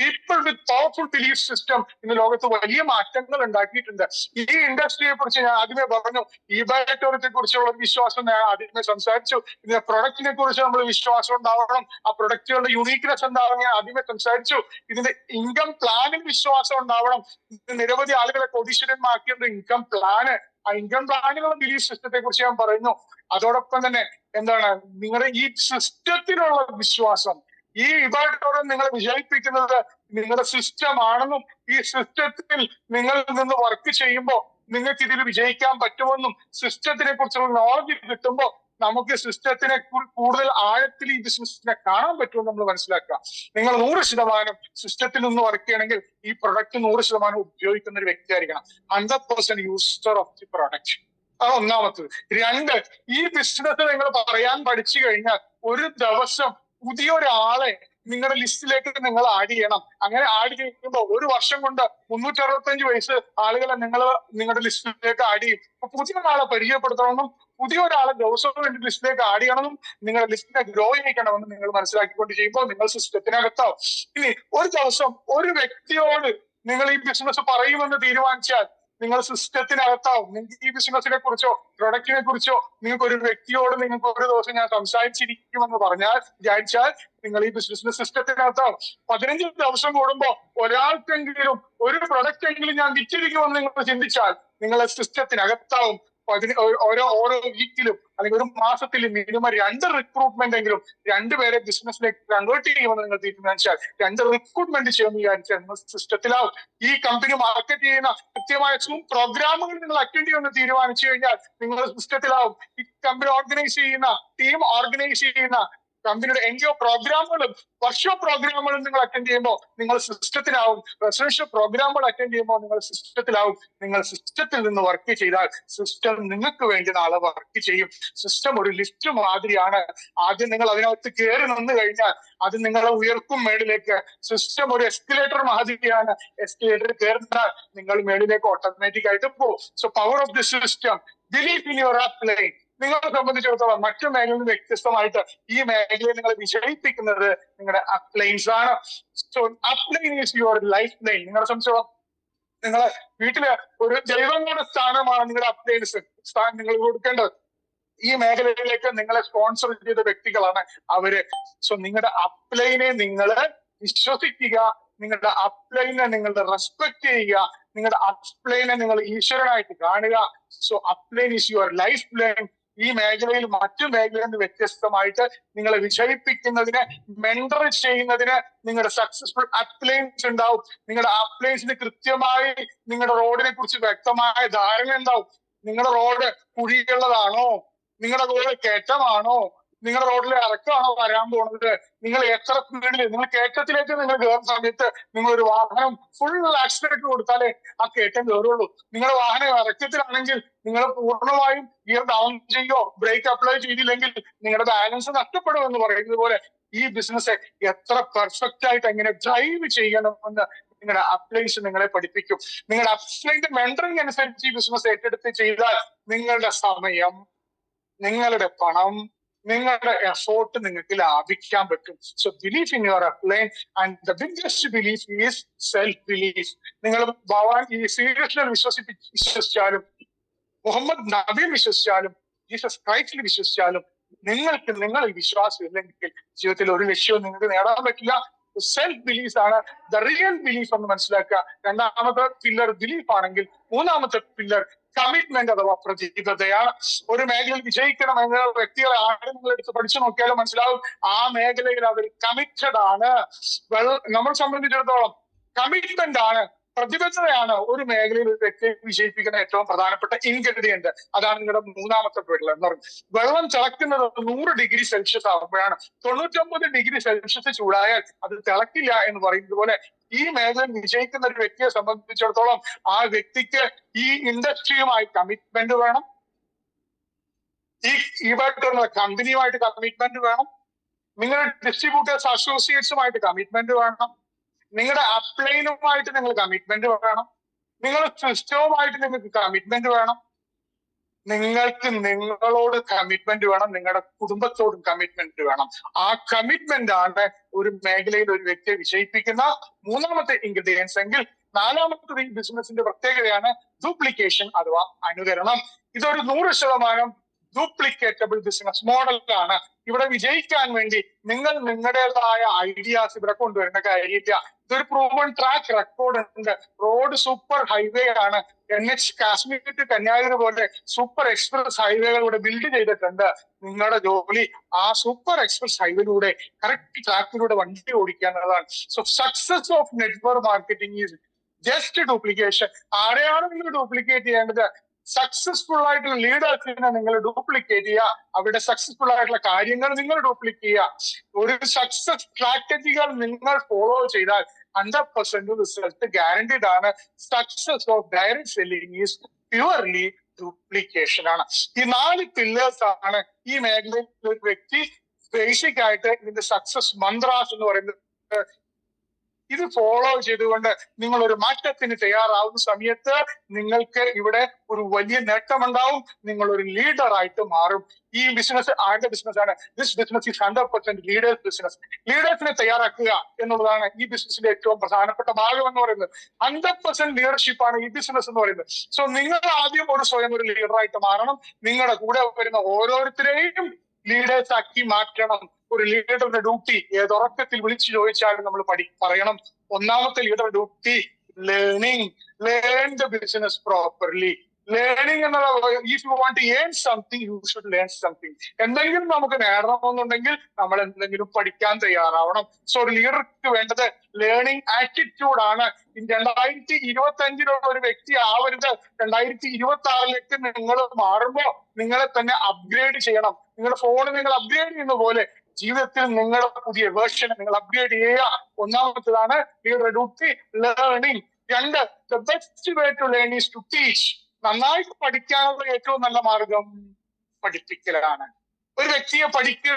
S2: People with powerful belief system ഇന്ന് ലോകത്ത് വലിയ മാറ്റങ്ങൾ ഉണ്ടാക്കിയിട്ടുണ്ട്. ഈ ഇൻഡസ്ട്രിയെ കുറിച്ച് ഞാൻ ആദ്യമേ പറഞ്ഞു, ഈ ബൈറ്റോറിയത്തെ കുറിച്ചുള്ള വിശ്വാസം ഞാൻ ആദ്യമേ സംസാരിച്ചു. ഇതിന്റെ പ്രൊഡക്റ്റിനെ കുറിച്ച് നമ്മൾ വിശ്വാസം ഉണ്ടാവണം. ആ പ്രൊഡക്റ്റുകളുടെ യുണീക്നെസ് എന്താവണം ഞാൻ ആദ്യമേ സംസാരിച്ചു. ഇതിന്റെ ഇൻകം പ്ലാനിൽ വിശ്വാസം ഉണ്ടാവണം. നിരവധി ആളുകളെ കോടീശ്വരന്മാക്കിയ ഇൻകം പ്ലാന്, ആ ഇൻകം പ്ലാനിലുള്ള ബിലീഫ് സിസ്റ്റത്തെ കുറിച്ച് ഞാൻ പറയുന്നു. അതോടൊപ്പം തന്നെ എന്താണ്, നിങ്ങളുടെ ഈ സിസ്റ്റത്തിലുള്ള വിശ്വാസം. ഈ ബൈറ്റോറിയം നിങ്ങളെ വിജയിപ്പിക്കുന്നത് നിങ്ങളുടെ സിസ്റ്റം ആണെന്നും, ഈ സിസ്റ്റത്തിൽ നിങ്ങൾ നിന്ന് വർക്ക് ചെയ്യുമ്പോൾ നിങ്ങൾക്ക് ഇതിൽ വിജയിക്കാൻ പറ്റുമെന്നും, സിസ്റ്റത്തിനെ കുറിച്ചുള്ള നോളജ് കിട്ടുമ്പോൾ നമുക്ക് സിസ്റ്റത്തിനെ കൂടുതൽ ആഴത്തിൽ ഈ ബിസിനസിനെ കാണാൻ പറ്റുമെന്ന് നമ്മൾ മനസ്സിലാക്കുക. നിങ്ങൾ 100% സിസ്റ്റത്തിൽ നിന്ന് വർക്ക് ചെയ്യണമെങ്കിൽ ഈ പ്രൊഡക്റ്റ് 100% ഉപയോഗിക്കുന്ന ഒരു വ്യക്തിയായിരിക്കണം. 100% യൂസർ ഓഫ് ദി പ്രൊഡക്റ്റ്. അതാണ് ഒന്നാമത്തത്. രണ്ട്, ഈ ബിസിനസ് നിങ്ങൾ പറയാൻ പഠിച്ചു കഴിഞ്ഞാൽ ഒരു ദിവസം പുതിയൊരാളെ നിങ്ങളുടെ ലിസ്റ്റിലേക്ക് നിങ്ങൾ ആഡ് ചെയ്യണം. അങ്ങനെ ആഡ് ചെയ്യുമ്പോൾ ഒരു വർഷം കൊണ്ട് 365 വയസ്സ് ആളുകളെ നിങ്ങൾ നിങ്ങളുടെ ലിസ്റ്റിലേക്ക് ആഡ് ചെയ്യും. അപ്പൊ പുതിയ ഒരാളെ പരിചയപ്പെടുത്തണമെന്നും പുതിയൊരാളെ ദിവസവും വേണ്ടി ലിസ്റ്റിലേക്ക് ആഡ് ചെയ്യണമെന്നും നിങ്ങളുടെ ലിസ്റ്റിനെ ഗ്രോ ചെയ്യിക്കണമെന്നും നിങ്ങൾ മനസ്സിലാക്കിക്കൊണ്ട് ചെയ്യുമ്പോൾ നിങ്ങൾ സിസ്റ്റത്തിനകത്താവും. ഇനി ഒരു ദിവസം ഒരു വ്യക്തിയോട് നിങ്ങൾ ഈ ബിസിനസ് പറയുമെന്ന് തീരുമാനിച്ചാൽ നിങ്ങൾ സിസ്റ്റത്തിനകത്താവും. നിങ്ങൾക്ക് ഈ ബിസിനസിനെ കുറിച്ചോ പ്രൊഡക്റ്റിനെ കുറിച്ചോ നിങ്ങൾക്ക് ഒരു വ്യക്തിയോട് നിങ്ങൾക്ക് ഒരു ദിവസം ഞാൻ സംസാരിച്ചിരിക്കുമെന്ന് വിചാരിച്ചാൽ നിങ്ങൾ ഈ ബിസിനസിന്റെ സിസ്റ്റത്തിനകത്താവും. 15 ദിവസം കൂടുമ്പോൾ ഒരാൾക്കെങ്കിലും ഒരു പ്രൊഡക്റ്റ് എങ്കിലും ഞാൻ വിറ്റിരിക്കുമെന്ന് നിങ്ങൾ ചിന്തിച്ചാൽ നിങ്ങളെ സിസ്റ്റത്തിനകത്താവും. ഓരോ വീക്കിലും അല്ലെങ്കിൽ ഒരു മാസത്തിൽ മിനിമം 2 റിക്രൂട്ട്മെന്റ് എങ്കിലും 2 പേരെ ബിസിനസ്സിലേക്ക് കൺവേർട്ട് ചെയ്യുമെന്ന് നിങ്ങൾ തീരുമാനിച്ചാൽ 2 റിക്രൂട്ട്മെന്റ് ചെയ്യുമെന്ന് വിചാരിച്ചാൽ നിങ്ങൾ സിസ്റ്റത്തിലാവും. ഈ കമ്പനി മാർക്കറ്റ് ചെയ്യുന്ന കൃത്യമായ പ്രോഗ്രാമുകൾ നിങ്ങൾ അറ്റൻഡ് ചെയ്യുമെന്ന് തീരുമാനിച്ചു കഴിഞ്ഞാൽ നിങ്ങൾ സിസ്റ്റത്തിലാവും. ഈ കമ്പനി ഓർഗനൈസ് ചെയ്യുന്ന ടീം ഓർഗനൈസ് ചെയ്യുന്ന കമ്പനിയുടെ NGO പ്രോഗ്രാമുകളും വർക്ക്ഷോപ്പ് പ്രോഗ്രാമുകളും നിങ്ങൾ അറ്റൻഡ് ചെയ്യുമ്പോൾ നിങ്ങൾ സിസ്റ്റത്തിലാവും. റെസിഡൻഷ്യൽ പ്രോഗ്രാമുകൾ അറ്റൻഡ് ചെയ്യുമ്പോൾ നിങ്ങൾ സിസ്റ്റത്തിലാവും. നിങ്ങൾ സിസ്റ്റത്തിൽ നിന്ന് വർക്ക് ചെയ്താൽ സിസ്റ്റം നിങ്ങൾക്ക് വേണ്ടി നാളെ വർക്ക് ചെയ്യും. സിസ്റ്റം ഒരു ലിഫ്റ്റ് മാതിരിയാണ്. ആദ്യം നിങ്ങൾ അതിനകത്ത് കയറി നിന്ന് കഴിഞ്ഞാൽ അത് നിങ്ങളെ ഉയർക്കും മേളിലേക്ക്. സിസ്റ്റം ഒരു എസ്കലേറ്റർ മാതിരിയാണ്. എസ്കലേറ്റർ കയറുന്നാൽ നിങ്ങൾ മേളിലേക്ക് ഓട്ടോമാറ്റിക് ആയിട്ട് പോകും. So power of the system, believe in your upline. നിങ്ങളെ സംബന്ധിച്ചിടത്തോളം മറ്റു മേഖലയിൽ നിന്ന് വ്യത്യസ്തമായിട്ട് ഈ മേഖലയെ നിങ്ങളെ വിജയിപ്പിക്കുന്നത് നിങ്ങളുടെ അപ്ലൈൻസ് ആണ്. So upline is your life line. നിങ്ങളെ സംബന്ധിച്ചോളം നിങ്ങളെ വീട്ടില് ഒരു ദൈവങ്ങളുടെ സ്ഥാനമാണ് നിങ്ങളുടെ അപ്ലൈൻസ് നിങ്ങൾ കൊടുക്കേണ്ടത്. ഈ മേഖലയിലേക്ക് നിങ്ങളെ സ്പോൺസർ ചെയ്ത വ്യക്തികളാണ് അവര്. സോ നിങ്ങളുടെ അപ്ലൈനെ നിങ്ങൾ വിശ്വസിക്കുക, നിങ്ങളുടെ അപ്ലൈനെ നിങ്ങൾ റെസ്പെക്ട് ചെയ്യുക, നിങ്ങളുടെ അപ്ലൈനെ നിങ്ങൾ ഈശ്വരനായിട്ട് കാണുക. So upline is your life line. ഈ മേഖലയിൽ മറ്റു മേഖലയിൽ നിന്ന് വ്യത്യസ്തമായിട്ട് നിങ്ങളെ വിജയിപ്പിക്കുന്നതിന്, മെന്റർ ചെയ്യുന്നതിന് നിങ്ങളുടെ സക്സസ്ഫുൾ അപ്ലൈൻസ് ഉണ്ടാവും. നിങ്ങളുടെ അപ്ലൈൻസിന് കൃത്യമായി നിങ്ങളുടെ റോഡിനെ കുറിച്ച് വ്യക്തമായ ധാരണ ഉണ്ടാവും. നിങ്ങളുടെ റോഡ് കുഴിയുള്ളതാണോ, നിങ്ങളുടെ റോഡ് കയറ്റമാണോ, നിങ്ങളുടെ റോഡിൽ ഇറക്കമാണോ വരാൻ പോകുന്നത്, നിങ്ങൾ എത്ര സ്പീഡിൽ, നിങ്ങൾ കയറ്റത്തിലേക്ക് നിങ്ങൾ കയറുന്ന സമയത്ത് നിങ്ങൾ ഒരു വാഹനം ഫുൾ ആക്സിഡന്റ് കൊടുത്താലേ ആ കയറ്റം കയറുള്ളൂ. നിങ്ങളുടെ വാഹനം ഇറക്കത്തിലാണെങ്കിൽ നിങ്ങൾ പൂർണ്ണമായും ഗിയർ ഡൗൺ ചെയ്യോ ബ്രേക്ക് അപ്ലൈ ചെയ്തില്ലെങ്കിൽ നിങ്ങളുടെ ബാലൻസ് നഷ്ടപ്പെടും എന്ന് പറയുന്നത് പോലെ ഈ ബിസിനസ് എത്ര പെർഫെക്റ്റ് ആയിട്ട് എങ്ങനെ ഡ്രൈവ് ചെയ്യണമെന്ന് നിങ്ങളുടെ അപ്ലൈൻസ് നിങ്ങളെ പഠിപ്പിക്കും. നിങ്ങളുടെ അപ്ലൈന്റെ മെന്ററിംഗ് അനുസരിച്ച് ഈ ബിസിനസ് ഏറ്റെടുത്ത് ചെയ്താൽ നിങ്ങളുടെ സമയം, നിങ്ങളുടെ പണം, നിങ്ങളുടെ എഫോർട്ട് നിങ്ങൾക്ക് ലാഭിക്കാൻ പറ്റും. So belief in your upline and the biggest belief is self belief. നിങ്ങൾ ഭഗവാൻ ഈ ശ്രീകൃഷ്ണൻ വിശ്വസിച്ചാലും, മുഹമ്മദ് നബിയിൽ വിശ്വസിച്ചാലും, ജീസസ് ക്രൈസ്റ്റിൽ വിശ്വസിച്ചാലും നിങ്ങൾക്ക് നിങ്ങളിൽ വിശ്വാസം ഇല്ലെങ്കിൽ ജീവിതത്തിൽ ഒരു ലക്ഷ്യവും നിങ്ങൾക്ക് നേടാൻ പറ്റില്ല. സെൽഫ് ബിലീഫ് ആണ് ദ റിയൽ ബിലീഫ് എന്ന് മനസ്സിലാക്കുക. രണ്ടാമത്തെ പില്ലർ ബിലീഫ് ആണെങ്കിൽ മൂന്നാമത്തെ പില്ലർ കമ്മിറ്റ്മെന്റ് അഥവാ പ്രതിബദ്ധതയാണ്. ഒരു മേഖലയിൽ വിജയിക്കണമെന്ന് വ്യക്തികളെ ആരും നിങ്ങൾ എടുത്ത് പഠിച്ചു നോക്കിയാലും മനസ്സിലാവും ആ മേഖലയിൽ അവർ കമ്മിറ്റഡ് ആണ്. നമ്മളെ സംബന്ധിച്ചിടത്തോളം കമ്മിറ്റ്മെന്റ് ആണ്, പ്രതിബദ്ധതയാണ് ഒരു മേഖലയിൽ ഒരു വ്യക്തിയെ വിജയിപ്പിക്കുന്ന ഏറ്റവും പ്രധാനപ്പെട്ട ഇൻഗ്രീഡിയന്റ്. അതാണ് നിങ്ങളുടെ മൂന്നാമത്തെ പില്ലർ എന്ന് പറയുന്നത്. വെള്ളം തിളക്കുന്നത് 100 ഡിഗ്രി സെൽഷ്യസ് ആകുമ്പോഴാണ്. 99 ഡിഗ്രി സെൽഷ്യസ് ചൂടായാൽ അത് തിളക്കില്ല എന്ന് പറയുന്നത് പോലെ ഈ മേഖലയിൽ വിജയിക്കുന്ന ഒരു വ്യക്തിയെ സംബന്ധിച്ചിടത്തോളം ആ വ്യക്തിക്ക് ഈ ഇൻഡസ്ട്രിയുമായി കമ്മിറ്റ്മെന്റ് വേണം, ഈവായിട്ടുള്ള കമ്പനിയുമായിട്ട് കമ്മിറ്റ്മെന്റ് വേണം, നിങ്ങളുടെ ഡിസ്ട്രിബ്യൂട്ടേഴ്സ് അസോസിയേറ്റ്സുമായിട്ട് കമ്മിറ്റ്മെന്റ് വേണം, നിങ്ങളുടെ അപ്ലൈനുമായിട്ട് നിങ്ങൾ കമ്മിറ്റ്മെന്റ് വേണം, നിങ്ങളുടെ സിസ്റ്റവുമായിട്ട് നിങ്ങൾക്ക് കമ്മിറ്റ്മെന്റ് വേണം, നിങ്ങൾക്ക് നിങ്ങളോട് കമ്മിറ്റ്മെന്റ് വേണം, നിങ്ങളുടെ കുടുംബത്തോടും കമ്മിറ്റ്മെന്റ് വേണം. ആ കമ്മിറ്റ്മെന്റ് ആണ് ഒരു മേഖലയിൽ ഒരു വ്യക്തിയെ വിജയിപ്പിക്കുന്ന മൂന്നാമത്തെ ഇൻഗ്രീഡിയൻസ് എങ്കിൽ നാലാമത്തെ ഈ ബിസിനസിന്റെ പ്രത്യേകതയാണ് ഡ്യൂപ്ലിക്കേഷൻ അഥവാ അനുകരണം. ഇതൊരു 100% ഡ്യൂപ്ലിക്കേറ്റബിൾ ബിസിനസ് മോഡലാണ്. ഇവിടെ വിജയിക്കാൻ വേണ്ടി നിങ്ങൾ നിങ്ങളുടേതായ ഐഡിയാസ് ഇവിടെ കൊണ്ടുവരേണ്ട കാര്യമില്ല. ഇതൊരു പ്രൂവൺ ട്രാക്ക് റെക്കോർഡ് ഉണ്ട്. റോഡ് സൂപ്പർ ഹൈവേ ആണ്. NH കാശ്മീർ ടു കന്യാകുമാരി പോലെ സൂപ്പർ എക്സ്പ്രസ് ഹൈവേകൾ ഇവിടെ ബിൽഡ് ചെയ്തിട്ടുണ്ട്. നിങ്ങളുടെ ജോലി ആ സൂപ്പർ എക്സ്പ്രസ് ഹൈവേയിലൂടെ കറക്റ്റ് ട്രാക്കിലൂടെ വണ്ടി ഓടിക്കുക എന്നതാണ്. So success of network marketing is just duplication. ആരെയാണ് നിങ്ങൾ ഡ്യൂപ്ലിക്കേറ്റ് ചെയ്യേണ്ടത്? സക്സസ്ഫുൾ ആയിട്ടുള്ള ലീഡേഴ്സിനെ നിങ്ങൾ ഡ്യൂപ്ലിക്കേറ്റ് ചെയ്യുക. അവരുടെ സക്സസ്ഫുൾ ആയിട്ടുള്ള കാര്യങ്ങൾ നിങ്ങൾ ഡ്യൂപ്ലിക്കേറ്റ് ചെയ്യുക. ഒരു സക്സസ് സ്ട്രാറ്റജികൾ നിങ്ങൾ ഫോളോ ചെയ്താൽ 100% റിസൾട്ട് ഗ്യാരണ്ടീഡ് ആണ്. Success of direct selling is purely duplication ആണ്. ഈ 4 പില്ലേഴ്സ് ആണ് ഈ മേഖലയിൽ ഒരു വ്യക്തി ബേസിക് ആയിട്ട് ഇതിന്റെ സക്സസ് മന്ത്രാസ് എന്ന് പറയുന്നത്. ഇത് ഫോളോ ചെയ്തുകൊണ്ട് നിങ്ങൾ ഒരു മാറ്റത്തിന് തയ്യാറാവുന്ന സമയത്ത് നിങ്ങൾക്ക് ഇവിടെ ഒരു വലിയ നേട്ടമുണ്ടാവും. നിങ്ങൾ ഒരു ലീഡർ ആയിട്ട് മാറും. ഈ ബിസിനസ് ആരുടെ ബിസിനസ് ആണ്? This business is 100% leaders business. ലീഡേഴ്സിനെ തയ്യാറാക്കുക എന്നുള്ളതാണ് ഈ ബിസിനസിന്റെ ഏറ്റവും പ്രധാനപ്പെട്ട ഭാഗം എന്ന് പറയുന്നത്. 100% ലീഡർഷിപ്പ് ആണ് ഈ ബിസിനസ് എന്ന് പറയുന്നത്. സോ നിങ്ങൾ ആദ്യം സ്വയം ഒരു ലീഡറായിട്ട് മാറണം. നിങ്ങളുടെ കൂടെ വരുന്ന ഓരോരുത്തരെയും ലീഡേഴ്സ് ആക്കി മാറ്റണം. ഒരു ലീഡറുടെ ഡ്യൂട്ടി ഏതൊറക്കത്തിൽ വിളിച്ചു ചോദിച്ചാലും നമ്മൾ പറയണം. ഒന്നാമത്തെ leader duty learning. Learn the business properly. Learning എന്നുള്ള if you want to earn something you should learn something. എന്തെങ്കിലും നമുക്ക് നേടണമെന്നുണ്ടെങ്കിൽ നമ്മൾ എന്തെങ്കിലും പഠിക്കാൻ തയ്യാറാവണം. സോ ഒരു ലീഡർക്ക് വേണ്ടത് ലേണിംഗ് ആറ്റിറ്റ്യൂഡ് ആണ്. 2025 ഒരു വ്യക്തി ആവരുത്. 2026 നിങ്ങൾ മാറുമ്പോൾ നിങ്ങളെ തന്നെ അപ്ഗ്രേഡ് ചെയ്യണം. നിങ്ങളുടെ ഫോൺ നിങ്ങൾ അപ്ഗ്രേഡ് ചെയ്യുന്ന പോലെ ജീവിതത്തിൽ നിങ്ങളുടെ പുതിയ വേർഷനെ നിങ്ങൾ അപ്ഗ്രേഡ് ചെയ്യുക. ഒന്നാമത്തേതാണ് leader duty learning. 2, the best way to learn is to teach. നന്നായിട്ട് പഠിക്കാനുള്ള ഏറ്റവും നല്ല മാർഗം പഠിപ്പിക്കലാണ്. ഒരു വ്യക്തിയെ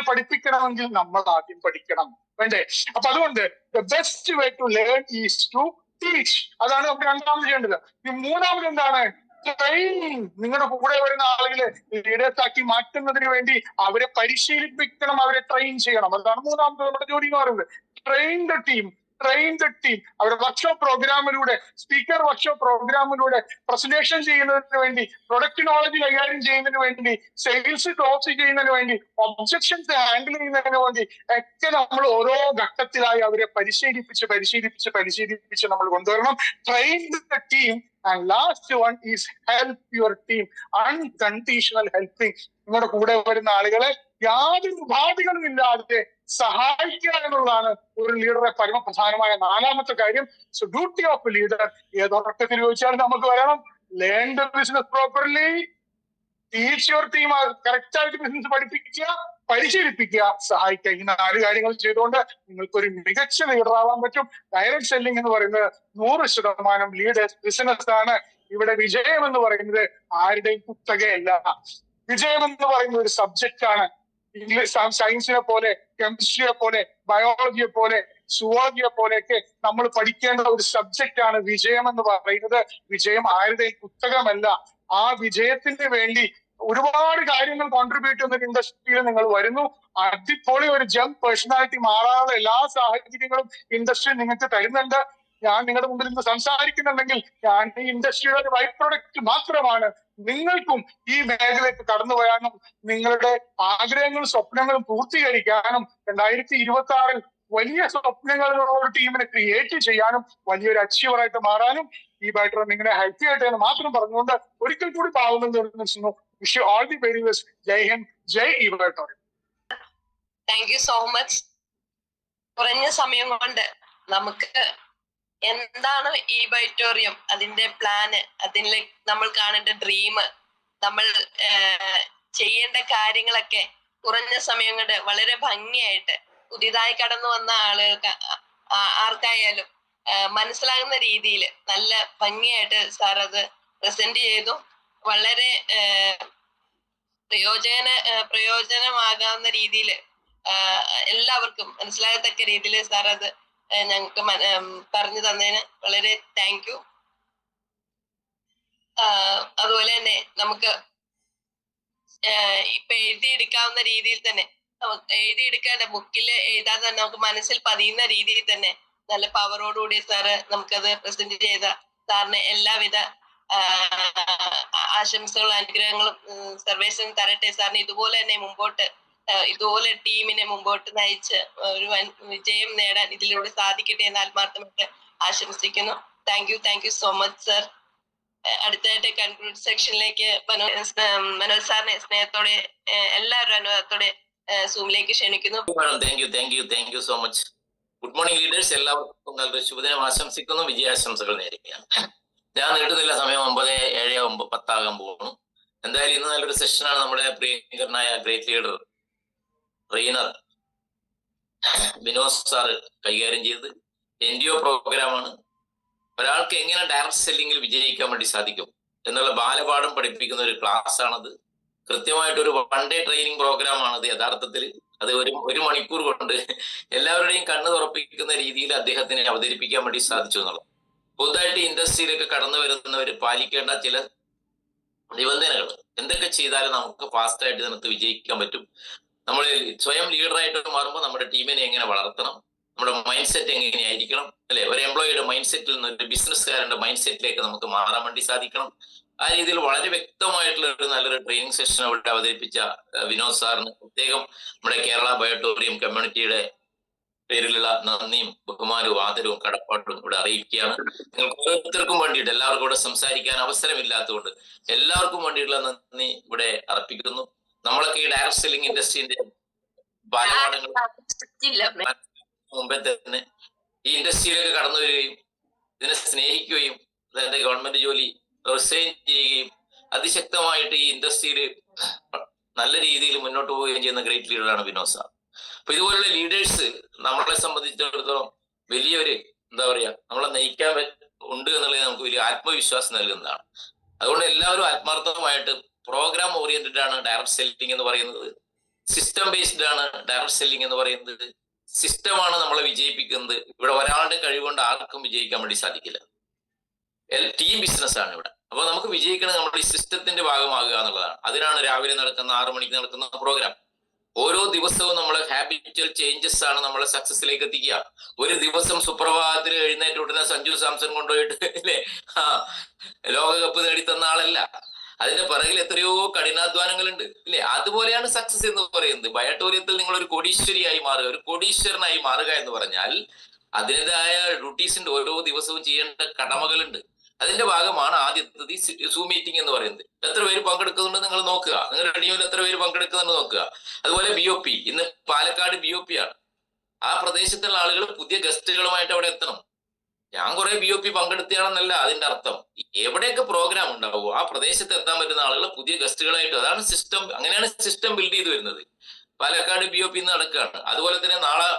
S2: പഠിപ്പിക്കണമെങ്കിൽ നമ്മൾ ആദ്യം പഠിക്കണം, വേണ്ടേ? അപ്പൊ അതുകൊണ്ട് the best way to learn is to teach. അതാണ് നമുക്ക് രണ്ടാമത് ചെയ്യേണ്ടത്. ഈ മൂന്നാമത് എന്താണ്? ട്രെയിൻ, നിങ്ങളുടെ കൂടെ വരുന്ന ആളുകളെ ലീഡേഴ്സ് ആക്കി മാറ്റുന്നതിന് വേണ്ടി അവരെ പരിശീലിപ്പിക്കണം, അവരെ ട്രെയിൻ ചെയ്യണം. അതാണ് മൂന്നാമത്തെ നമ്മുടെ ജോലി എന്ന് പറയുന്നത്. Train the team, train the team. അവരുടെ വർക്ക്ഷോപ്പ് പ്രോഗ്രാമിലൂടെ, സ്പീക്കർ വർക്ക്ഷോപ്പ് പ്രോഗ്രാമിലൂടെ, പ്രസന്റേഷൻ ചെയ്യുന്നതിന് വേണ്ടി, പ്രൊഡക്റ്റ് നോളജ് കൈകാര്യം ചെയ്യുന്നതിന് വേണ്ടി, സെയിൽസ് ക്ലോസ് ചെയ്യുന്നതിന് വേണ്ടി, ഒബ്ജക്ഷൻസ് ഹാൻഡിൽ ചെയ്യുന്നതിന് വേണ്ടി ഒക്കെ നമ്മൾ ഓരോ ഘട്ടത്തിലായി അവരെ പരിശീലിപ്പിച്ച് നമ്മൾ കൊണ്ടുവരണം. Train the team. And last one is help your team. Unconditional helping. നിങ്ങളുടെ കൂടെ വരുന്ന ആളുകളെ യാതൊരു ഉപാധികളും ഇല്ലാതെ സഹായിക്കുക എന്നുള്ളതാണ് ഒരു ലീഡറെ പരമപ്രധാനമായ നാലാമത്തെ കാര്യം. സോ ഡ്യൂട്ടി ഓഫ് ലീഡർ ഏതൊറക്കത്തിൽ ചോദിച്ചാൽ നമുക്ക് വരണം. Learn the business properly, teach your team, correct ആയിട്ട് ബിസിനസ് പഠിപ്പിക്കുക, പരിശീലിപ്പിക്കുക, സഹായിക്കുക. ഈ 4 കാര്യങ്ങൾ ചെയ്തുകൊണ്ട് നിങ്ങൾക്കൊരു മികച്ച ലീഡർ ആവാൻ പറ്റും. ഡയറക്ട് സെല്ലിംഗ് എന്ന് പറയുന്നത് 100% ലീഡേഴ്സ് ബിസിനസ് ആണ്. ഇവിടെ വിജയം എന്ന് പറയുന്നത് ആരുടെയും കുത്തകയല്ല. വിജയം എന്ന് പറയുന്ന ഒരു സബ്ജക്റ്റ് ആണ്. ഇംഗ്ലീഷ് സയൻസിനെ പോലെ, കെമിസ്ട്രിയെ പോലെ, ബയോളജിയെ പോലെ, സുവോളജിയെ പോലെയൊക്കെ നമ്മൾ പഠിക്കേണ്ട ഒരു സബ്ജക്റ്റ് ആണ് വിജയം എന്ന് പറയുന്നത്. വിജയം ആരുടെയും പുസ്തകമല്ല. ആ വിജയത്തിന് വേണ്ടി ഒരുപാട് കാര്യങ്ങൾ കോൺട്രിബ്യൂട്ട് ചെയ്യുന്ന ഒരു ഇൻഡസ്ട്രിയിൽ നിങ്ങൾ വരുന്നു. അടിപൊളി ഒരു ജംപ് പേഴ്സണാലിറ്റി മാറാനുള്ള എല്ലാ സാഹചര്യങ്ങളും ഇൻഡസ്ട്രി നിങ്ങൾക്ക് തരുന്നുണ്ട്. ഞാൻ നിങ്ങളുടെ മുമ്പിൽ നിന്ന് സംസാരിക്കുന്നുണ്ടെങ്കിൽ ഞാൻ ഈ ഇൻഡസ്ട്രിയുടെ ഒരു ബൈ പ്രൊഡക്റ്റ് മാത്രമാണ്. നിങ്ങൾക്കും ഈ മേഖലയ്ക്ക് കടന്നു വരാനും നിങ്ങളുടെ ആഗ്രഹങ്ങളും സ്വപ്നങ്ങളും പൂർത്തീകരിക്കാനും 2026 വലിയ സ്വപ്നങ്ങളുള്ള ഒരു ടീമിനെ ക്രിയേറ്റ് ചെയ്യാനും വലിയൊരു അച്ചീവറായിട്ട് മാറാനും ഈ ബാറ്റർ നിങ്ങളെ ഹെൽപ്പ് ചെയ്യട്ടെ എന്ന് മാത്രം പറഞ്ഞുകൊണ്ട് ഒരിക്കൽ കൂടി പാവുന്നു. Wish you all the very best. Jai Hind, ജയ് ഈ ബാറ്റർ.
S1: Thank you so much. കുറഞ്ഞ സമയം കൊണ്ട് നമുക്ക് എന്താണ് ഈ ബൈറ്റോറിയം, അതിന്റെ പ്ലാന്, അതിലെ നമ്മൾ കാണേണ്ട ഡ്രീം, നമ്മൾ ചെയ്യേണ്ട കാര്യങ്ങളൊക്കെ കുറഞ്ഞ സമയം കൊണ്ട് വളരെ ഭംഗിയായിട്ട് പുതിയതായി കടന്നു വന്ന ആളുകൾക്ക് ആർക്കായാലും മനസ്സിലാകുന്ന രീതിയിൽ നല്ല ഭംഗിയായിട്ട് സാർ അത് പ്രസന്റ് ചെയ്തു. വളരെ പ്രയോജനമാകാവുന്ന രീതിയിൽ എല്ലാവർക്കും മനസ്സിലാകത്തക്ക രീതിയിൽ സാർ അത് ഞങ്ങൾക്ക് പറഞ്ഞു തന്നതിന് വളരെ താങ്ക് യു. അതുപോലെ തന്നെ നമുക്ക് ഇപ്പൊ എഴുതിയെടുക്കാവുന്ന രീതിയിൽ തന്നെ, നമുക്ക് എഴുതിയെടുക്കേണ്ട ബുക്കിൽ എഴുതാതെ തന്നെ നമുക്ക് മനസ്സിൽ പതിയുന്ന രീതിയിൽ തന്നെ നല്ല പവറോടുകൂടി സാറ് നമുക്കത് പ്രസന്റ് ചെയ്ത സാറിന് എല്ലാവിധ ആശംസകളും അനുഗ്രഹങ്ങളും സർവേശ്വരൻ തരട്ടെ. സാറിന് ഇതുപോലെ തന്നെ മുമ്പോട്ട്, ഇതുപോലെ ടീമിനെ മുമ്പോട്ട് നയിച്ച് ഒരു വിജയം നേടാൻ ഇതിലൂടെ സാധിക്കട്ടെ എന്ന് ആത്മാർത്ഥമായിട്ട് ആശംസിക്കുന്നു. Thank you so much sir. അടുത്തായിട്ട് കൺക്ലൂഡ് സെക്ഷനിലേക്ക് മനോജ് സാറിനെ സ്നേഹത്തോടെ എല്ലാവരും അനുഭവത്തോടെ സൂമിലേക്ക് ക്ഷണിക്കുന്നു.
S3: Thank you so much. Good morning leaders. എല്ലാവർക്കും നല്ലൊരു ശുഭദിനം ആശംസിക്കുന്നു. വിജയാശംസകൾ നേരുകയാണ്. ഞാൻ നീട്ടുന്നില്ല, സമയം 9:07 ആകാൻ പോകുന്നു. എന്തായാലും ഇന്ന് നല്ലൊരു സെഷനാണ്. നമ്മുടെ പ്രിയങ്കരനായ great leader trainer Vinod sir കൈകാര്യം ചെയ്തത് NDO പ്രോഗ്രാമാണ്. ഒരാൾക്ക് എങ്ങനെ ഡയറക്ട് സെല്ലിംഗിൽ വിജയിക്കാൻ വേണ്ടി സാധിക്കും എന്നുള്ള ബാലപാഠം പഠിപ്പിക്കുന്ന ഒരു ക്ലാസ് ആണത്. കൃത്യമായിട്ട് ഒരു 1 ഡേ ട്രെയിനിങ് പ്രോഗ്രാം ആണത്. യഥാർത്ഥത്തിൽ അത് ഒരു മണിക്കൂർ കൊണ്ട് എല്ലാവരുടെയും കണ്ണ് തുറപ്പിക്കുന്ന രീതിയിൽ അദ്ദേഹത്തിനെ അവതരിപ്പിക്കാൻ വേണ്ടി സാധിച്ചു എന്നുള്ളത്. പുതുതായിട്ട് ഇൻഡസ്ട്രിയിലേക്ക് കടന്നു വരുന്നവർ പാലിക്കേണ്ട ചില നിബന്ധനകൾ, എന്തൊക്കെ ചെയ്താലും നമുക്ക് ഫാസ്റ്റായിട്ട് ഇതിനകത്ത് വിജയിക്കാൻ പറ്റും. നമ്മൾ സ്വയം ലീഡറായിട്ട് മാറുമ്പോൾ നമ്മുടെ ടീമിനെ എങ്ങനെ വളർത്തണം, നമ്മുടെ മൈൻഡ് സെറ്റ് എങ്ങനെയായിരിക്കണം, അല്ലെ? ഒരു എംപ്ലോയിയുടെ മൈൻഡ് സെറ്റിൽ നിന്ന് ഒരു ബിസിനസ്സുകാരന്റെ മൈൻഡ് സെറ്റിലേക്ക് നമുക്ക് മാറാൻ വേണ്ടി സാധിക്കണം. ആ രീതിയിൽ വളരെ വ്യക്തമായിട്ടുള്ള ഒരു നല്ലൊരു ട്രെയിനിങ് സെഷൻ അവിടെ അവതരിപ്പിച്ച വിനോദ് സാറിന് പ്രത്യേകം നമ്മുടെ കേരള ബയോട്ടോറിയം കമ്മ്യൂണിറ്റിയുടെ പേരിലുള്ള നന്ദിയും ബഹുമാനവും ആദരവും കടപ്പാടും ഇവിടെ അറിയിക്കുകയാണ്. നിങ്ങൾക്ക് ഓരോരുത്തർക്കും വേണ്ടിയിട്ട്, എല്ലാവർക്കും ഇവിടെ സംസാരിക്കാൻ അവസരമില്ലാത്തതുകൊണ്ട് എല്ലാവർക്കും വേണ്ടിയിട്ടുള്ള നന്ദി ഇവിടെ അർപ്പിക്കുന്നു. നമ്മളൊക്കെ ഈ ഡയറക്ട് സെല്ലിംഗ് ഇൻഡസ്ട്രീന്റെ ബാലപാഠങ്ങൾ മുമ്പേ തന്നെ ഈ ഇൻഡസ്ട്രിയിലേക്ക് കടന്നു വരികയും ഇതിനെ സ്നേഹിക്കുകയും അതായത് ഗവൺമെന്റ് ജോലി റിസൈൻ ചെയ്യുകയും അതിശക്തമായിട്ട് ഈ ഇൻഡസ്ട്രിയിൽ നല്ല രീതിയിൽ മുന്നോട്ട് പോവുകയും ചെയ്യുന്ന ഗ്രേറ്റ് ലീഡറാണ് വിനോദ് സാർ. അപ്പൊ ഇതുപോലുള്ള ലീഡേഴ്സ് നമ്മളെ സംബന്ധിച്ചിടത്തോളം വലിയൊരു നമ്മളെ നയിക്കാൻ ഉണ്ട് എന്നുള്ളത് നമുക്ക് വലിയ ആത്മവിശ്വാസം നൽകുന്നതാണ്. അതുകൊണ്ട് എല്ലാവരും ആത്മാർത്ഥമായിട്ട് പ്രോഗ്രാം ഓറിയന്റഡ് ആണ് ഡയറക്ട് സെല്ലിംഗ് എന്ന് പറയുന്നത്. സിസ്റ്റം ബേസ്ഡ് ആണ് ഡയറക്ട് സെല്ലിംഗ് എന്ന് പറയുന്നത്. സിസ്റ്റമാണ് നമ്മളെ വിജയിപ്പിക്കുന്നത്. ഇവിടെ ഒരാളുടെ കഴിവുകൊണ്ട് ആർക്കും വിജയിക്കാൻ വേണ്ടി സാധിക്കില്ല. ടീം ബിസിനസ് ആണ് ഇവിടെ. അപ്പൊ നമുക്ക് വിജയിക്കണം നമ്മുടെ ഈ സിസ്റ്റത്തിന്റെ ഭാഗമാകുക എന്നുള്ളതാണ്. അതിനാണ് രാവിലെ നടക്കുന്ന 6 മണിക്ക് നടക്കുന്ന പ്രോഗ്രാം. ഓരോ ദിവസവും നമ്മളെ ഹാബിച്വൽ ചേഞ്ചസ് ആണ് നമ്മളെ സക്സസിലേക്ക് എത്തിക്കുക. ഒരു ദിവസം സുപ്രഭാതത്തിൽ എഴുന്നേറ്റ് ഉടനെ സഞ്ജു സാംസൺ കൊണ്ടുപോയിട്ട് അല്ലേ ലോകകപ്പ് നേടിത്തന്ന ആളല്ല. അതിന്റെ പിറകിൽ എത്രയോ കഠിനാധ്വാനങ്ങളുണ്ട് ഇല്ലേ. അതുപോലെയാണ് സക്സസ് എന്ന് പറയുന്നത്. ബയോട്ടോറിയത്തിൽ നിങ്ങൾ ഒരു കോടീശ്വരിയായി മാറുക, ഒരു കോടീശ്വരനായി മാറുക എന്ന് പറഞ്ഞാൽ അതിൻ്റെതായ ഡ്യൂട്ടീസിന്റെ ഓരോ ദിവസവും ചെയ്യേണ്ട കടമകളുണ്ട്. അതിന്റെ ഭാഗമാണ് ആദ്യത്തത് ഈ സൂം മീറ്റിംഗ് എന്ന് പറയുന്നത്. എത്ര പേര് പങ്കെടുക്കുന്നുണ്ട് നിങ്ങൾ നോക്കുക, നിങ്ങളുടെ റേഡിയോയിൽ എത്ര പേര് പങ്കെടുക്കുന്നുണ്ട് നോക്കുക. അതുപോലെ BOP, ഇന്ന് പാലക്കാട് BOP ആണ്. ആ പ്രദേശത്തുള്ള ആളുകൾ പുതിയ ഗസ്റ്റുകളുമായിട്ട് അവിടെ എത്തണം. ഞാൻ കുറെ BOP പങ്കെടുത്തിയാണെന്നല്ല അതിന്റെ അർത്ഥം. എവിടെയൊക്കെ പ്രോഗ്രാം ഉണ്ടാവുമോ ആ പ്രദേശത്ത് എത്താൻ പറ്റുന്ന ആളുകൾ പുതിയ ഗസ്റ്റുകളായിട്ട്, അതാണ് സിസ്റ്റം. അങ്ങനെയാണ് സിസ്റ്റം ബിൽഡ് ചെയ്ത് വരുന്നത്. പാലക്കാട് BOP ഇന്ന് നടക്കുകയാണ്. അതുപോലെ തന്നെ നാളെ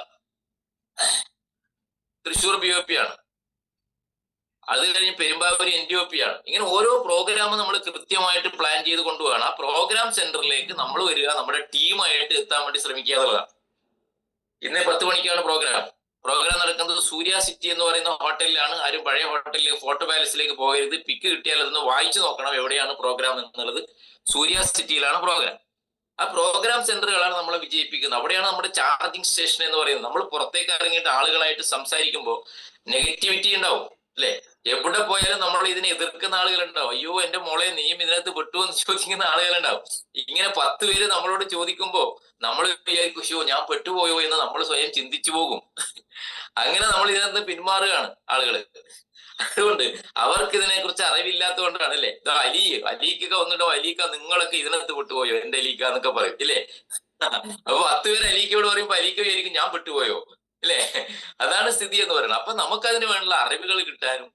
S3: തൃശ്ശൂർ BOP ആണ്. അത് കഴിഞ്ഞ് പെരുമ്പാവൂർ NDOP ആണ്. ഇങ്ങനെ ഓരോ പ്രോഗ്രാം നമ്മൾ കൃത്യമായിട്ട് പ്ലാൻ ചെയ്ത് കൊണ്ടുപോകണം. ആ പ്രോഗ്രാം സെന്ററിലേക്ക് നമ്മൾ വരിക, നമ്മുടെ ടീമായിട്ട് എത്താൻ വേണ്ടി ശ്രമിക്കുക എന്നുള്ളതാണ്. ഇന്ന് 10 മണിക്കാണ് പ്രോഗ്രാം നടക്കുന്നത്. സൂര്യ സിറ്റി എന്ന് പറയുന്ന ഹോട്ടലിലാണ്. ആരും പഴയ ഹോട്ടലിൽ ഫോർട്ട് പാലസിലേക്ക് പോകരുത്. പിക്ക് കിട്ടിയാൽ അതൊന്ന് വായിച്ചു നോക്കണം എവിടെയാണ് പ്രോഗ്രാം എന്നുള്ളത്. സൂര്യ സിറ്റിയിലാണ് പ്രോഗ്രാം. ആ പ്രോഗ്രാം സെന്ററുകളാണ് നമ്മളെ വിജയിപ്പിക്കുന്നത്. അവിടെയാണ് നമ്മുടെ ചാർജിങ് സ്റ്റേഷൻ എന്ന് പറയുന്നത്. നമ്മൾ പുറത്തേക്ക് ഇറങ്ങിയിട്ട് ആളുകളായിട്ട് സംസാരിക്കുമ്പോൾ നെഗറ്റിവിറ്റി ഉണ്ടാവും അല്ലെ. എവിടെ പോയാലും നമ്മൾ ഇതിനെ എതിർക്കുന്ന ആളുകളുണ്ടാവും. അയ്യോ എന്റെ മോളെ നീയും ഇതിനകത്ത് പെട്ടു എന്ന് ചോദിക്കുന്ന ആളുകളുണ്ടാവും. ഇങ്ങനെ 10 പേര് നമ്മളോട് ചോദിക്കുമ്പോ നമ്മൾ വിചാരിക്കും ഷോ ഞാൻ പെട്ടുപോയോ എന്ന് നമ്മൾ സ്വയം ചിന്തിച്ചു പോകും. അങ്ങനെ നമ്മൾ ഇതിനകത്ത് പിന്മാറുകയാണ് ആളുകള്. അതുകൊണ്ട് അവർക്ക് ഇതിനെ കുറിച്ച് അറിവില്ലാത്തതുകൊണ്ടാണ് അല്ലെ. അലീക്കൊക്കെ വന്നിട്ടോ അലീക്ക നിങ്ങളൊക്കെ ഇതിനകത്ത് പെട്ടുപോയോ എന്റെ അലീക്ക എന്നൊക്കെ പറയും ഇല്ലേ. അപ്പൊ 10 പേര് അലീക്കയോട് പറയുമ്പോ അലീക്ക വിചാരിക്കും ഞാൻ പെട്ടുപോയോ അല്ലേ. അതാണ് സ്ഥിതി എന്ന് പറയുന്നത്. അപ്പൊ നമുക്കതിന് വേണ്ട അറിവുകൾ കിട്ടാനും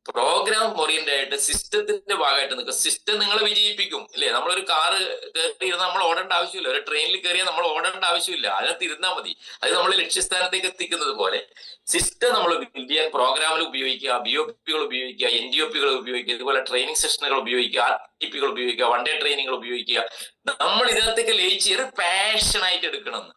S3: പ്രോഗ്രാം ഓറിയന്റഡ് ആയിട്ട് സിസ്റ്റത്തിന്റെ ഭാഗമായിട്ട് നിൽക്കുക. സിസ്റ്റം നിങ്ങളെ വിജയിപ്പിക്കും ഇല്ലേ. നമ്മളൊരു കാറ് കയറിയിരുന്ന നമ്മൾ ഓടേണ്ട ആവശ്യമില്ല. ഒരു ട്രെയിനിൽ കയറിയാൽ നമ്മൾ ഓടേണ്ട ആവശ്യമില്ല. അതിനകത്ത് ഇരുന്നാൽ മതി. അത് നമ്മൾ ലക്ഷ്യസ്ഥാനത്തേക്ക് എത്തിക്കുന്നത് പോലെ സിസ്റ്റം നമ്മൾ ബിൽഡ് ചെയ്യാൻ പ്രോഗ്രാമിൽ ഉപയോഗിക്കുക, BOPകൾ ഉപയോഗിക്കുക, NDOPകൾ ഉപയോഗിക്കുക, ഇതുപോലെ ട്രെയിനിങ് സെഷനുകൾ ഉപയോഗിക്കുക, RTPകൾ ഉപയോഗിക്കുക, വൺ ഡേ ട്രെയിനിങ്ങൾ ഉപയോഗിക്കുക. നമ്മൾ ഇതിനകത്തേക്ക് ലയിച്ച് ഒരു പാഷനായിട്ട് എടുക്കണമെന്ന്.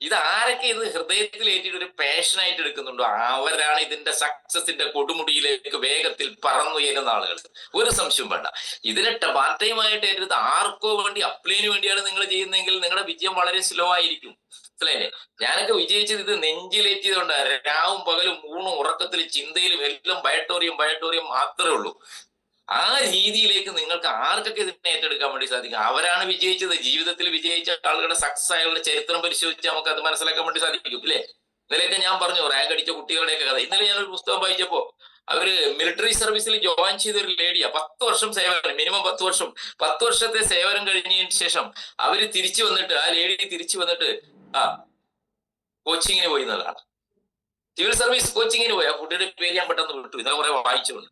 S3: ഇത് ആരൊക്കെ ഇത് ഹൃദയത്തിൽ ഏറ്റിട്ട് ഒരു പാഷനായിട്ട് എടുക്കുന്നുണ്ടോ അവരാണ് ഇതിന്റെ സക്സസിന്റെ കൊടുമുടിയിലേക്ക് വേഗത്തിൽ പറന്നുയരുന്ന ആളുകൾ. ഒരു സംശയവും വേണ്ട. ഇതിനെ പാർട്ട് ടൈം ആയിട്ട് ഏറ്റെടുത്ത് ആർക്കോ വേണ്ടി അപ്ലൈന് വേണ്ടിയാണ് നിങ്ങൾ ചെയ്യുന്നതെങ്കിൽ നിങ്ങളുടെ വിജയം വളരെ സ്ലോ ആയിരിക്കും. മനസ്സിലായില്ലേ. ഞാനൊക്കെ വിജയിച്ചത് ഇത് നെഞ്ചിലേറ്റിയതുകൊണ്ടാണ്. രാവും പകലും ഊണും ഉറക്കത്തിലും ചിന്തയിലും എല്ലാം ബയോട്ടോറിയം മാത്രമേ ഉള്ളൂ. ആ രീതിയിലേക്ക് നിങ്ങൾക്ക് ആർക്കൊക്കെ ഇതിനെ ഏറ്റെടുക്കാൻ വേണ്ടി സാധിക്കും. അവരാണ് വിജയിച്ചത്. ജീവിതത്തിൽ വിജയിച്ച ആളുകളുടെ സക്സസ് ആളുടെ ചരിത്രം പരിശോധിച്ച് നമുക്ക് അത് മനസ്സിലാക്കാൻ വേണ്ടി സാധിക്കും ഇല്ലേ. ഇന്നലെയൊക്കെ ഞാൻ പറഞ്ഞു റാങ്ക് അടിച്ച കുട്ടികളുടെയൊക്കെ കഥ. ഇന്നലെ ഞാനൊരു പുസ്തകം വായിച്ചപ്പോ അവര് മിലിറ്ററി സർവീസിൽ ജോയിൻ ചെയ്ത ഒരു ലേഡിയാ. 10 വർഷം സേവനം, മിനിമം 10 വർഷത്തെ സേവനം കഴിഞ്ഞതിന് ശേഷം അവര് തിരിച്ചു വന്നിട്ട് ആ ലേഡി തിരിച്ചു വന്നിട്ട് കോച്ചിങ്ങിന് പോയി എന്നുള്ളതാണ്. സിവിൽ സർവീസ് കോച്ചിങ്ങിന് പോയി. ആ കുട്ടിയുടെ പേര് ഞാൻ പെട്ടെന്ന് വിട്ടു. ഇതാ കുറെ വായിച്ചുകൊണ്ട്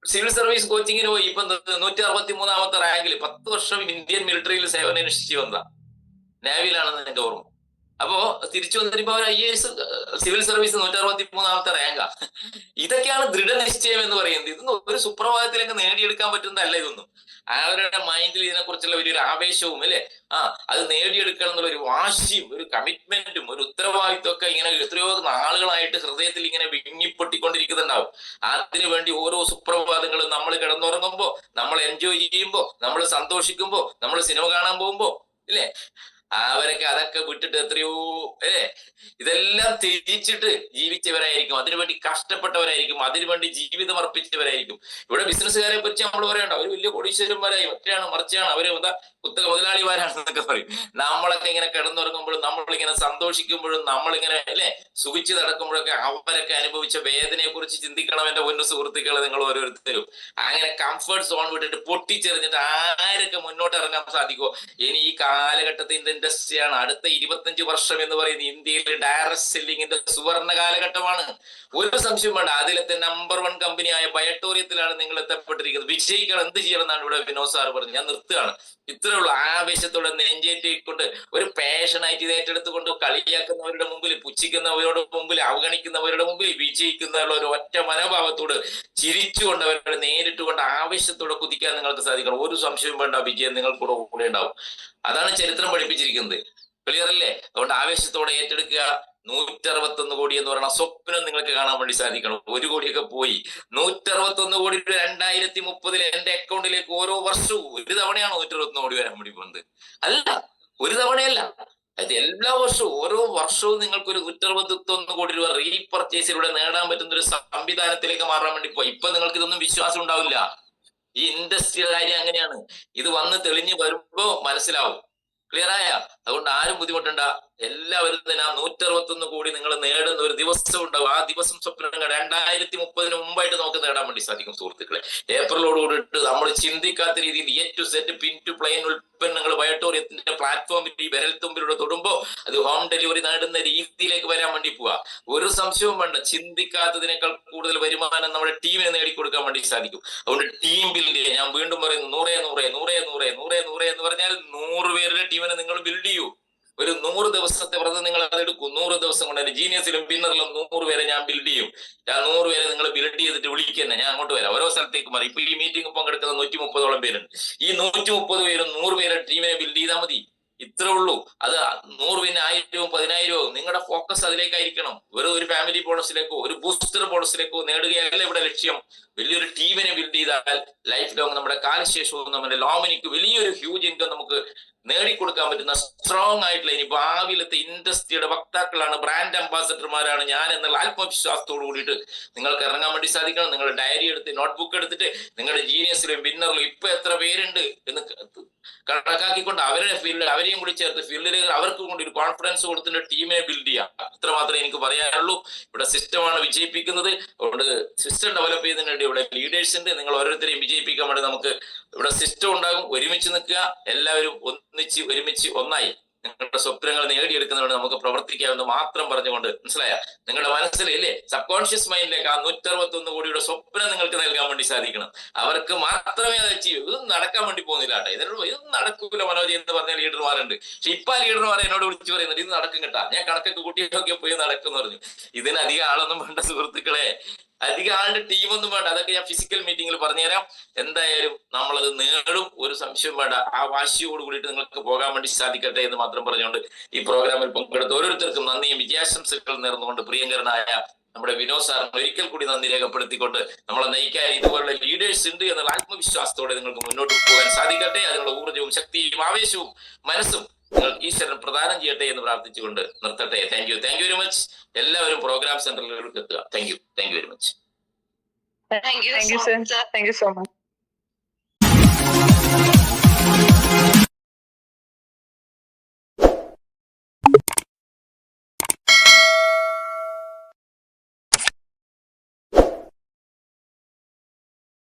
S3: സിവിൽ സർവീസ് കോച്ചിങ്ങിന് പോയി. ഇപ്പൊ 163ാമത്തെ റാങ്കിൽ 10 വർഷം ഇന്ത്യൻ മിലിറ്ററിയിൽ സേവനം അനുഷ്ഠിച്ചു വന്നതാ. നേവിയിലാണെന്ന് എന്റെ ഓർമ്മ. അപ്പോ തിരിച്ചു വന്നിരിപ്പോ അവർ IAS സിവിൽ സർവീസ് 163ാമത്തെ റാങ്കാ. ഇതൊക്കെയാണ് ദൃഢനിശ്ചയം എന്ന് പറയുന്നത്. ഇതൊന്നും ഒരു സുപ്രഭാതത്തിലേക്ക് നേടിയെടുക്കാൻ പറ്റുന്നതല്ല ഇതൊന്നും. അവരുടെ മൈൻഡിൽ ഇതിനെക്കുറിച്ചുള്ള ഒരു ആവേശവും അല്ലെ അത് നേടിയെടുക്കണം എന്നുള്ള ഒരു വാശിയും ഒരു കമ്മിറ്റ്മെന്റും ഒരു ഉത്തരവാദിത്വം ഒക്കെ ഇങ്ങനെ എത്രയോ നാളുകളായിട്ട് ഹൃദയത്തിൽ ഇങ്ങനെ വിങ്ങിപ്പൊട്ടിക്കൊണ്ടിരിക്കുന്നുണ്ടാവും. അതിനു വേണ്ടി ഓരോ സുപ്രഭാതങ്ങളും നമ്മൾ കിടന്നുറങ്ങുമ്പോ, നമ്മൾ എൻജോയ് ചെയ്യുമ്പോ, നമ്മൾ സന്തോഷിക്കുമ്പോ, നമ്മൾ സിനിമ കാണാൻ പോകുമ്പോ ഇല്ലേ അവരൊക്കെ അതൊക്കെ വിട്ടിട്ട് എത്രയോ ഇതെല്ലാം ത്യജിച്ചിട്ട് ജീവിച്ചവരായിരിക്കും. അതിനുവേണ്ടി കഷ്ടപ്പെട്ടവരായിരിക്കും. അതിനുവേണ്ടി ജീവിതം അർപ്പിച്ചവരായിരിക്കും. ഇവിടെ ബിസിനസ്സുകാരെ പറ്റി നമ്മൾ പറയണ്ട. അവർ വലിയ കോടീശ്വരന്മാരായി മറ്റാണ് മറിച്ചാണ് അവര് കുത്തക മുതലാളിമാരാണെന്നൊക്കെ പറയും. നമ്മളൊക്കെ ഇങ്ങനെ കിടന്നുറങ്ങുമ്പോഴും നമ്മളിങ്ങനെ സന്തോഷിക്കുമ്പോഴും നമ്മളിങ്ങനെ സുഖിച്ച് നടക്കുമ്പോഴൊക്കെ അവരൊക്കെ അനുഭവിച്ച വേദനയെ കുറിച്ച് ചിന്തിക്കണം എന്റെ പൊന്നു സുഹൃത്തുക്കളെ. നിങ്ങൾ ഓരോരുത്തരും അങ്ങനെ കംഫർട്ട് സോൺ വിട്ടിട്ട് പൊട്ടിച്ചെറിഞ്ഞിട്ട് ആരൊക്കെ മുന്നോട്ട് ഇറങ്ങാൻ സാധിക്കുമോ? ഇനി ഈ കാലഘട്ടത്തിന്റെ ഇൻഡസ്ട്രിയാണ് അടുത്ത 25 വർഷം എന്ന് പറയുന്നത് ഇന്ത്യയിൽ ഡയറക്ട് സെല്ലിങ്ങിന്റെ സുവർണ കാലഘട്ടമാണ്. ഒരു സംശയം വേണ്ട. അതിലത്തെ നമ്പർ 1 കമ്പനിയായ ബയോട്ടോറിയത്തിലാണ് നിങ്ങൾ എത്തപ്പെട്ടിരിക്കുന്നത്. വിജയിക്കണം. എന്ത് ചെയ്യണം എന്നാണ് ഇവിടെ വിനോദ് സാർ പറഞ്ഞു. ഞാൻ നിർത്തുകയാണ്. ഇത്രേ ഉള്ളൂ. ആവേശത്തോടെ നെഞ്ചേറ്റിക്കൊണ്ട് ഒരു പാഷനായിട്ട് ഇത് ഏറ്റെടുത്തുകൊണ്ട് കളിയാക്കുന്നവരുടെ മുമ്പിൽ, പുച്ഛിക്കുന്നവരുടെ മുമ്പിൽ, അവഗണിക്കുന്നവരുടെ മുമ്പിൽ വിജയിക്കുന്ന ഒരു ഒറ്റ മനോഭാവത്തോട് ചിരിച്ചുകൊണ്ട് അവരുടെ നേരിട്ടുകൊണ്ട് ആവേശത്തോടെ കുതിക്കാൻ നിങ്ങൾക്ക് സാധിക്കണം. ഒരു സംശയവും വേണ്ട. വിജയം നിങ്ങൾക്ക് കൂടെ ഉണ്ടാവും. അതാണ് ചരിത്രം പഠിപ്പിച്ചിരിക്കുന്നത്. ക്ലിയർ അല്ലേ? അതുകൊണ്ട് ആവേശത്തോടെ ഏറ്റെടുക്കുക. 161 കോടി എന്ന് പറയുന്ന സ്വപ്നം നിങ്ങൾക്ക് കാണാൻ വേണ്ടി സാധിക്കണം. 1 കോടിയൊക്കെ പോയി. 161 കോടി 2030 എന്റെ അക്കൗണ്ടിലേക്ക് ഓരോ വർഷവും ഒരു തവണയാണ് 161 കോടി വരാൻ വേണ്ടി പോകുന്നത്. അല്ല, ഒരു തവണയല്ല, അത് എല്ലാ വർഷവും ഓരോ വർഷവും നിങ്ങൾക്ക് ഒരു 161 കോടി രൂപ റീപർച്ചേസിലൂടെ നേടാൻ പറ്റുന്ന ഒരു സംവിധാനത്തിലേക്ക് മാറാൻ വേണ്ടി പോയി. ഇപ്പൊ നിങ്ങൾക്ക് ഇതൊന്നും വിശ്വാസം ഉണ്ടാവില്ല. ഈ ഇൻഡസ്ട്രിയുടെ കാര്യം അങ്ങനെയാണ്. ഇത് വന്ന് തെളിഞ്ഞു വരുമ്പോ മനസ്സിലാവും. ക്ലിയർ ആയ? അതുകൊണ്ട് ആരും ബുദ്ധിമുട്ടണ്ട. എല്ലാവരും തന്നെ ആ 161 കോടി നിങ്ങൾ നേടുന്ന ഒരു ദിവസം ഉണ്ടാവും. ആ ദിവസം സ്വപ്നം 2030 മുമ്പായിട്ട് നമുക്ക് നേടാൻ വേണ്ടി സാധിക്കും സുഹൃത്തുക്കളെ. ഏപ്രിലോട് കൂടിയിട്ട് നമ്മൾ ചിന്തിക്കാത്ത രീതിയിൽ A to Z pin to plane ഉൽപ്പന്നങ്ങൾ ബയോട്ടോറിയത്തിന്റെ പ്ലാറ്റ്ഫോമിൽ ഈ വിരൽത്തുമ്പിലൂടെ തൊടുമ്പോ അത് ഹോം ഡെലിവറി നേടുന്ന രീതിയിലേക്ക് വരാൻ വേണ്ടി പോവാ. ഒരു സംശയവും വേണ്ട. ചിന്തിക്കാത്തതിനേക്കാൾ കൂടുതൽ വരുമാനം നമ്മുടെ ടീമിന് നേടിക്കൊടുക്കാൻ വേണ്ടി സാധിക്കും. അതുകൊണ്ട് ടീം ബിൽഡ് ചെയ്യുക. ഞാൻ വീണ്ടും പറയുന്നു, 100 എന്ന് പറഞ്ഞാൽ 100 പേരുടെ ടീമിനെ നിങ്ങൾ ബിൽഡ് ചെയ്യൂ. ഒരു 100 ദിവസത്തെ വ്രതം നിങ്ങൾ അതെടുക്കും. 100 ദിവസം കൊണ്ട് ഒരു ജീനിയസിലും പിന്നറിലും 100 പേരെ ഞാൻ ബിൽഡ് ചെയ്യും. ഞാൻ 100 പേരെ നിങ്ങൾ ബിൽഡ് ചെയ്തിട്ട് വിളിക്കുന്ന ഞാൻ അങ്ങോട്ട് വരാം. ഓരോ സ്ഥലത്തേക്ക് മാറി. ഇപ്പൊ ഈ മീറ്റിംഗ് പങ്കെടുക്കുന്ന 130ഓളം പേരുണ്ട്. ഈ 130 പേരും 100 പേരെ ടീമിനെ ബിൽഡ് ചെയ്താൽ മതി. ഇത്രേ ഉള്ളൂ. അത് 100 പിന്നെ 1000 10,000 നിങ്ങളുടെ ഫോക്കസ് അതിലേക്കായിരിക്കണം. വെറും ഒരു ഫാമിലി ബോണസിലേക്കോ ഒരു ബൂസ്റ്റർ ബോണസിലേക്കോ നേടുകയല്ല ഇവിടെ ലക്ഷ്യം. വലിയൊരു ടീമിനെ ബിൽഡ് ചെയ്താൽ ലൈഫ് ലോങ് നമ്മുടെ കാലശേഷവും നമ്മുടെ ലോമിനിക്ക് വലിയൊരു ഹ്യൂജ് ഇൻകം നമുക്ക് നേടിക്കൊടുക്കാൻ പറ്റുന്ന സ്ട്രോങ് ആയിട്ടുള്ള ഇനി ഭാവിയിലത്തെ ഇൻഡസ്ട്രിയുടെ വക്താക്കളാണ്, ബ്രാൻഡ് അംബാസഡർമാരാണ് ഞാൻ എന്നുള്ള ആത്മവിശ്വാസത്തോട് കൂടിയിട്ട് നിങ്ങൾക്ക് ഇറങ്ങാൻ വേണ്ടി സാധിക്കണം. നിങ്ങളുടെ ഡയറി എടുത്ത് നോട്ട്ബുക്ക് എടുത്തിട്ട് നിങ്ങളുടെ ജീനിയസിലും വിന്നറിലും ഇപ്പൊ എത്ര പേരുണ്ട് എന്ന് കണക്കാക്കിക്കൊണ്ട് അവരുടെ ഫീൽഡ് അവരെയും കൂടി ചേർത്ത് ഫീൽഡിലേക്ക് അവർക്ക് കൊണ്ട് ഒരു കോൺഫിഡൻസ് കൊടുത്തിട്ട് ടീമിനെ ബിൽഡ് ചെയ്യാം. അത്ര മാത്രമേ എനിക്ക് പറയാനുള്ളൂ. ഇവിടെ സിസ്റ്റമാണ് വിജയിപ്പിക്കുന്നത്. അതുകൊണ്ട് സിസ്റ്റം ഡെവലപ്പ് ചെയ്യുന്നതിന് വേണ്ടി ഇവിടെ ലീഡേഴ്സ് ഉണ്ട്. നിങ്ങൾ ഓരോരുത്തരെയും വിജയിപ്പിക്കാൻ വേണ്ടി നമുക്ക് ഇവിടെ സിസ്റ്റം ഉണ്ടാകും. ഒരുമിച്ച് നിൽക്കുക. എല്ലാവരും ഒരുമിച്ച് ഒന്നായി നിങ്ങളുടെ സ്വപ്നങ്ങൾ നേടിയെടുക്കുന്നതുകൊണ്ട് നമുക്ക് പ്രവർത്തിക്കാമെന്ന് മാത്രം പറഞ്ഞുകൊണ്ട് മനസ്സിലായ? നിങ്ങളുടെ മനസ്സിലില്ലേ സബ് കോൺഷ്യസ് മൈൻഡിലേക്ക് ആ 161 കോടിയുടെ സ്വപ്നം നിങ്ങൾക്ക് നൽകാൻ വേണ്ടി സാധിക്കണം. അവർക്ക് മാത്രമേ അത് അച്ചീവ്. ഇതൊന്നും നടക്കാൻ വേണ്ടി പോകുന്നില്ല കേട്ടോ. ഇതൊന്നും നടക്കൂല മനോജ് എന്ന് പറഞ്ഞ ലീഡർമാരുണ്ട്. പക്ഷെ ഇപ്പൊ ആ ലീഡർമാർ എന്നോട് വിളിച്ചു പറയുന്നുണ്ട് ഇത് നടക്കും കേട്ടാ. ഞാൻ കണക്കൊക്കെ കുട്ടികളൊക്കെ പോയി നടക്കും പറഞ്ഞു. ഇതിന് അധികം ആളൊന്നും വേണ്ട സുഹൃത്തുക്കളെ. അധികം ആളുടെ ടീമൊന്നും വേണ്ട. അതൊക്കെ ഞാൻ ഫിസിക്കൽ മീറ്റിംഗിൽ പറഞ്ഞുതരാം. എന്തായാലും നമ്മളത് നേടും. ഒരു സംശയം വേണ്ട. ആ വാശിയോട് കൂടിയിട്ട് നിങ്ങൾക്ക് പോകാൻ വേണ്ടി സാധിക്കട്ടെ എന്ന് മാത്രം പറഞ്ഞുകൊണ്ട് ഈ പ്രോഗ്രാമിൽ പങ്കെടുത്ത ഓരോരുത്തർക്കും നന്ദിയും വിജയാശംസകൾ നേർന്നുകൊണ്ട് പ്രിയങ്കരനായ നമ്മുടെ വിനോദ് സാറിന് ഒരിക്കൽ കൂടി നന്ദി രേഖപ്പെടുത്തിക്കൊണ്ട് നമ്മളെ നയിക്കാൻ ഇതുപോലുള്ള ലീഡേഴ്സ് ഉണ്ട് എന്നുള്ള ആത്മവിശ്വാസത്തോടെ നിങ്ങൾക്ക് മുന്നോട്ട് പോകാൻ സാധിക്കട്ടെ. അതിനുള്ള ഊർജ്ജവും ശക്തിയും ആവേശവും മനസ്സും നിങ്ങൾ ഈശ്വരൻ പ്രദാനം ചെയ്യട്ടെ എന്ന് പ്രാർത്ഥിച്ചുകൊണ്ട് നിർത്തട്ടെ. Thank you very much. എല്ലാവരും പ്രോഗ്രാം സെന്ററിലേക്ക് എത്തുക. Thank you very much.
S1: Thank you so much.